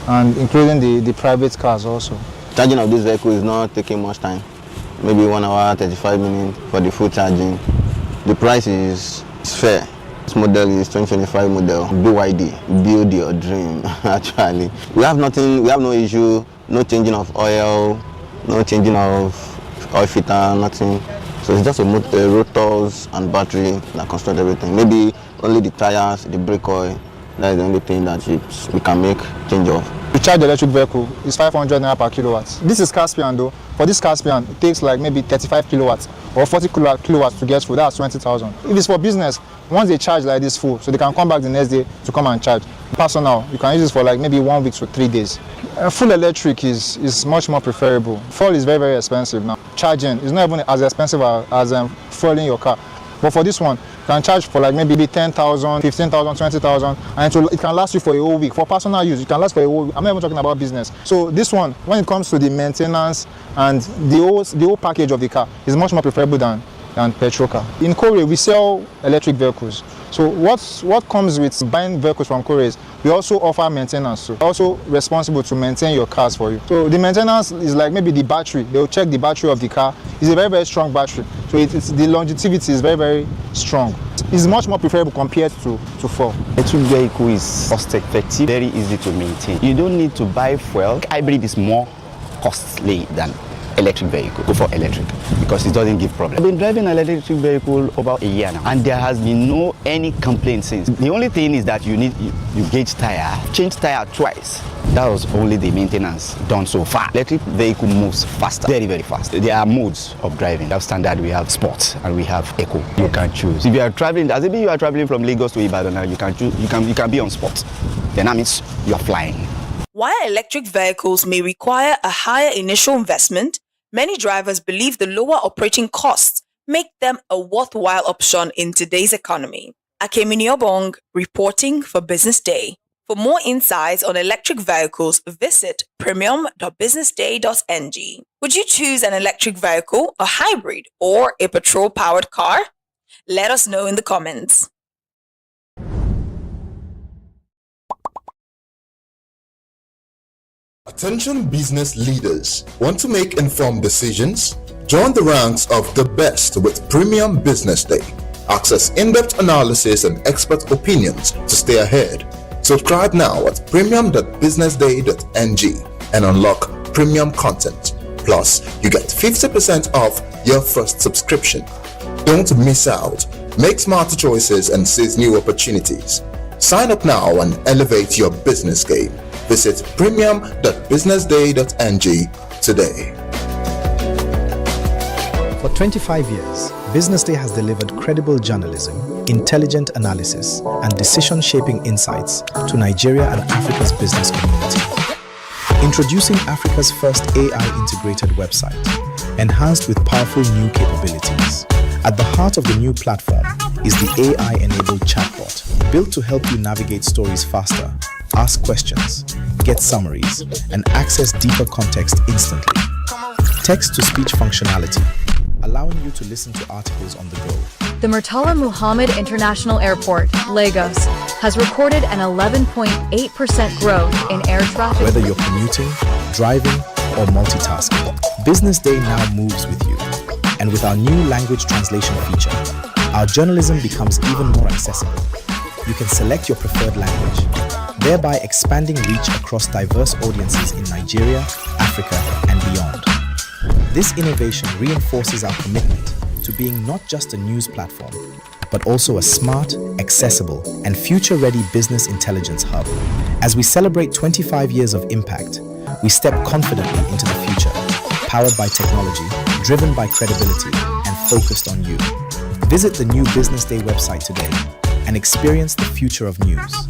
and including the private cars also. Charging of this vehicle is not taking much time, maybe 1 hour, 35 minutes for the full charging. The price is fair. This model is 2025 model, BYD, build your dream, actually. We have no issue, no changing of oil, no changing of oil filter, nothing. So it's just a rotors and battery that construct everything. Maybe only the tires, the brake oil, that is the only thing that we can make change of. To charge the electric vehicle is 500 naira per kilowatt. This is Caspian though. For this Caspian, it takes like maybe 35 kilowatts or 40 kilowatts to get full. That's 20,000. If it's for business, once they charge like this full, so they can come back the next day to come and charge. Personal, you can use this for like maybe 1 week to 3 days. Full electric is much more preferable. Fuel is very, very expensive now. Charging is not even as expensive as fueling your car. But for this one, you can charge for like maybe 10,000, 15,000, 20,000, and it can last you for a whole week. For personal use, it can last for a whole week. I'm not even talking about business. So this one, when it comes to the maintenance and the whole package of the car, is much more preferable than petrol car. In Kore, we sell electric vehicles. So what comes with buying vehicles from Kore is we also offer maintenance. So we're also responsible to maintain your cars for you. So the maintenance is like maybe the battery. They'll check the battery of the car. It's a very, very strong battery. So the longevity is very, very strong. It's much more preferable compared to fuel. Electric vehicle is cost effective, very easy to maintain. You don't need to buy fuel. Hybrid is more costly than electric vehicle. Go for electric because it doesn't give problem. I've been driving an electric vehicle about a year now, and there has been any complaint since. The only thing is that you gauge tire, change tire twice. That was only the maintenance done so far. Electric vehicle moves faster, very, very fast. There are modes of driving. We have standard, we have sport, and we have eco. You can choose. If you are traveling, as if you are traveling from Lagos to Ibadan, now you can choose. You can be on sport. Then that means you are flying. While electric vehicles may require a higher initial investment, many drivers believe the lower operating costs make them a worthwhile option in today's economy. Akemini Obong reporting for Business Day. For more insights on electric vehicles, visit premium.businessday.ng. Would you choose an electric vehicle, a hybrid, or a petrol-powered car? Let us know in the comments. Attention business leaders. Want to make informed decisions? Join the ranks of the best with Premium Business Day. Access in-depth analysis and expert opinions to stay ahead. Subscribe now at premium.businessday.ng and unlock premium content. Plus, you get 50% off your first subscription. Don't miss out. Make smarter choices and seize new opportunities. Sign up now and elevate your business game. Visit premium.businessday.ng today. For 25 years, Business Day has delivered credible journalism, intelligent analysis, and decision-shaping insights to Nigeria and Africa's business community. Introducing Africa's first AI-integrated website, enhanced with powerful new capabilities. At the heart of the new platform is the AI-enabled chatbot, built to help you navigate stories faster, ask questions, get summaries, and access deeper context instantly. Text-to-speech functionality, allowing you to listen to articles on the go. The Murtala Muhammad International Airport, Lagos, has recorded an 11.8% growth in air traffic. Whether you're commuting, driving, or multitasking, Business Day now moves with you. And with our new language translation feature, our journalism becomes even more accessible. You can select your preferred language, thereby expanding reach across diverse audiences in Nigeria, Africa, and beyond. This innovation reinforces our commitment to being not just a news platform, but also a smart, accessible, and future-ready business intelligence hub. As we celebrate 25 years of impact, we step confidently into the future, powered by technology, driven by credibility, and focused on you. Visit the new Business Day website today and experience the future of news.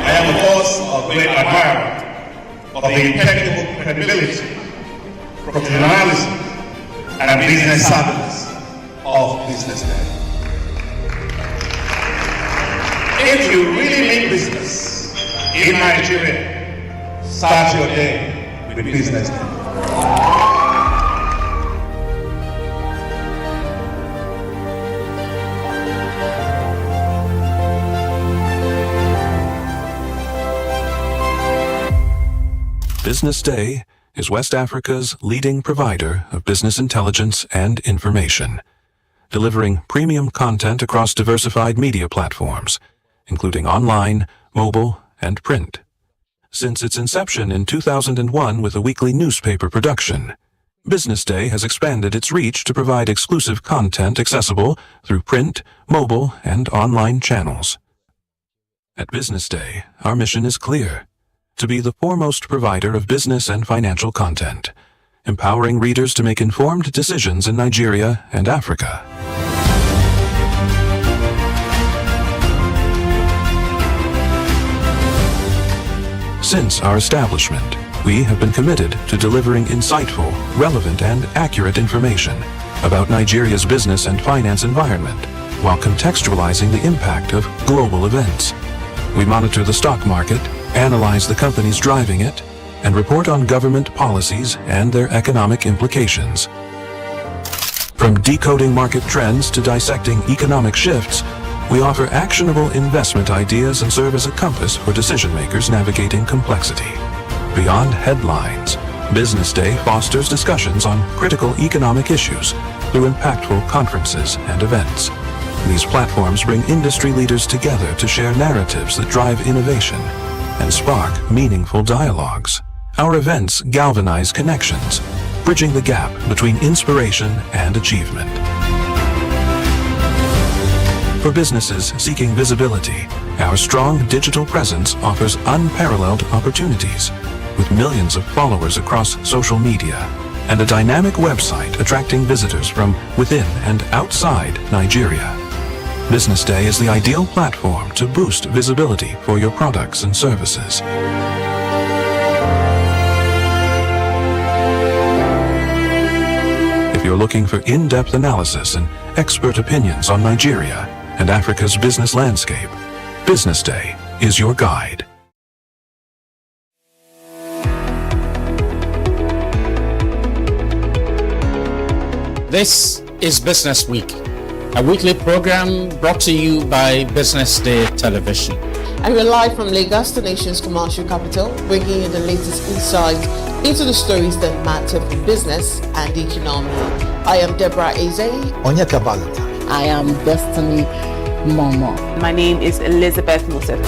I am, of course, a great admirer of the impeccable credibility, professionalism, and business savviness of Business Day. If you really mean business in Nigeria, start your day with Business Day. Business Day is West Africa's leading provider of business intelligence and information, delivering premium content across diversified media platforms, including online, mobile, and print. Since its inception in 2001 with a weekly newspaper production, Business Day has expanded its reach to provide exclusive content accessible through print, mobile, and online channels. At Business Day, our mission is clear: to be the foremost provider of business and financial content, empowering readers to make informed decisions in Nigeria and Africa. Since our establishment, we have been committed to delivering insightful, relevant, and accurate information about Nigeria's business and finance environment, while contextualizing the impact of global events. We monitor the stock market, analyze the companies driving it, and report on government policies and their economic implications. From decoding market trends to dissecting economic shifts, we offer actionable investment ideas and serve as a compass for decision-makers navigating complexity. Beyond headlines, Business Day fosters discussions on critical economic issues through impactful conferences and events. These platforms bring industry leaders together to share narratives that drive innovation and spark meaningful dialogues. Our events galvanize connections, bridging the gap between inspiration and achievement. For businesses seeking visibility, our strong digital presence offers unparalleled opportunities, with millions of followers across social media and a dynamic website attracting visitors from within and outside Nigeria. Business Day is the ideal platform to boost visibility for your products and services. If you're looking for in-depth analysis and expert opinions on Nigeria and Africa's business landscape, Business Day is your guide. This is Business Week, a weekly program brought to you by Business Day Television. And we're live from Lagos, the nation's commercial capital, bringing you the latest insight into the stories that matter for business and the economy. I am Deborah Eze. Onyeka Valentine. I am Destiny Momo. My name is Elizabeth Musef.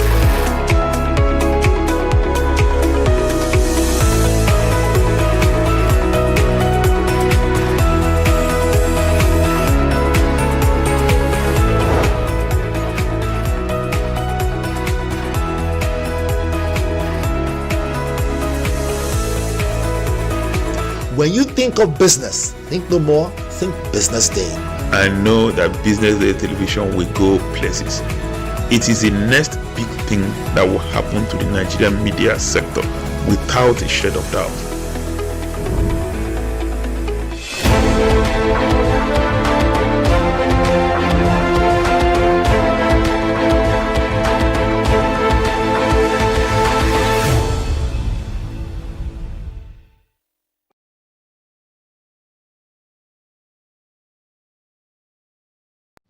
When you think of business, think no more, think Business Day. I know that Business Day Television will go places. It is the next big thing that will happen to the Nigerian media sector without a shred of doubt.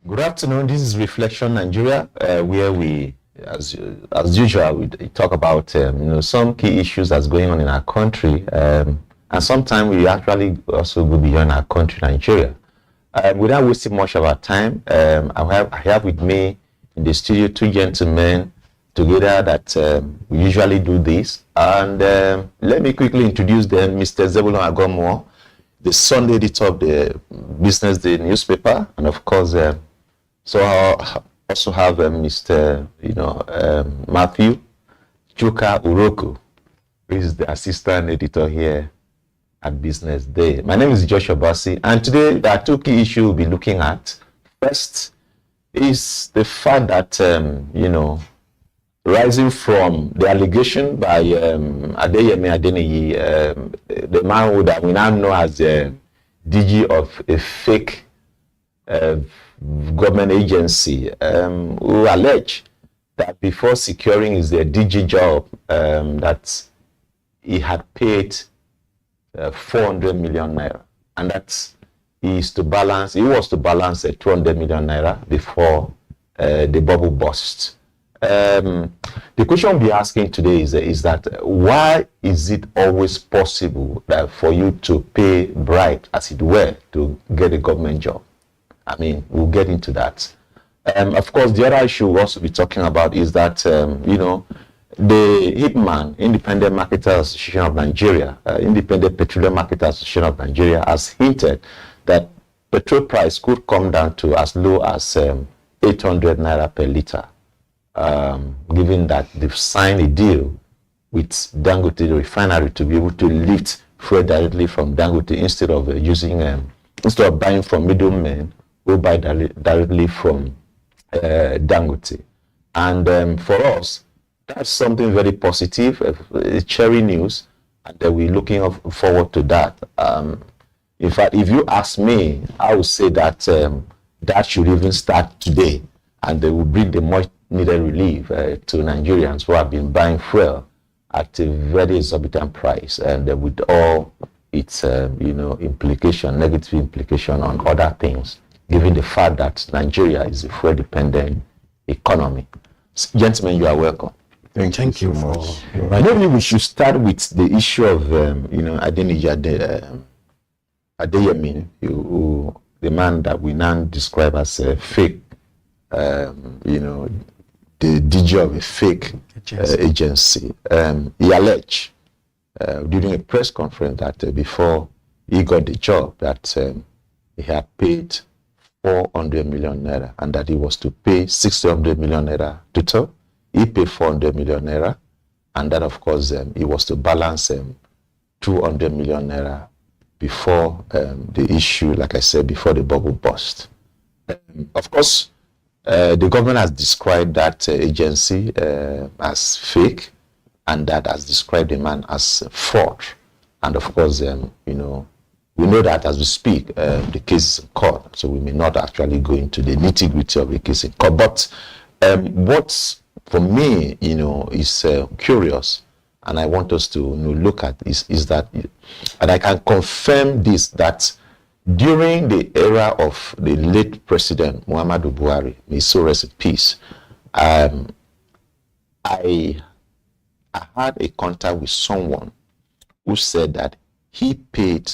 Good afternoon. This is Reflection Nigeria, where we, as usual, we talk about some key issues that's going on in our country, and sometimes we actually also go beyond our country, Nigeria. Without wasting much of our time, I have with me in the studio two gentlemen together that we usually do this, and let me quickly introduce them. Mr. Zebulon Agomo, the Sunday editor of the Business Day newspaper, and of course. So I also have Mr. Matthew Chuka Uroku, who is the assistant editor here at Business Day. My name is Joshua Bassi, and today there are two key issues we'll be looking at. First is the fact that rising from the allegation by Adeyemi Adeniyi, the man who that we now know as the DG of a fake government agency, who allege that before securing his DG job, that he had paid 400 million naira, and that he was to balance 200 million naira before the bubble burst. The question we'll be asking today is that why is it always possible that for you to pay bribe, as it were, to get a government job? I mean, we'll get into that. Of course, the other issue we'll also be talking about is that, the HIPMAN, Independent Marketers Association of Nigeria, Independent Petroleum Marketers Association of Nigeria, has hinted that petrol price could come down to as low as 800 naira per litre, given that they've signed a deal with Dangote, the refinery, to be able to lift fuel directly from Dangote instead of buying from middlemen who buy directly from Dangote. And for us, that's something very positive, cherry news, and we're looking forward to that. In fact, if you ask me, I would say that that should even start today, and they will bring the much needed relief to Nigerians who have been buying fuel at a very exorbitant price, and with all its negative implication on other things, given the fact that Nigeria is a fuel dependent economy. Gentlemen, you are welcome. Thank you much. Maybe we should start with the issue of Adeyemi, the man that we now describe as a fake, the DG of a fake agency. He alleged during a press conference that before he got the job, that he had paid 400 million naira, and that he was to pay 600 million naira total. He paid 400 million naira, and that, of course, he was to balance 200 million naira before the issue, like I said, before the bubble burst. Of course, the government has described that agency as fake, and that has described the man as fraud. And of course, we know that as we speak, the case is in court, so we may not actually go into the nitty-gritty of the case in court. But what's, for me, is curious, and I want us to look at is that, and I can confirm this, that during the era of the late President Muhammadu Buhari, may he so rest in peace, I had a contact with someone who said that he paid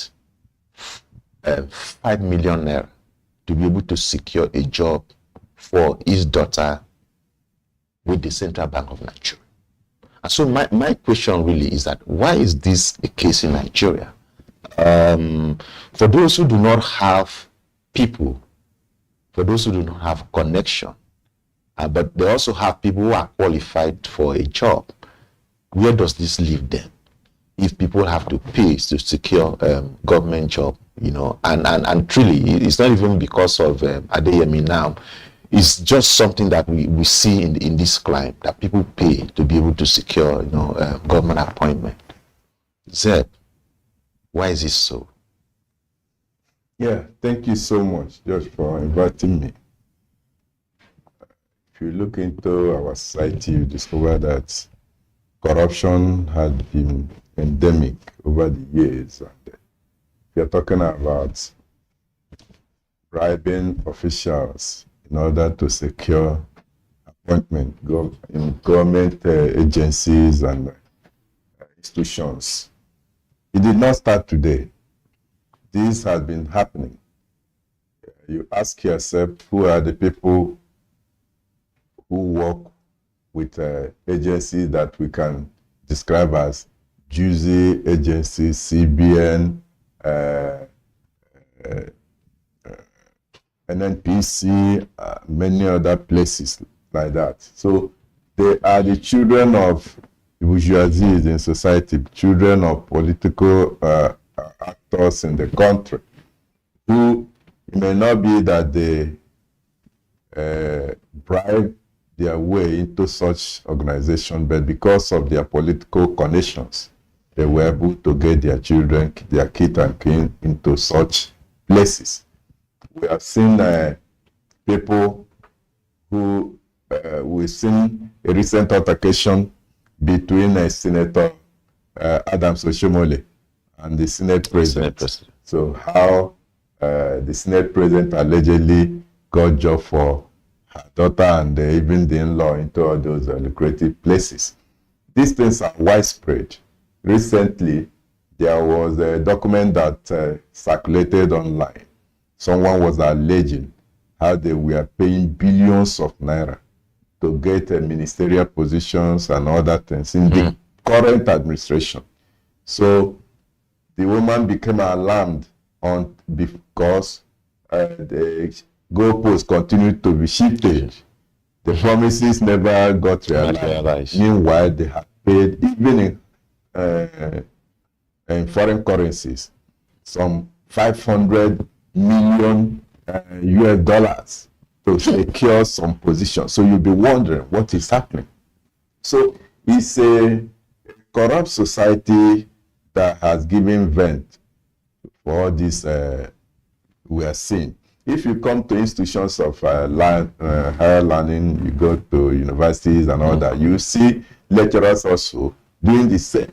5 million naira to be able to secure a job for his daughter with the Central Bank of Nigeria. And so my question really is that why is this the case in Nigeria? For those who do not have people, for those who do not have connection, but they also have people who are qualified for a job, where does this leave them? If people have to pay to secure government job, you know, and truly, it's not even because of Adeyemi now. It's just something that we see in this climate, that people pay to be able to secure, you know, government appointment. Zed, why is this so? Yeah, thank you so much, Josh, for inviting me. If you look into our society, you discover that corruption had been endemic over the years. And if you're talking about bribing officials in order to secure appointment in government agencies and institutions, it did not start today. This has been happening. You ask yourself, who are the people who work with agencies that we can describe as juicy agencies, CBN, NNPC, many other places like that. So they are the children of bourgeoisie in society, children of political actors in the country, who it may not be that they bribe their way into such organization, but because of their political connections, they were able to get their children, their kid and kin into such places. We have seen people who, we've seen a recent altercation between Senator Adams Oshomole and the Senate President. So how the Senate President allegedly got job for her daughter and even the in-law into all those lucrative places. These things are widespread. Recently, there was a document that circulated online. Someone was alleging how they were paying billions of naira to get ministerial positions and other things in the current administration. So the woman became alarmed because the goalposts continued to be shifted. The promises never got realized. Meanwhile, they had paid, even in foreign currencies, some 500 million US dollars to secure some position. So you'll be wondering what is happening. So it's a corrupt society that has given vent for all this we are seeing. If you come to institutions of higher learning, you go to universities and all that, you see lecturers also doing the same,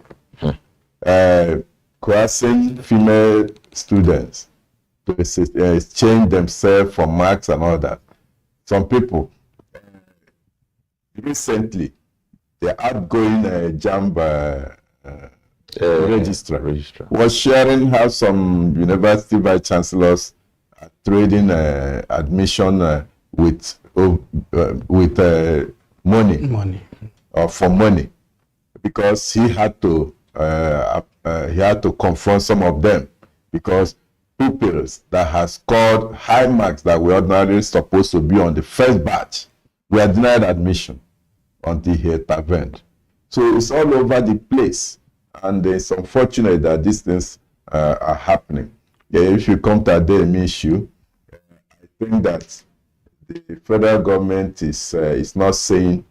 coercing female students to exchange themselves for marks and all that. Some people, recently, the outgoing JAMB registrar was sharing how some university vice chancellors are trading admission with money or for money, because he had to confront some of them, because pupils that has scored high marks that were ordinarily supposed to be on the first batch were denied admission until he intervened. So it's all over the place, and it's unfortunate that these things are happening. Yeah, if you come to the issue, I think that the federal government is not saying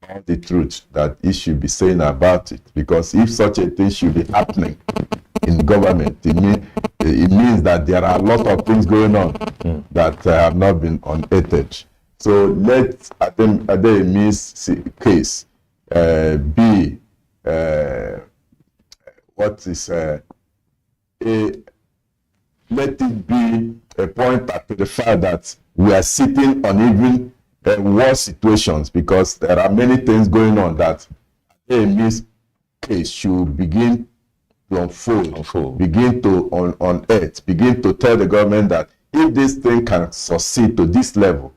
all the truth that it should be saying about it, because if such a thing should be happening in government, it means that there are a lot of things going on that have not been unaided. So let Adeyemi's case be what is let it be a pointer to the fact that we are sitting on even worse situations, because there are many things going on that AME's case should begin to unfold, begin to unearth, begin to tell the government that if this thing can succeed to this level,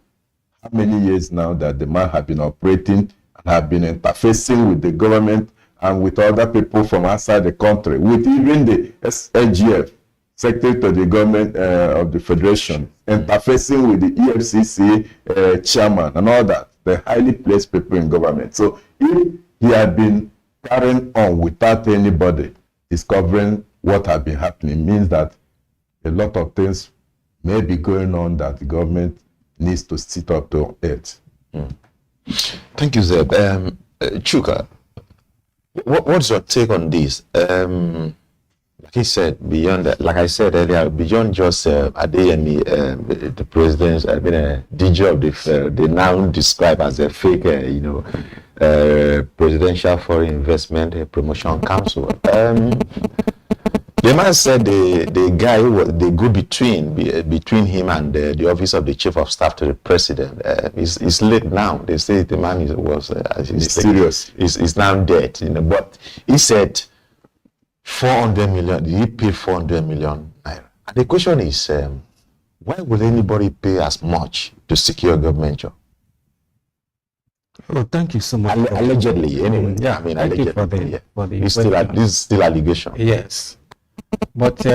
how many years now that the man have been operating and have been interfacing with the government and with other people from outside the country, with even the SGF, Secretary to the Government of the Federation, interfacing with the EFCC chairman and all that, the highly placed people in government. So if he had been carrying on without anybody discovering what had been happening, means that a lot of things may be going on that the government needs to sit up to it. Thank you, Zeb. Chuka, what's your take on this? Like he said, beyond that, like I said earlier, beyond just Adeyemi, the president, DJ of the they now describe as a fake, Presidential Foreign Investment Promotion Council. The man said the guy who they go between him and the office of the chief of staff to the president is late now. They say the man was mysterious. Is now dead. But he said 400 million. He paid 400 million naira. And the question is, why would anybody pay as much to secure a government job? Oh, thank you so much. Allegedly, anyway. Yeah, I mean, thank allegedly. you for the This is still allegation. Yes. But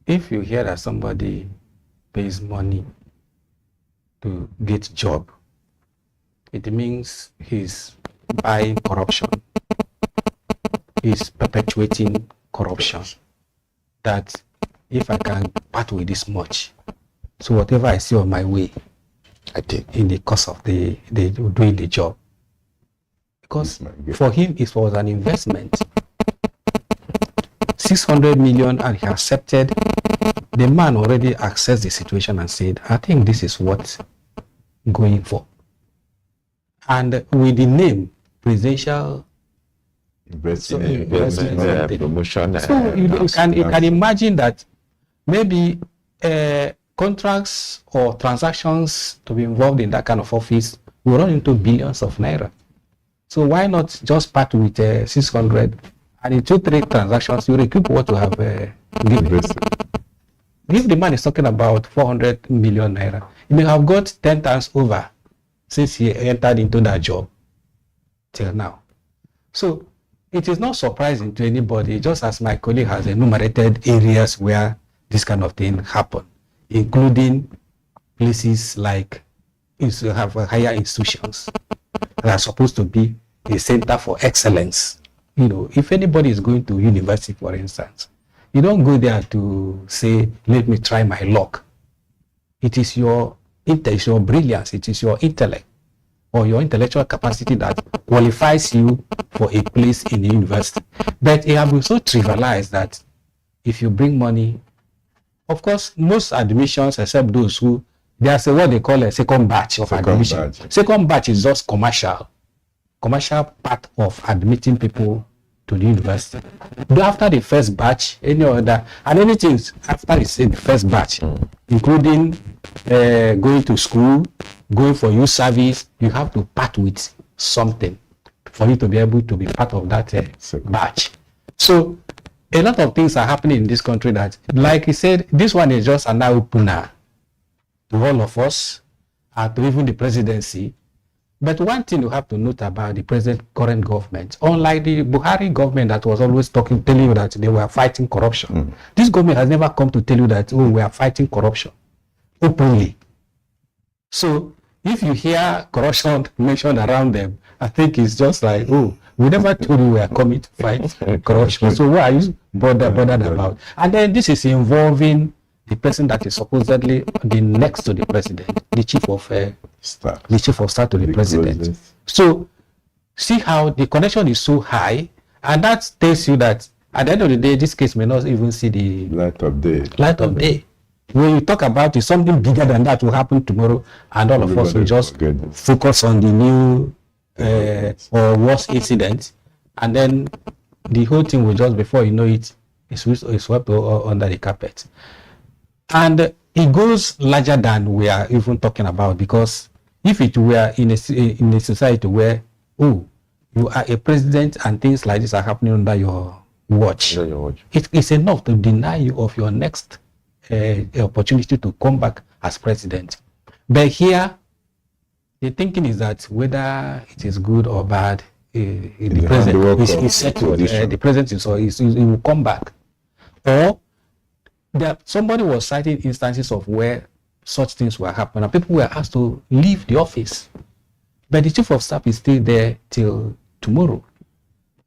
if you hear that somebody pays money to get job, it means he's buying corruption. He's perpetuating corruption. That if I can part with this much, so whatever I see on my way, I take in the course of the doing the job. Because for him it was an investment. 600 million, and he accepted. The man already assessed the situation and said, I think this is what I'm going for. And with the name presidential investment promotion. So you can imagine that maybe contracts or transactions to be involved in that kind of office will run into billions of naira. So why not just part with 600, and in 2-3 transactions you recoup what you have given. If the man is talking about 400 million naira, he may have got 10 times over since he entered into that job till now. So it is not surprising to anybody, just as my colleague has enumerated areas where this kind of thing happen, including places like have higher institutions that are supposed to be a center for excellence. If anybody is going to university, for instance, you don't go there to say, let me try my luck. It is your brilliance, it is your intellect or your intellectual capacity that qualifies you for a place in the university. But it has been so trivialized that if you bring money, of course, most admissions, except those who, there's what they call a second batch of admission. Second batch is just commercial part of admitting people to the university. Though after the first batch, any other, and anything after the first batch, including going to school, going for youth service, you have to part with something for you to be able to be part of that batch. So a lot of things are happening in this country that, like he said, this one is just an eye-opener to all of us, and to even the presidency. But one thing you have to note about the current government, unlike the Buhari government that was always telling you that they were fighting corruption, this government has never come to tell you that, oh, we are fighting corruption openly. So if you hear corruption mentioned around them, I think it's just like, oh, we never told you we are coming to fight corruption. So what are you bothered about? And then this is involving the person that is supposedly the next to the president, the chief of staff to the president. So see how the connection is so high, and that tells you that at the end of the day, this case may not even see the light of day. When you talk about it, something bigger than that will happen tomorrow, and all of us will just focus on the new or worse incident, and then the whole thing will just, before you know it, It's swept under the carpet. And it goes larger than we are even talking about, because if it were in a society where, oh, you are a president and things like this are happening under your watch, it's enough to deny you of your next opportunity to come back as president. But here, the thinking is that whether it is good or bad, the president is settled. The president he will come back. Or somebody was citing instances of where such things were happening, and people were asked to leave the office. But the chief of staff is still there till tomorrow.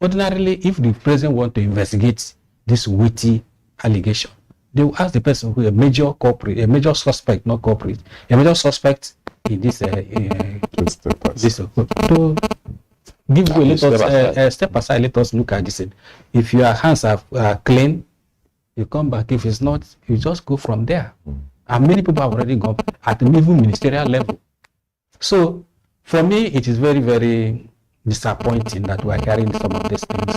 Ordinarily, if the president wants to investigate this witty allegation, they will ask the person who is a major culprit, a major suspect, not culprit, a major suspect in this to give way. Let us step aside. Let us look at this. If your hands are clean, you come back. If it's not, you just go from there. And many people have already gone at the even ministerial level. So for me, it is very, very disappointing that we are carrying some of these things.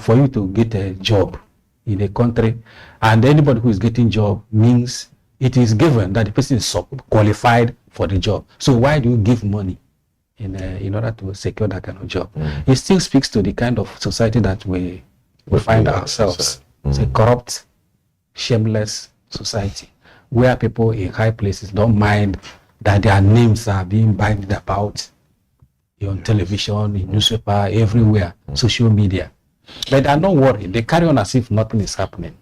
For you to get a job in a country, and anybody who is getting job means it is given that the person is qualified for the job. So why do you give money in order to secure that kind of job? It still speaks to the kind of society that we find ourselves. It's a corrupt, shameless society where people in high places don't mind that their names are being bandied about on television, in newspaper, everywhere, social media. But they're not worried. They carry on as if nothing is happening.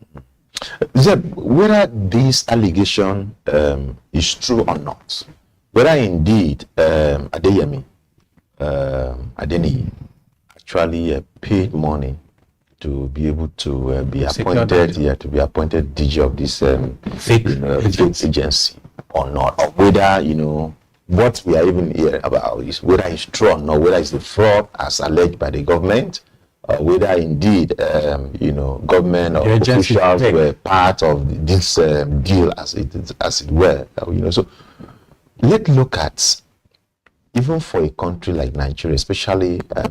Zeb, whether this allegation is true or not, whether indeed Adeyemi Adeniyi actually paid money to be able to be appointed to be appointed DG of this agency or not, or whether what we are even hearing about is whether it's true or not, whether it's the fraud as alleged by the government, or whether indeed government or officials were part of this deal as it were. So let's look at, even for a country like Nigeria, especially a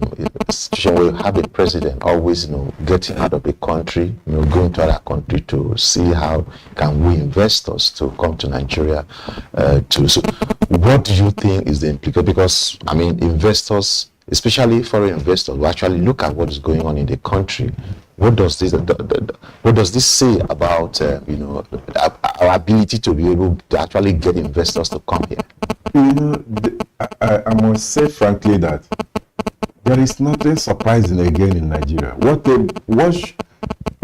situation where you have a president always getting out of the country, going to other country to see how can we investors to come to Nigeria so what do you think is the implication? Because investors, especially foreign investors, will actually look at what is going on in the country. What does this say about our ability to be able to actually get investors to come here? I must say frankly that there is nothing surprising again in Nigeria.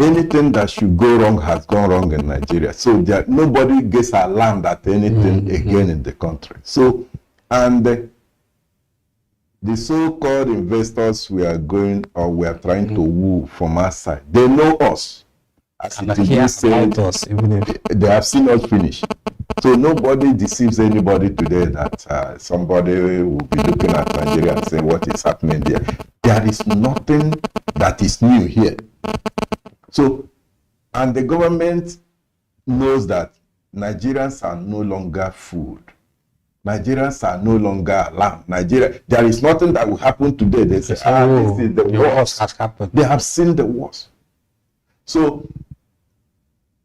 Anything that should go wrong has gone wrong in Nigeria. So nobody gets alarmed at anything again in the country. So, and the so-called investors we are trying to woo from our side, they know us. As it is said, they have seen us finish. So nobody deceives anybody today that somebody will be looking at Nigeria and saying what is happening there. There is nothing that is new here. So, and the government knows that Nigerians are no longer fooled. Nigerians are no longer alarmed. There is nothing that will happen today. They say, this is the worst has happened. They have seen the worst. So,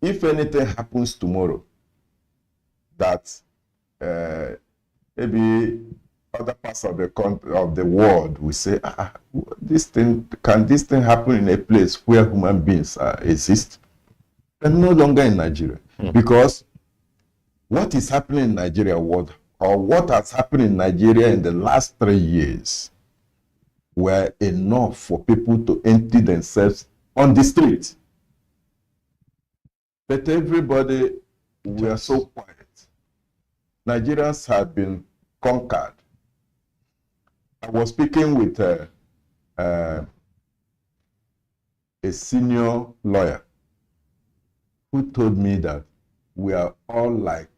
if anything happens tomorrow, that maybe other parts of the world will say, can this thing happen in a place where human beings exist? They're no longer in Nigeria. Because what is happening in Nigeria, what has happened in Nigeria in the last 3 years were enough for people to empty themselves on the street. But everybody were so quiet. Nigerians had been conquered. I was speaking with a senior lawyer who told me that we are all like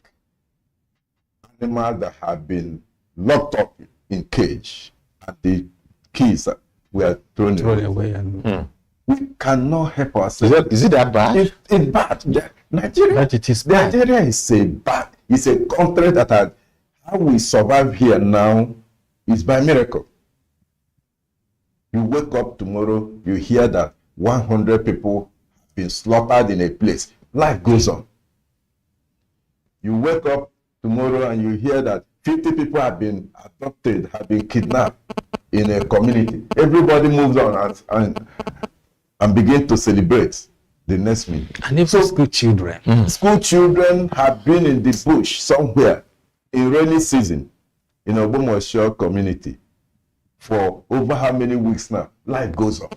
animals that have been locked up in cage and the keys were thrown away. We cannot help ourselves. Is it that bad? It's bad. Nigeria is a bad. It's a country that how we survive here now is by miracle. You wake up tomorrow, you hear that 100 people been slaughtered in a place. Life goes on. You wake up tomorrow and you hear that 50 people have been abducted, have been kidnapped in a community. Everybody moves on and begin to celebrate the next minute. And even school children. School children have been in the bush somewhere in rainy season in Ogbomosho community for over how many weeks now? Life goes on.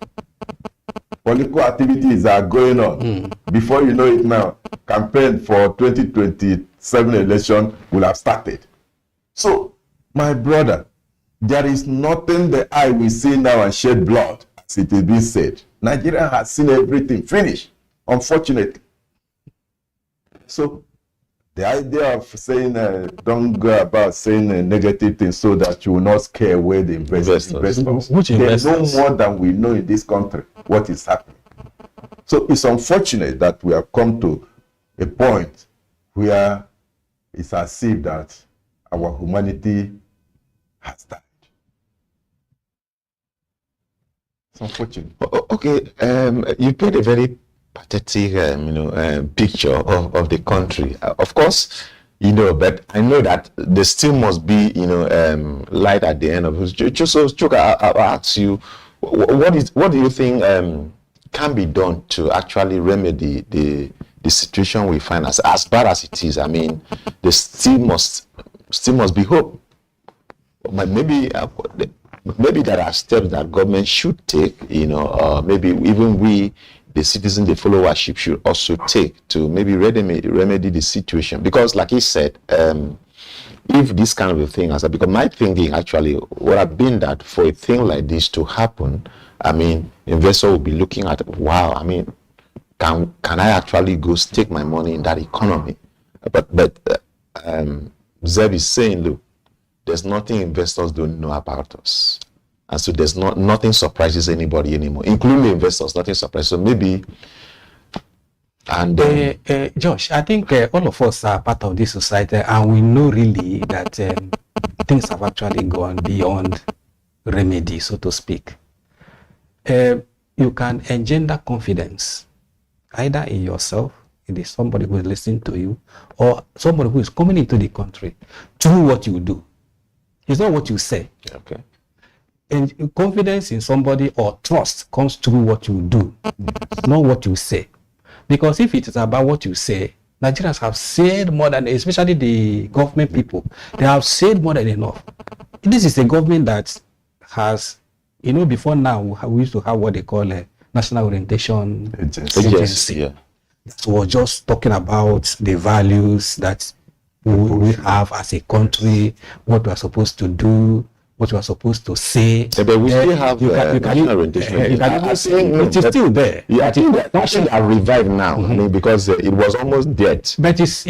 Political activities are going on. Before you know it now, campaign for 2027 election will have started. So, my brother, there is nothing the eye will see now and shed blood, as it is being said. Nigeria has seen everything finish, unfortunately. So, the idea of saying, don't go about saying negative things so that you will not scare away the investors. Which investors? They know more than we know in this country what is happening. So it's unfortunate that we have come to a point where it's as if that our humanity has died. It's unfortunate. Okay, you paid a very pathetic, picture of the country. Of course, but I know that there still must be, light at the end of it. So, Chuka, I'll ask you, what do you think can be done to actually remedy the situation we find as bad as it is? I mean, there still must be hope. Maybe there are steps that government should take, maybe even we, the citizens, the followership should also take to maybe remedy the situation. Because like he said, if this kind of a thing has, because my thinking actually would have been that for a thing like this to happen, I mean, investor will be looking at, wow, I mean, can I actually go stake my money in that economy? But Zeb is saying, look, there's nothing investors don't know about us. And so there's nothing surprises anybody anymore, including the investors, nothing surprises. So maybe, and Josh, I think all of us are part of this society, and we know really that things have actually gone beyond remedy, so to speak. You can engender confidence either in yourself, in somebody who is listening to you, or somebody who is coming into the country through what you do. It's not what you say. Okay. And confidence in somebody or trust comes through what you do, not what you say. Because if it is about what you say, Nigerians have said more than, especially the government people, they have said more than enough. This is a government that has, before now, we used to have what they call a National Orientation Agency. Yeah. That was just talking about the values that we have as a country, what we are supposed to do, what you are supposed to say. Yeah, but we still have national orientation. It is still there. Yeah, I think that actually are revived now. I mean, because it was almost dead. But it's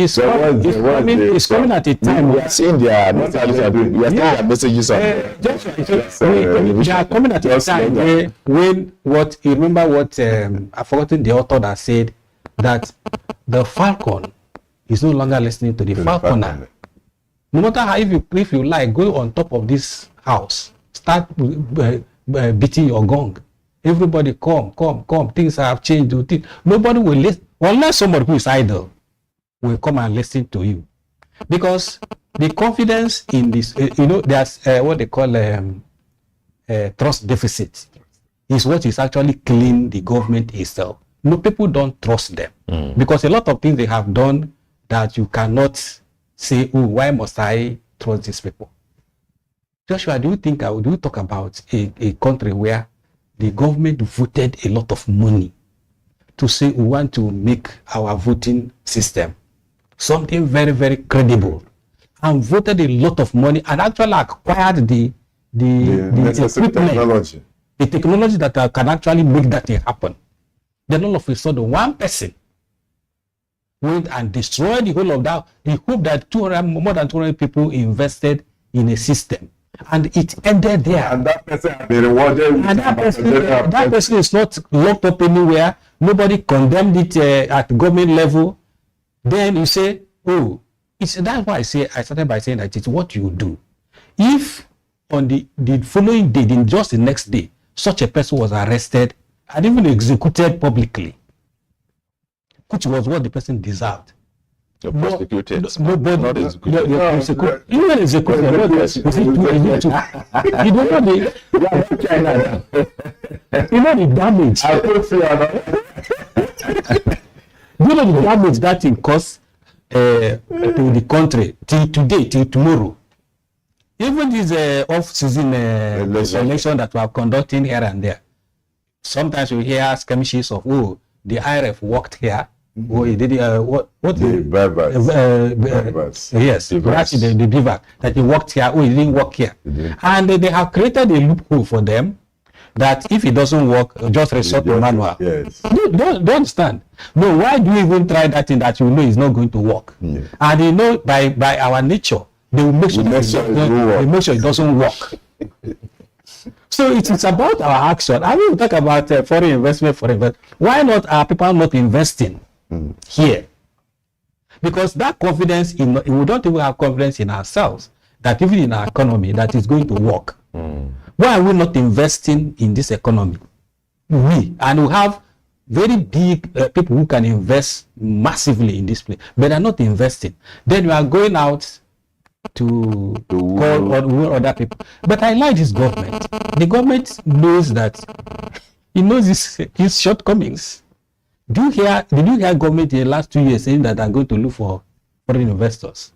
coming at a time. We are seeing their messages on. They are coming at a time when I've forgotten the author that said that the falcon is no longer listening to the falconer. No matter how, if you like, go on top of this house, start beating your gong. Everybody come. Things have changed. Nobody will listen, unless somebody who is idle will come and listen to you. Because the confidence in this, there's what they call trust deficit, is what is actually killing the government itself. No, people don't trust them. Because a lot of things they have done that you cannot say, oh, why must I trust these people? Joshua, do you talk about a country where the government voted a lot of money to say we want to make our voting system something very, very credible, and voted a lot of money and actually acquired the equipment, the technology that can actually make that thing happen. Then all of a sudden, one person went and destroyed the whole of that. He hoped that more than 200 people invested in a system, and it ended there. And that person has been rewarded. And that person is not locked up anywhere. Nobody condemned it at government level. Then you say, oh, that's why I started by saying that it's what you do. If on the following day, just the next day, such a person was arrested and even executed publicly, which was what the person deserved. You're prosecuted. No, but not executed. even executed. You don't know the damage. You know the damage that it caused to the country till today, till tomorrow. Even this off-season election that we are conducting here and there, sometimes we hear skirmishes of, oh, the IRF worked here. Oh, he did what the Beavers. Yes, actually the beaver that he worked here. Oh, he didn't work here, and they have created a loophole for them that if it doesn't work, just resort to manual. Yes. Don't understand. No, why do you even try that thing that you know is not going to work? Yeah. And you know by our nature, they will make sure it doesn't work. So it is about our action. I will talk about foreign investment. Why not are people not investing here? Because that confidence we don't even have confidence in ourselves that even in our economy that is going to work. Why are we not investing in this economy? We have very big people who can invest massively in this place, but they're not investing. Then we are going out to call on other people. But I like this government. The government knows that he knows his shortcomings. Did you hear government in the last 2 years saying that they're going to look for foreign investors?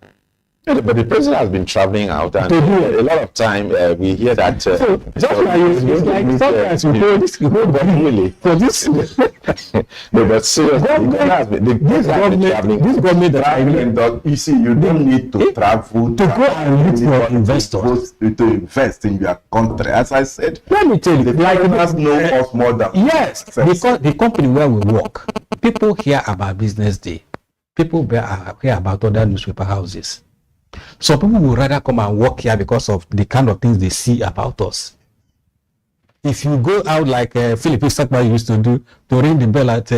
Yeah, but the president has been traveling out, and a lot of time we hear that. So just like sometimes we go this really for this. No, but seriously, this government that I mean, you see, you don't need to travel to go and look for investors to invest in your country. As I said, let me tell you, the foreigners know us more than yes, because the company where we work, people hear about Business Day, people hear about other newspaper houses. So people would rather come and work here because of the kind of things they see about us. If you go out like Philip Isakba used to do, to ring the bell at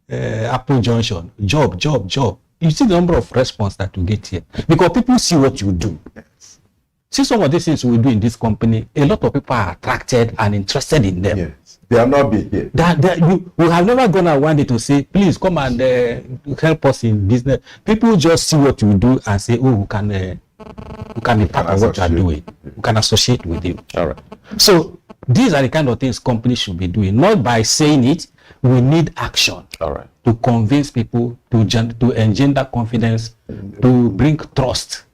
Apple Junction, job. You see the number of response that you get here. Because people see what you do. Yes. See some of these things we do in this company, a lot of people are attracted and interested in them. Yes. They are not being here. We have never gone out one day to say, please come and help us in business. People just see what you do and say, oh, we can be part of what you are doing. We can associate with you. All right. So these are the kind of things companies should be doing. Not by saying it, we need action. All right. To convince people, to engender confidence, to bring trust.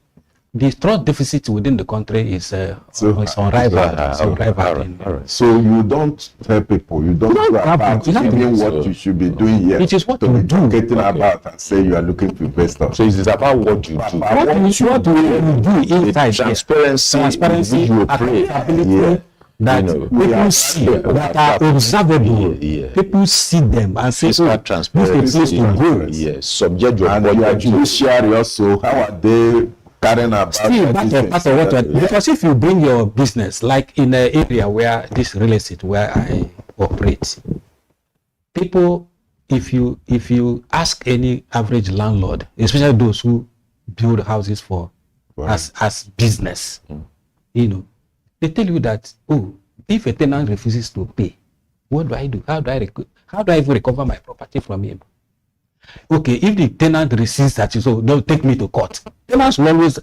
The trust deficit within the country is unrivaled. So you don't tell people, you don't go about even what you should be doing here. It is what you do. Getting about and say you are looking to investors. So it is about what you do. What do you do inside? Transparency, accountability. That people see that are observable. People see them and say, "Oh, this is a place to go." Yes, subject your and judiciary also. How are they carrying about? Still, that's what because if you bring your business, like in an area where this real estate where I operate, people, if you ask any average landlord, especially those who build houses for as business, they tell you that, oh, if a tenant refuses to pay, what do I do? How do I even recover my property from him? Okay, if the tenant resists that, so don't take me to court. Tenants will always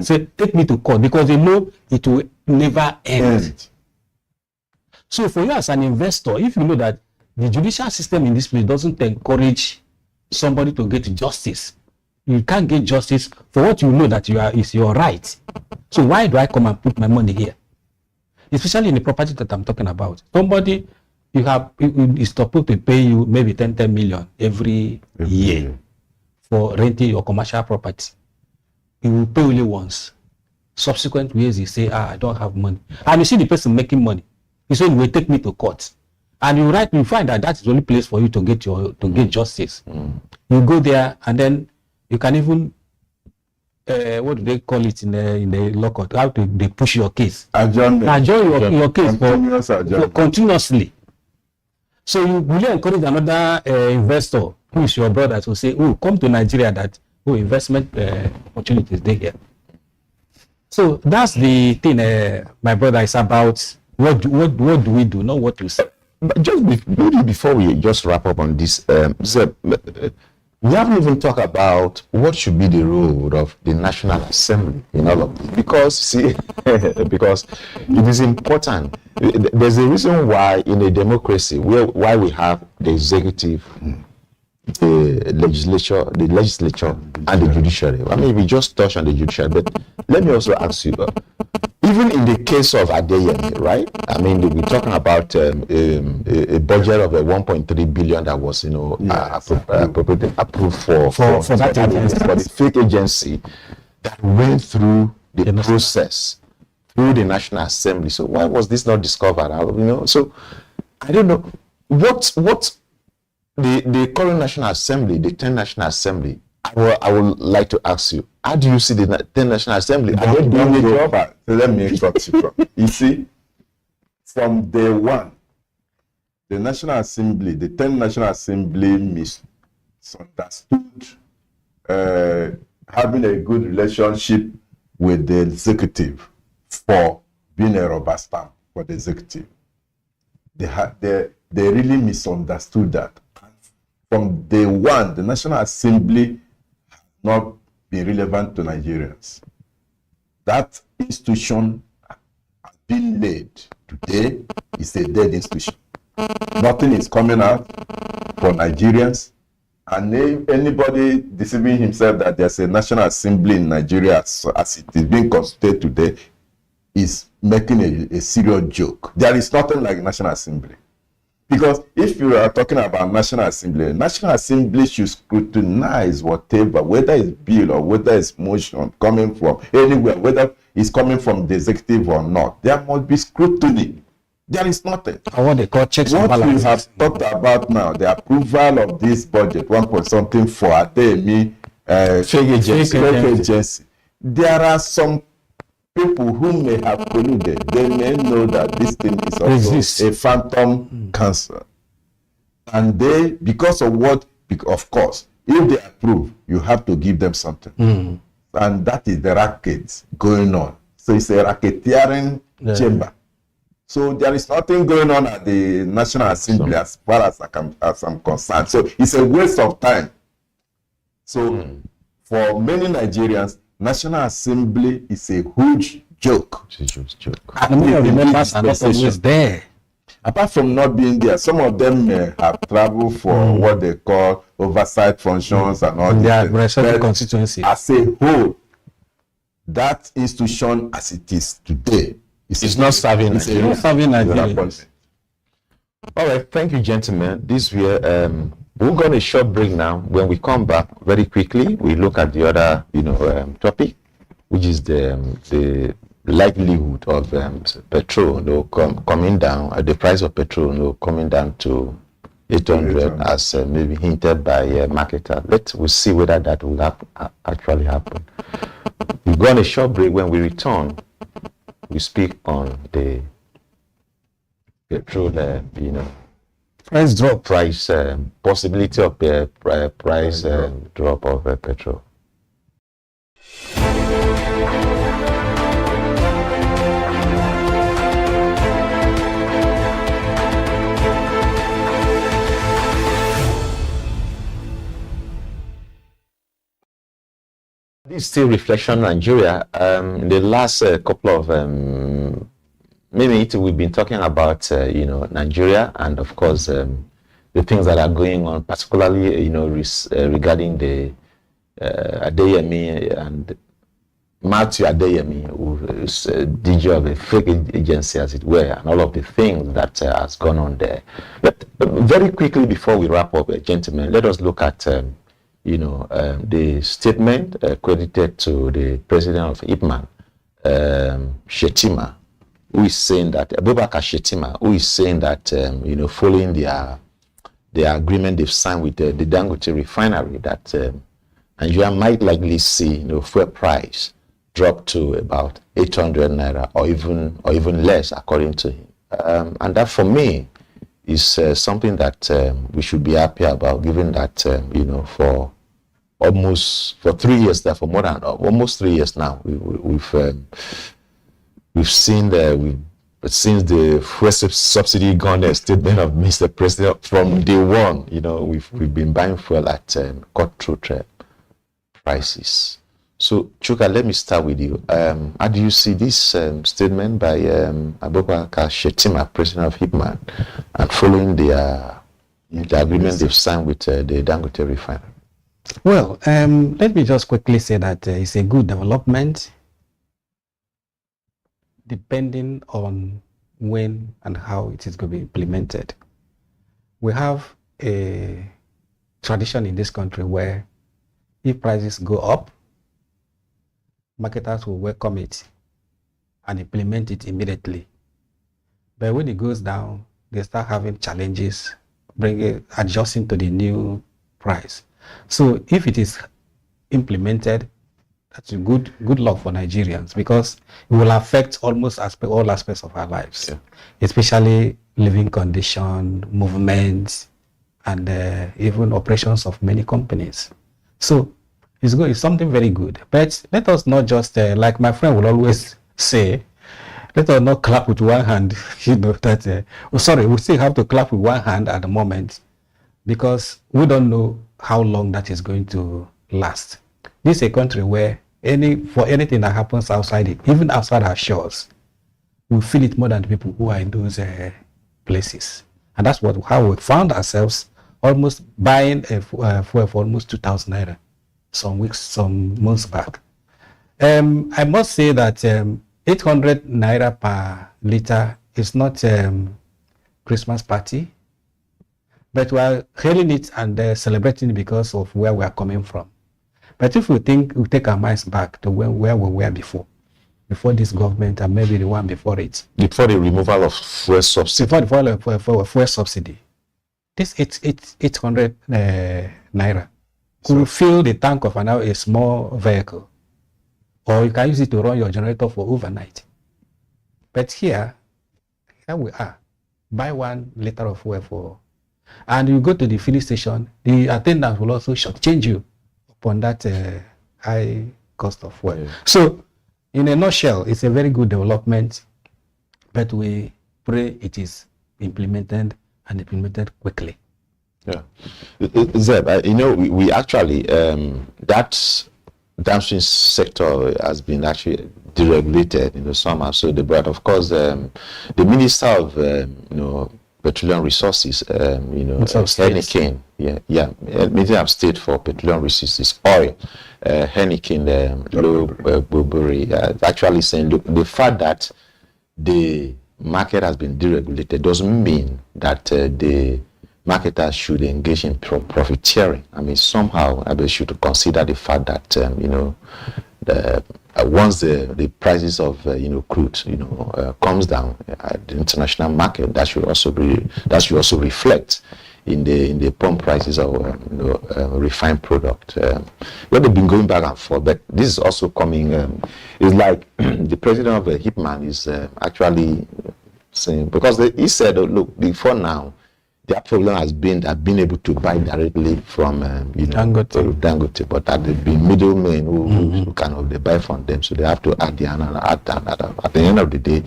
say, take me to court because they know it will never end. So for you as an investor, if you know that the judicial system in this place doesn't encourage somebody to get justice, you can't get justice for what you know that is your right. So why do I come and put my money here? Especially in the property that I'm talking about. Somebody is supposed to pay you maybe 10 million every year for renting your commercial property. He will pay only once. Subsequent years, he say, I don't have money. And you see the person making money. He said, will take me to court. And you find that is the only place for you to get get justice. You go there and then you can even what do they call it in the law court? How they push your case? Adjourn your case for continuously. So you really encourage another investor who is your brother to say, oh, come to Nigeria that investment opportunities there here. So that's the thing, my brother, is about what do we do, not what you say. But just maybe before we just wrap up on this, we haven't even talked about what should be the role of the National Assembly in all of this. Because, see, because it is important. There's a reason why in a democracy, why we have the executive, the legislature, and the judiciary. I mean, we just touched on the judiciary, but let me also ask you, even in the case of Adeyemi, right? I mean, we're talking about a budget of 1.3 billion that was, approved for that agency, for the fake agency that went through the process through the National Assembly. So why was this not discovered? So I don't know what the current National Assembly, the 10th National Assembly. I would like to ask you, how do you see the 10th National Assembly? Are they doing the job? So let me interrupt you. You see, from day one, the National Assembly, the 10th National Assembly misunderstood having a good relationship with the executive for being a rubber stamp for the executive. They really misunderstood that. From day one, the National Assembly has not been relevant to Nigerians. That institution has been laid. Today, it's a dead institution. Nothing is coming out for Nigerians. And anybody deceiving himself that there's a National Assembly in Nigeria as it is being constituted today is making a serious joke. There is nothing like National Assembly. Because if you are talking about National Assembly should scrutinize whatever, whether it's bill or whether it's motion coming from anywhere, whether it's coming from the executive or not. There must be scrutiny. There is nothing. What they call checks and balances. What we have talked about now, the approval of this budget, 1 something for Adeyemi, fake agency. There are some people who may have colluded. They may know that this thing is also a phantom cancer. And they, because of what, of course, if they approve, you have to give them something. And that is the racket going on. So it's a racketeering chamber. So there is nothing going on at the National Assembly as far as I'm concerned. So it's a waste of time. So for many Nigerians, National Assembly is a huge joke. And many of the members are not always there. Apart from not being there, some of them may have traveled for what they call oversight functions and all this. Constituency. As a whole, that institution as it is today is not serving Nigeria. All right, thank you, gentlemen. This we're going a short break now. When we come back, very quickly, we look at the other, topic, which is the likelihood of petrol coming down, the price of petrol coming down to 800 as maybe hinted by marketer. We'll see whether that will actually happen. We've gone a short break. When we return, we speak on the petrol, price drop, possibility of the price drop of petrol. This is still Reflection Nigeria. In the last couple of minutes, we've been talking about Nigeria and of course the things that are going on, particularly regarding the Adeyemi and Matthew Adeyemi, who is DG of a fake agency, as it were, and all of the things that has gone on there. But very quickly before we wrap up, gentlemen, let us look at the statement credited to the president of IPMAN, Shetima, who is saying that Abubakar Shetima, who is saying that following their agreement they've signed with the Dangote refinery, that Nigeria might likely see fuel price drop to about 800 naira or even less, according to him. And that for me is something that we should be happy about, given that for 3 years, for almost 3 years now, we've seen But since the fuel subsidy gone, a statement of Mr. President from day one, we've been buying fuel at cutthroat prices. So, Chuka, let me start with you. How do you see this statement by Abubakar Shetima, president of Hipman, and following the agreement they've signed with the Dangote refinery? Well, let me just quickly say that it's a good development, depending on when and how it is going to be implemented. We have a tradition in this country where if prices go up, marketers will welcome it and implement it immediately. But when it goes down, they start having challenges, adjusting to the new price. So if it is implemented, that's a good luck for Nigerians, because it will affect almost all aspects of our lives, especially living condition, movements, and even operations of many companies. So it's good. It's something very good. But let us not just, like my friend will always say, let us not clap with one hand. We still have to clap with one hand at the moment, because we don't know how long that is going to last. This is a country where for anything that happens outside it, even outside our shores, we feel it more than the people who are in those places. And that's how we found ourselves almost buying a fuel for almost 2,000 naira some months back. I must say that 800 naira per liter is not Christmas party, but we are hailing it and celebrating because of where we are coming from. But if we take our minds back to where we were before this government, and maybe the one before it, before the removal of fuel subsidy, before fuel subsidy, this 800 naira could fill the tank of a small vehicle, or you can use it to run your generator for overnight. But here we are, buy 1 liter of fuel and you go to the filling station, the attendant will also shortchange you upon that high cost of fuel. So, in a nutshell, it's a very good development, but we pray it is implemented and implemented quickly. Yeah, Zeb, we actually that downstream sector has been actually deregulated in the summer. So, but of course, the Minister of Petroleum Resources, Heineken, Minister of State for Petroleum Resources, oil, Heineken, actually saying, look, the fact that the market has been deregulated doesn't mean that the marketers should engage in profiteering. I mean, somehow they should consider the fact that once the prices of crude comes down at the international market, that should also reflect in the pump prices of refined product. They've been going back and forth, but this is also coming. It's like the president of Hipman is actually saying, because he said, look, before now, their problem has been that being able to buy directly from Dangote, but that they've been middlemen who they buy from them, so they have to add another. At the end of the day,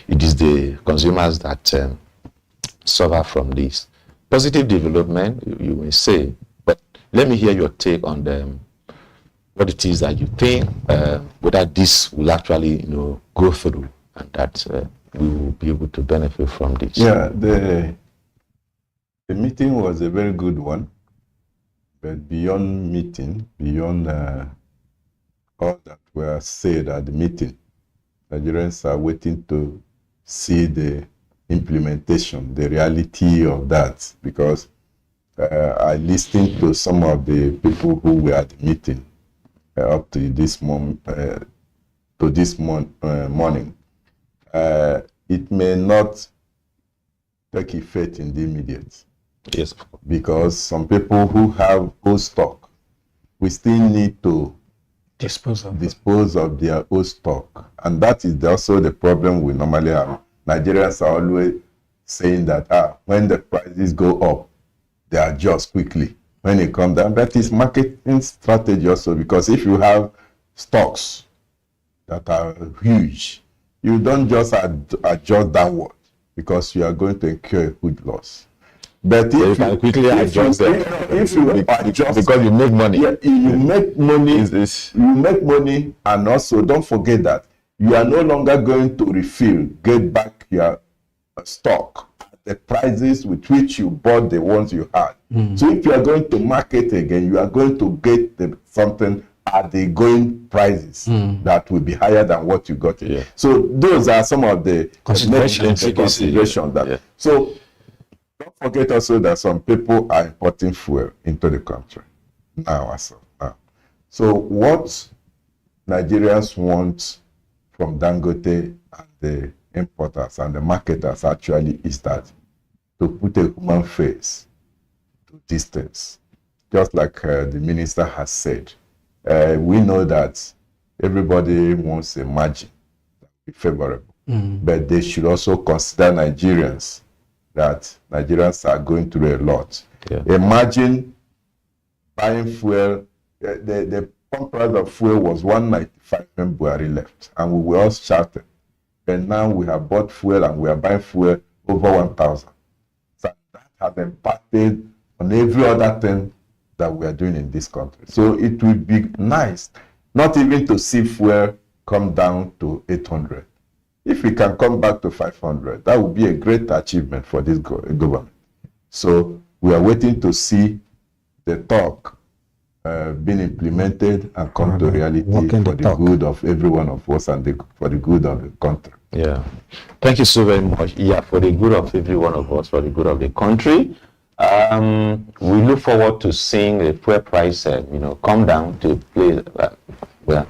it is the consumers that suffer from this. Positive development, you may say, but let me hear your take on what it is that you think, whether this will actually go through, and that we will be able to benefit from this. Yeah, the meeting was a very good one, but beyond meeting, beyond all that were said at the meeting, Nigerians are waiting to see the implementation, the reality of that, because I listened to some of the people who were at the meeting up to this morning. It may not take effect in the immediate. Yes. Because some people who have old stock, we still need to dispose of their old stock. And that is also the problem we normally have. Nigerians are always saying that when the prices go up, they adjust quickly. When it comes down, that is marketing strategy also, because if you have stocks that are huge, you don't just adjust downward because you are going to incur a huge loss. But if you can quickly adjust them, if you adjust because you make money, you make money. You make money, and also don't forget that you are no longer going to get back your stock at the prices with which you bought the ones you had. So if you are going to market again, you are going to get something at the going prices that will be higher than what you got. Yeah. So those are some of the considerations that. So don't forget also that some people are importing fuel into the country now. So what Nigerians want from Dangote and the importers and the marketers actually is that to put a human face to these things. Just like the minister has said, we know that everybody wants a margin that will be favorable, but they should also consider Nigerians, that Nigerians are going through a lot. Imagine buying fuel, the pump price of fuel was 195 when Buhari left, and we were all shouting. But now we have bought fuel and we are buying fuel over 1,000. So that has impacted on every other thing that we are doing in this country. So it would be nice not even to see fuel come down to 800. If we can come back to 500, that would be a great achievement for this government. So we are waiting to see the talk being implemented and come to reality for the good of every one of us and for the good of the country. Yeah. Thank you so very much. Yeah, for the good of every one of us, for the good of the country. We look forward to seeing the fuel price, come down to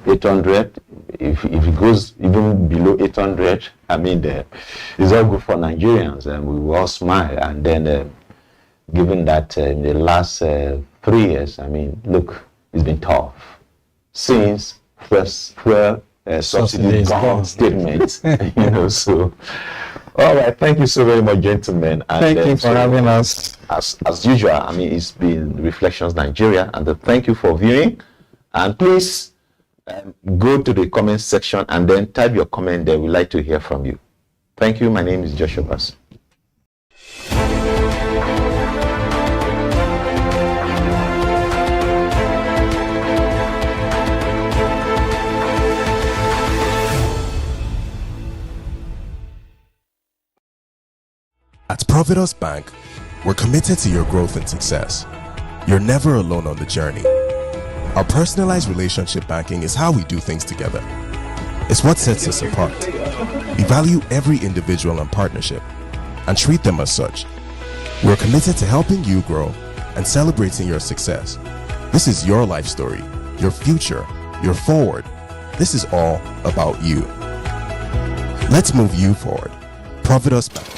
800. If it goes even below 800, it's all good for Nigerians, and we will all smile. And then, given that in the last 3 years, look, it's been tough since first subsidy gone statements. So. All right, thank you so very much, gentlemen. And thank you for having us. As usual, it's been Reflections Nigeria, and thank you for viewing. And please go to the comment section and then type your comment there. We'd like to hear from you. Thank you. My name is Joshua Bass. At Providence Bank, we're committed to your growth and success. You're never alone on the journey. Our personalized relationship banking is how we do things together. It's what sets us apart. We value every individual and partnership and treat them as such. We're committed to helping you grow and celebrating your success. This is your life story, your future, your forward. This is all about you. Let's move you forward. Providence Bank.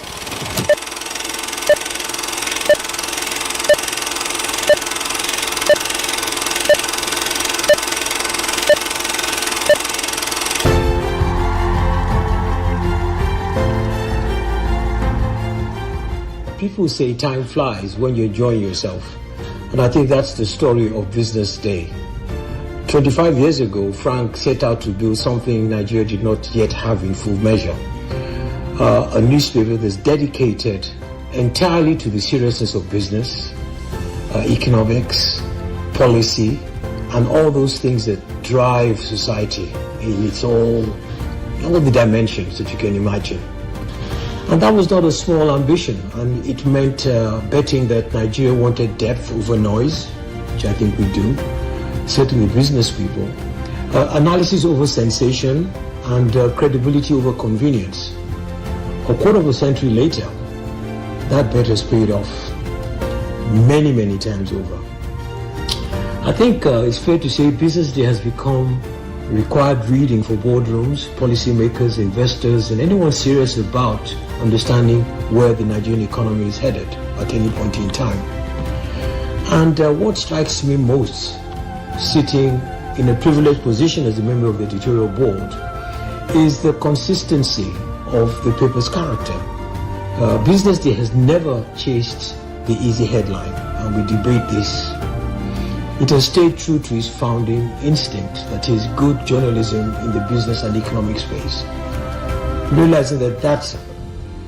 People say time flies when you're enjoying yourself, and I think that's the story of Business Day. 25 years ago, Frank set out to build something Nigeria did not yet have in full measure. A newspaper that's dedicated entirely to the seriousness of business, economics, policy, and all those things that drive society in its all the dimensions that you can imagine. And that was not a small ambition, and it meant betting that Nigeria wanted depth over noise, which I think we do, certainly business people, analysis over sensation, and credibility over convenience. A quarter of a century later, that bet has paid off many, many times over. I think it's fair to say Business Day has become required reading for boardrooms, policymakers, investors, and anyone serious about understanding where the Nigerian economy is headed at any point in time. And what strikes me most, sitting in a privileged position as a member of the editorial board, is the consistency of the paper's character. Business Day has never chased the easy headline, and we debate this. It has stayed true to its founding instinct, that is good journalism in the business and economic space. realizing that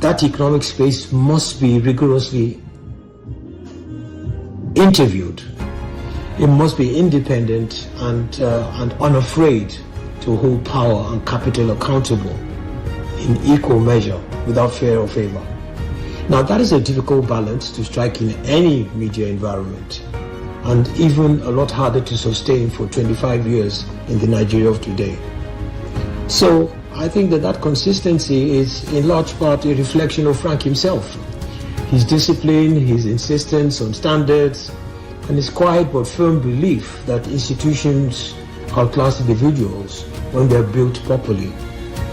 that economic space must be rigorously interviewed. It must be independent and unafraid to hold power and capital accountable in equal measure without fear or favor. Now that is a difficult balance to strike in any media environment, and even a lot harder to sustain for 25 years in the Nigeria of today. So I think that consistency is in large part a reflection of Frank himself. His discipline, his insistence on standards, and his quiet but firm belief that institutions outclass individuals when they're built properly.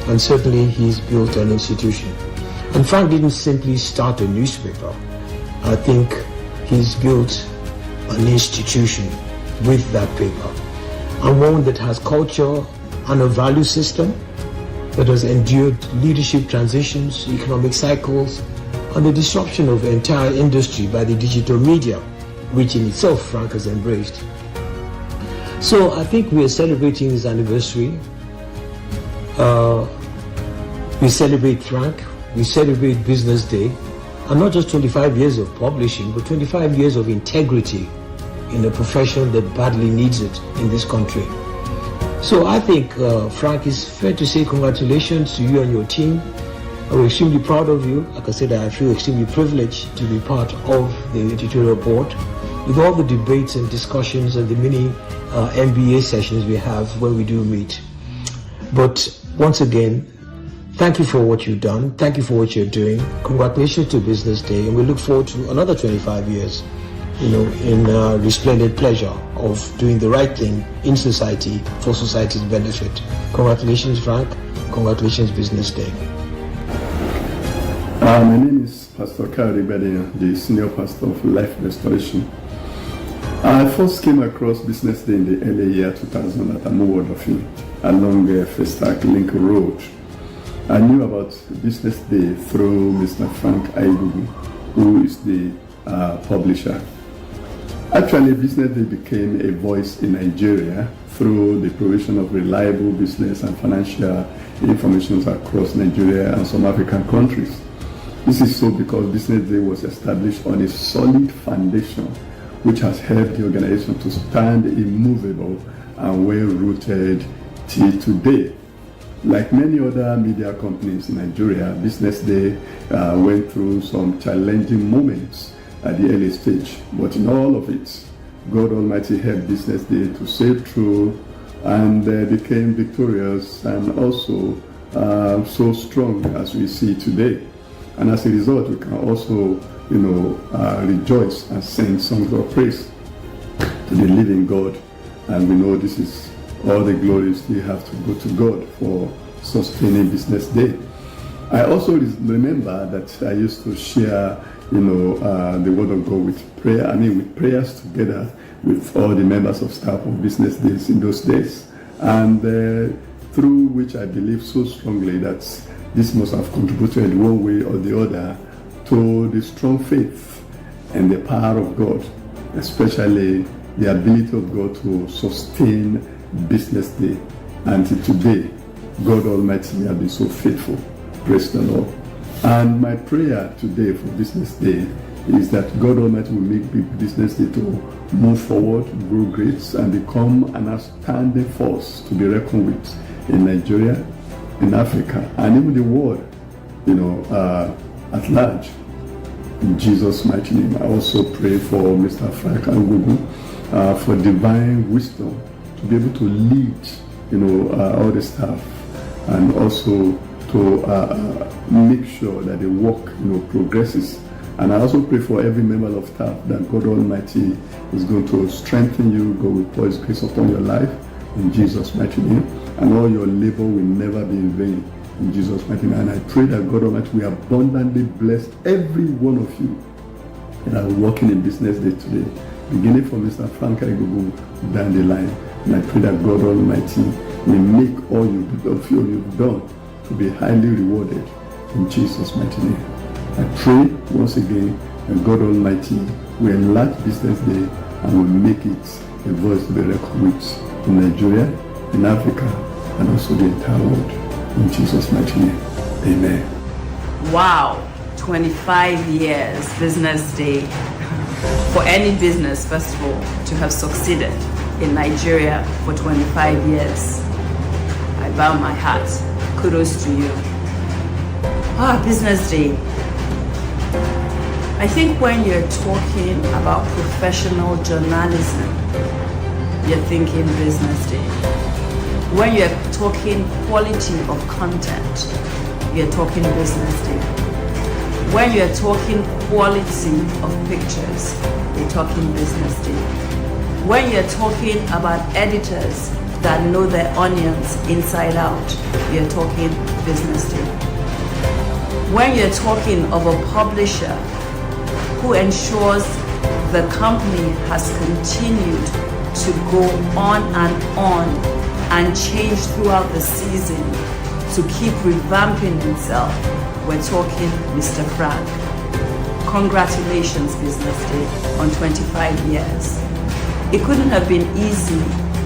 And certainly he's built an institution. And Frank didn't simply start a newspaper. I think he's built an institution with that paper, and one that has culture and a value system that has endured leadership transitions, economic cycles, and the disruption of the entire industry by the digital media, which in itself Frank has embraced. So I think we are celebrating his anniversary. We celebrate Frank, we celebrate Business Day, and not just 25 years of publishing, but 25 years of integrity in a profession that badly needs it in this country. So I think, Frank, it's fair to say congratulations to you and your team. We're extremely proud of you. Like I said, I feel extremely privileged to be part of the editorial board with all the debates and discussions and the many MBA sessions we have where we do meet. But once again, thank you for what you've done. Thank you for what you're doing. Congratulations to Business Day, and we look forward to another 25 years, in resplendent pleasure of doing the right thing in society for society's benefit. Congratulations, Frank. Congratulations, Business Day. My name is Pastor Kari Bedia, the Senior Pastor of Life Restoration. I first came across Business Day in the early year 2000 at Amuwodofi along Festac Link Road. I knew about Business Day through Mr. Frank Aigugu, who is the publisher. Actually, Business Day became a voice in Nigeria through the provision of reliable business and financial information across Nigeria and some African countries. This is so because Business Day was established on a solid foundation which has helped the organization to stand immovable and well-rooted till today. Like many other media companies in Nigeria, Business Day went through some challenging moments at the early stage, but in all of it, God Almighty helped Business Day to sail through and became victorious and also so strong as we see today. And as a result, we can also, rejoice and sing songs of praise to the living God. And we know this is all the glories we have to go to God for sustaining Business Day. I also remember that I used to share, the word of God with prayers together with all the members of staff of Business Days in those days. And through which I believe so strongly that this must have contributed one way or the other to the strong faith and the power of God, especially the ability of God to sustain Business Day. Until today, God Almighty has been so faithful. Praise the Lord. And my prayer today for Business Day is that God Almighty will make Business Day to move forward, grow great, and become an outstanding force to be reckoned with in Nigeria, in Africa, and even the world, at large. In Jesus' mighty name, I also pray for Mr. Frank Aigugu for divine wisdom to be able to lead, all the staff, and also to make sure that the work, progresses. And I also pray for every member of staff that God Almighty is going to strengthen you, God will pour His grace upon your life, in Jesus' mighty name, and all your labor will never be in vain, in Jesus' mighty name. And I pray that God Almighty will abundantly bless every one of you that are working in Business Day today, beginning from Mr. Frank Aigugu down the line. And I pray that God Almighty will make all you've done to be highly rewarded, in Jesus' mighty name. I pray once again that God Almighty will enlarge Business Day and will make it a voice to be reckoned with in Nigeria, in Africa, and also the entire world. In Jesus' mighty name. Amen. Wow, 25 years, Business Day. For any business, first of all, to have succeeded in Nigeria for 25 years, I bow my hat. Kudos to you. Business Day. I think when you're talking about professional journalism, you're thinking Business Day. When you're talking quality of content, you're talking Business Day. When you're talking quality of pictures, you're talking Business Day. When you're talking about editors that know their onions inside out, you're talking Business Day. When you're talking of a publisher who ensures the company has continued to go on and change throughout the season to keep revamping himself, we're talking Mr. Frank. Congratulations, Business Day, on 25 years. It couldn't have been easy,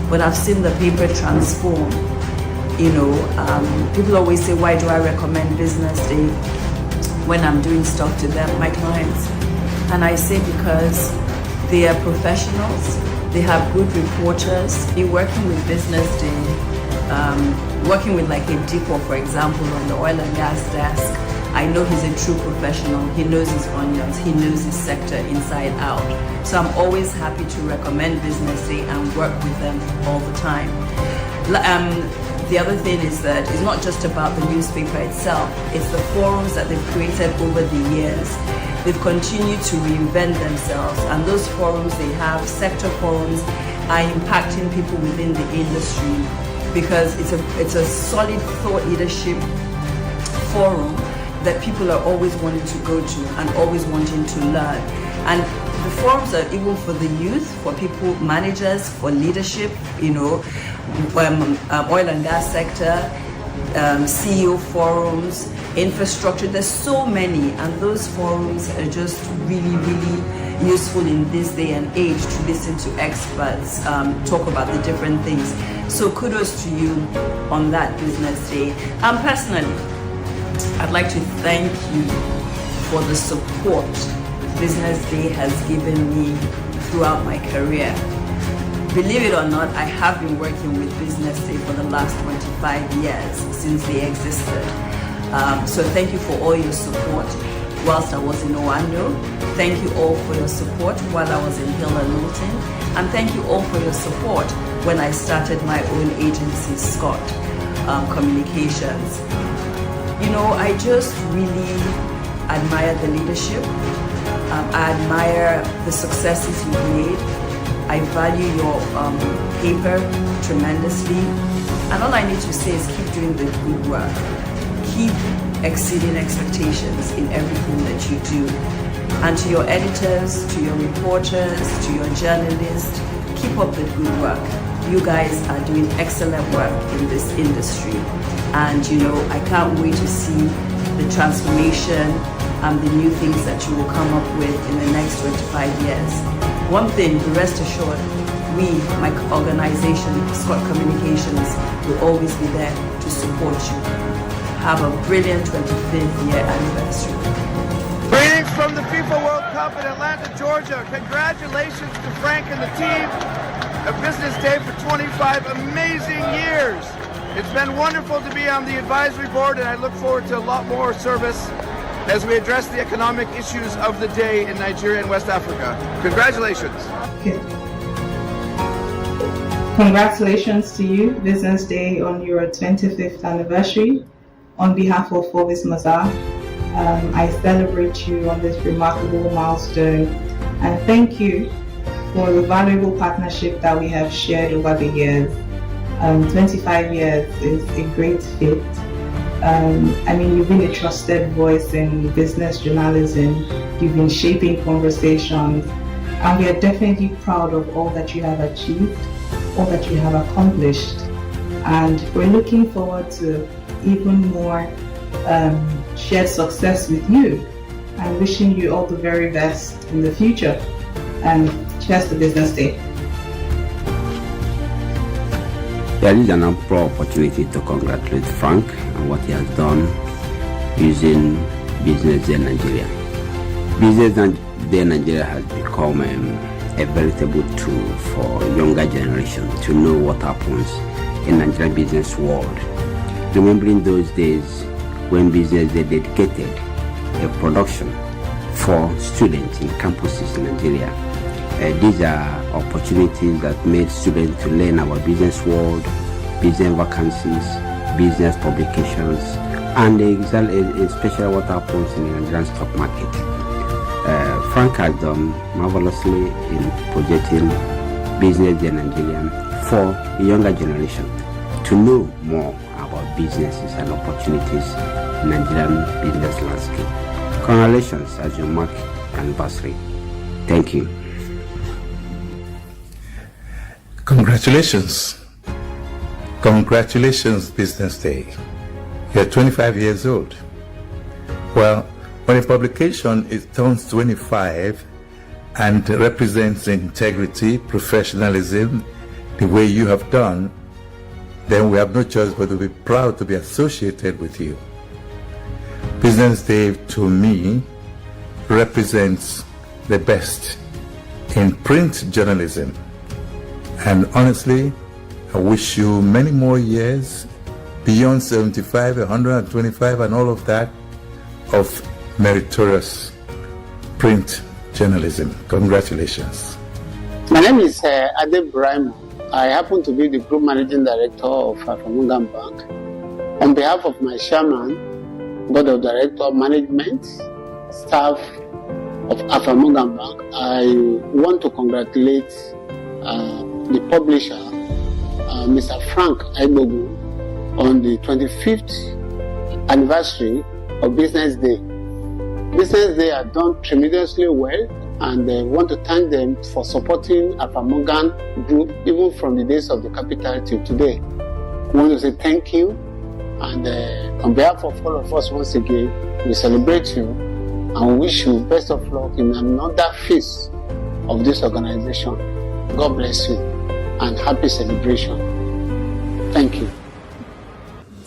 but I've seen the paper transform. You know, people always say, why do I recommend Business Day when I'm doing stuff to them, my clients? And I say because they are professionals, they have good reporters. In working with Business Day, working with like a Depot, for example, on the oil and gas desk, I know he's a true professional. He knows his onions. He knows his sector inside out. So I'm always happy to recommend Business Day and work with them all the time. The other thing is that it's not just about the newspaper itself. It's the forums that they've created over the years. They've continued to reinvent themselves, and those forums they have, sector forums, are impacting people within the industry because it's a solid thought leadership forum that people are always wanting to go to and always wanting to learn. And the forums are even for the youth, for people, managers, for leadership, you know, oil and gas sector, CEO forums, infrastructure. There's so many, and those forums are just really, really useful in this day and age to listen to experts talk about the different things. So kudos to you on that Business Day. Personally, I'd like to thank you for the support Business Day has given me throughout my career. Believe it or not, I have been working with Business Day for the last 25 years since they existed. So thank you for all your support whilst I was in Owando. Thank you all for your support while I was in Hill and Milton. And thank you all for your support when I started my own agency, Scott Communications. You know, I just really admire the leadership. I admire the successes you've made. I value your paper tremendously. And all I need to say is keep doing the good work. Keep exceeding expectations in everything that you do. And to your editors, to your reporters, to your journalists, keep up the good work. You guys are doing excellent work in this industry. And you know, I can't wait to see the transformation and the new things that you will come up with in the next 25 years. One thing, be rest assured, we, my organization, Scott Communications, will always be there to support you. Have a brilliant 25th year anniversary. Greetings from the FIFA World Cup in Atlanta, Georgia. Congratulations to Frank and the team. A Business Day for 25 amazing years. It's been wonderful to be on the advisory board, and I look forward to a lot more service as we address the economic issues of the day in Nigeria and West Africa. Congratulations. Congratulations to you, Business Day, on your 25th anniversary. On behalf of Forbes Mazar, I celebrate you on this remarkable milestone, and thank you for the valuable partnership that we have shared over the years. 25 years is a great feat. I mean, you've been a trusted voice in business journalism. You've been shaping conversations, and we are definitely proud of all that you have achieved, all that you have accomplished, and we're looking forward to even more shared success with you, and wishing you all the very best in the future. And cheers to Business Day. There is an ample opportunity to congratulate Frank on what he has done using BusinessDay Nigeria. BusinessDay Nigeria has become a veritable tool for younger generation to know what happens in Nigerian business world. Remembering those days when BusinessDay dedicated a production for students in campuses in Nigeria. These are opportunities that made students to learn about business world, business vacancies, business publications, and especially what happens in the Nigerian stock market. Frank has done marvelously in projecting BusinessDay Nigeria for the younger generation to know more about businesses and opportunities in Nigerian business landscape. Congratulations as you mark anniversary. Thank you. Congratulations. Congratulations, BusinessDay. You're 25 years old. Well, when a publication turns 25 and represents integrity, professionalism, the way you have done, then we have no choice but to be proud to be associated with you. BusinessDay, to me, represents the best in print journalism. And honestly, I wish you many more years beyond 75, 125, and all of that of meritorious print journalism. Congratulations. My name is Ade Brahim. I happen to be the Group Managing Director of Afamungam Bank. On behalf of my Chairman, Board of Director, Management, staff of Afamungam Bank, I want to congratulate the publisher, Mr. Frank Aibogu, on the 25th anniversary of BusinessDay. BusinessDay have done tremendously well, and I want to thank them for supporting Afamungam Group even from the days of the capital till today. I want to say thank you, and on behalf of all of us once again, we celebrate you and wish you best of luck in another phase of this organization. God bless you and happy celebration. Thank you.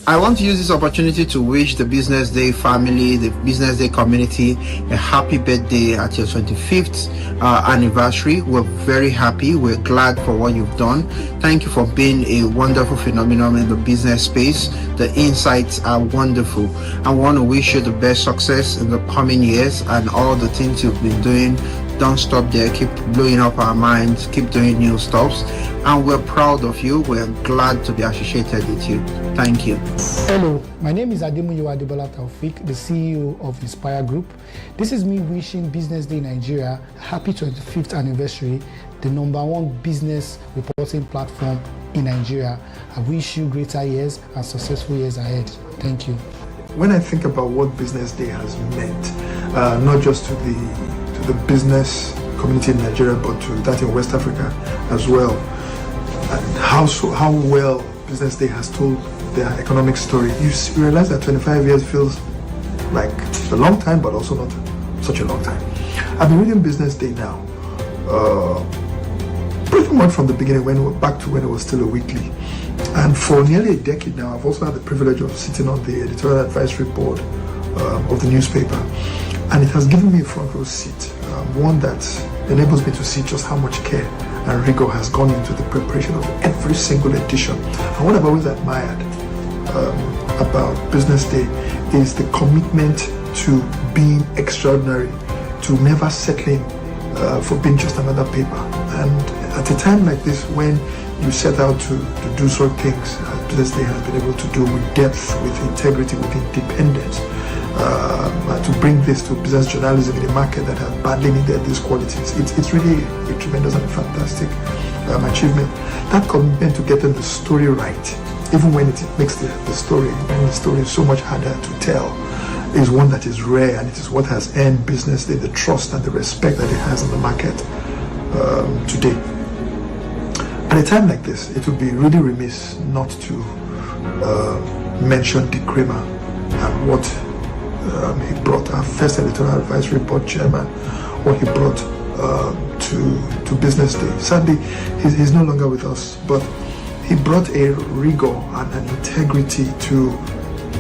I want to use this opportunity to wish the BusinessDay family, the BusinessDay community, a happy birthday at your 25th anniversary. We're very happy. We're glad for what you've done. Thank you for being a wonderful phenomenon in the business space. The insights are wonderful. I want to wish you the best success in the coming years and all the things you've been doing. Don't stop there. Keep blowing up our minds. Keep doing new stuffs. And we're proud of you. We're glad to be associated with you. Thank you. Hello, my name is Ademuyiwa Adebola Taufik, the CEO of Inspire Group. This is me wishing BusinessDay Nigeria a happy 25th anniversary, the #1 business reporting platform in Nigeria. I wish you greater years and successful years ahead. Thank you. When I think about what BusinessDay has meant, not just to the business community in Nigeria, but to that in West Africa as well, and how well BusinessDay has told their economic story, you realize that 25 years feels like a long time, but also not such a long time. I've been reading BusinessDay now, pretty much from the beginning, back to when it was still a weekly. And for nearly a decade now, I've also had the privilege of sitting on the editorial advisory board of the newspaper. And it has given me a front row seat, one that enables me to see just how much care and rigor has gone into the preparation of every single edition. And what I've always admired about BusinessDay is the commitment to being extraordinary, to never settling for being just another paper. And at a time like this, when you set out to do certain things, BusinessDay has been able to do with depth, with integrity, with independence, to bring this to business journalism in a market that has badly needed these qualities. It's really a tremendous and fantastic achievement. That commitment to getting the story right, even when it makes the story is so much harder to tell, is one that is rare, and it is what has earned BusinessDay the trust and the respect that it has in the market today. At a time like this, it would be really remiss not to mention Dick Kramer and what he brought, our first editorial advisory board chairman, what he brought to BusinessDay. Sadly, he's no longer with us, but he brought a rigor and an integrity to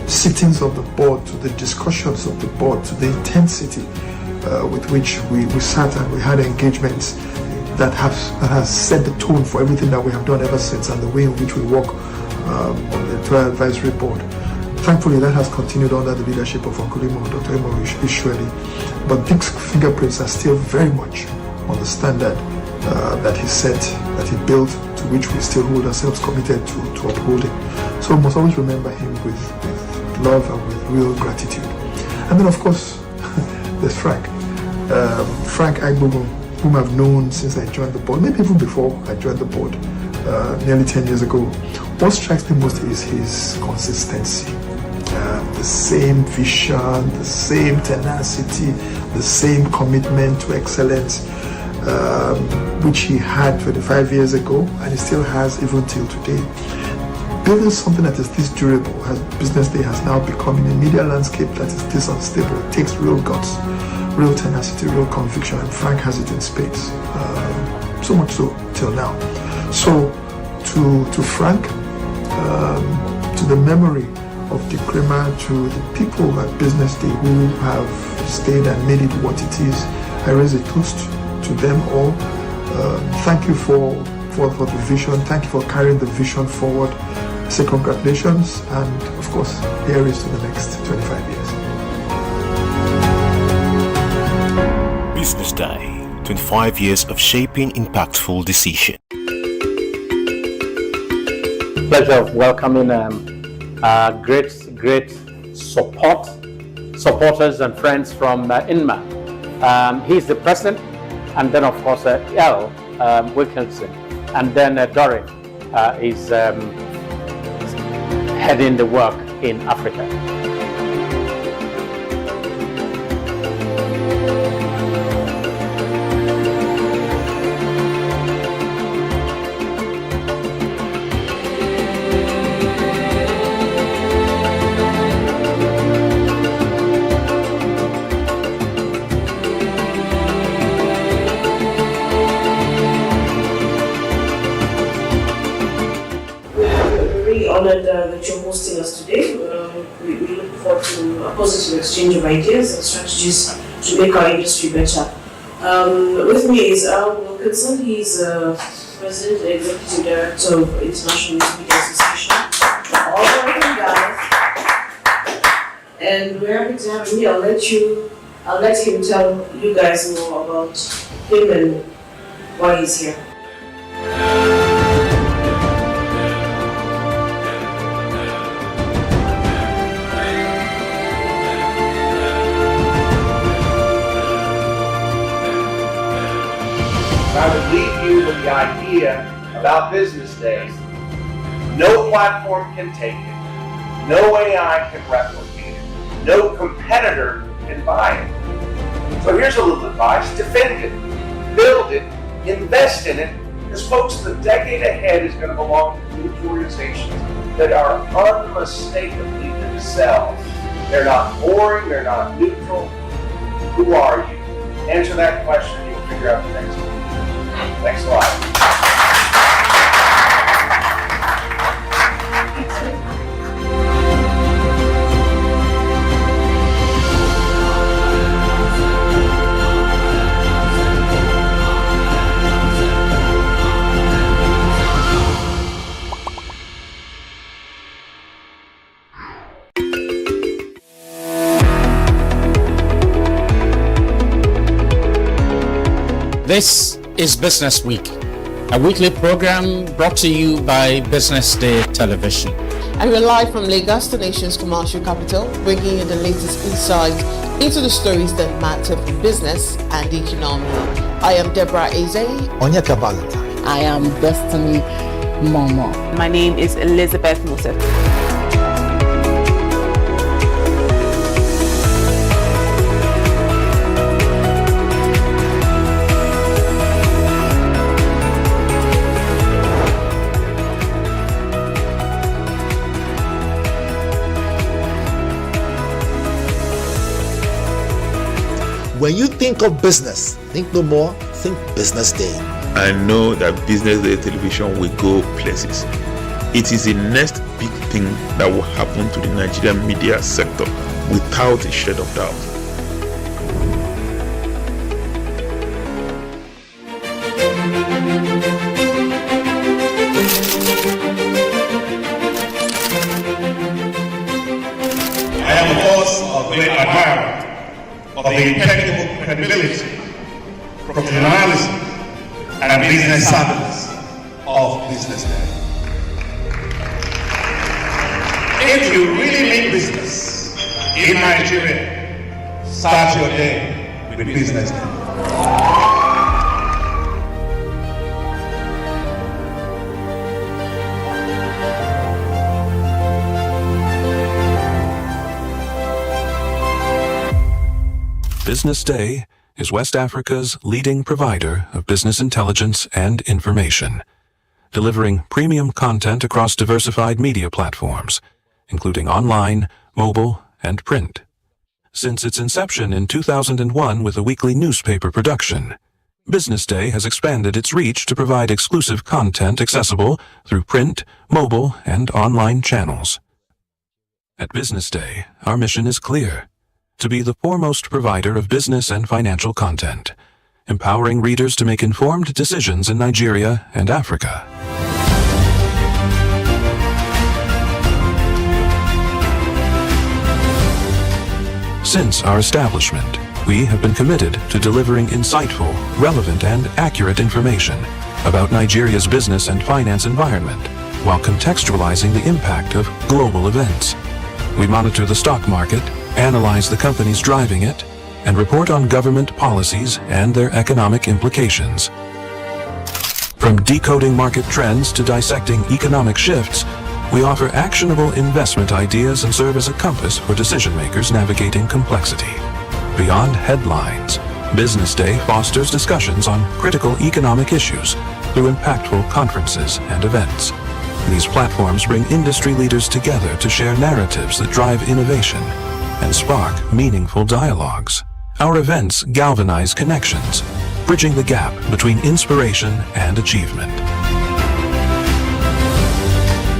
sittings of the board, to the discussions of the board, to the intensity with which we sat and we had engagements that has set the tone for everything that we have done ever since, and the way in which we work on the editorial advisory board. Thankfully, that has continued under the leadership of Dr. Emo Ishweli. But Dick's fingerprints are still very much on the standard that he set, that he built, to which we still hold ourselves committed to upholding. So we must always remember him with love and with real gratitude. And then, of course, there's Frank. Frank Agbogun, whom I've known since I joined the board, maybe even before I joined the board, nearly 10 years ago. What strikes me most is his consistency. The same vision, the same tenacity, the same commitment to excellence, which he had 25 years ago, and he still has even till today. Building something that is this durable, as Business Day has now become in a media landscape that is this unstable, it takes real guts, real tenacity, real conviction, and Frank has it in spades. So much so till now. So to Frank, to the memory of Dick Kramer, to the people at Business Day who have stayed and made it what it is, I raise a toast to them all. Thank you for the vision. Thank you for carrying the vision forward. I say congratulations, and of course, here is to the next 25 years. Business Day, 25 years of shaping impactful decision. Pleasure of welcoming great supporters and friends from INMA. He's the president, and then of course L. Wilkinson, and then Doreen is heading the work in Africa. Honored that you're hosting us today. We look forward to a positive exchange of ideas and strategies to make our industry better. With me is Al Wilkinson. He's President and Executive Director of International News Media Association. All welcome, guys. And we're happy to have him here. I'll let him tell you guys more about him and why he's here. I would leave you with the idea about Business Day. No platform can take it. No AI can replicate it. No competitor can buy it. So here's a little advice. Defend it. Build it. Invest in it. Because folks, the decade ahead is going to belong to news organizations that are unmistakably themselves. They're not boring. They're not neutral. Who are you? Answer that question and you'll figure out the next one. Thanks a lot. This is Business Week, a weekly program brought to you by Business Day Television. And we're live from Lagos, the nation's commercial capital, bringing you the latest insight into the stories that matter for business and the economy. I am Deborah Eze. Onyeka Valentine. I am Destiny Momo. My name is Elizabeth Musa. When you think of business, think no more, think Business Day. I know that Business Day television will go places. It is the next big thing that will happen to the Nigerian media sector without a shade of doubt. I am, of course, a great admirer of the impeccable credibility, professionalism, and business savviness of BusinessDay. If you really mean business in Nigeria, start your day with BusinessDay. BusinessDay is West Africa's leading provider of business intelligence and information, delivering premium content across diversified media platforms, including online, mobile, and print. Since its inception in 2001 with a weekly newspaper production, BusinessDay has expanded its reach to provide exclusive content accessible through print, mobile, and online channels. At BusinessDay, our mission is clear: to be the foremost provider of business and financial content, empowering readers to make informed decisions in Nigeria and Africa. Since our establishment, we have been committed to delivering insightful, relevant, and accurate information about Nigeria's business and finance environment, while contextualizing the impact of global events. We monitor the stock market, analyze the companies driving it, and report on government policies and their economic implications. From decoding market trends to dissecting economic shifts, we offer actionable investment ideas and serve as a compass for decision makers navigating complexity. Beyond headlines, BusinessDay fosters discussions on critical economic issues through impactful conferences and events. These platforms bring industry leaders together to share narratives that drive innovation and spark meaningful dialogues. Our events galvanize connections, bridging the gap between inspiration and achievement.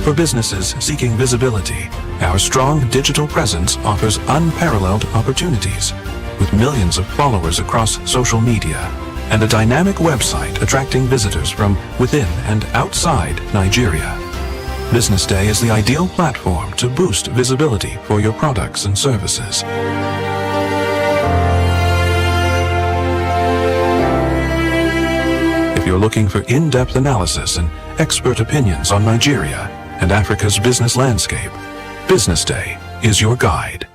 For businesses seeking visibility, our strong digital presence offers unparalleled opportunities, with millions of followers across social media and a dynamic website attracting visitors from within and outside Nigeria. BusinessDay is the ideal platform to boost visibility for your products and services. If you're looking for in-depth analysis and expert opinions on Nigeria and Africa's business landscape, BusinessDay is your guide.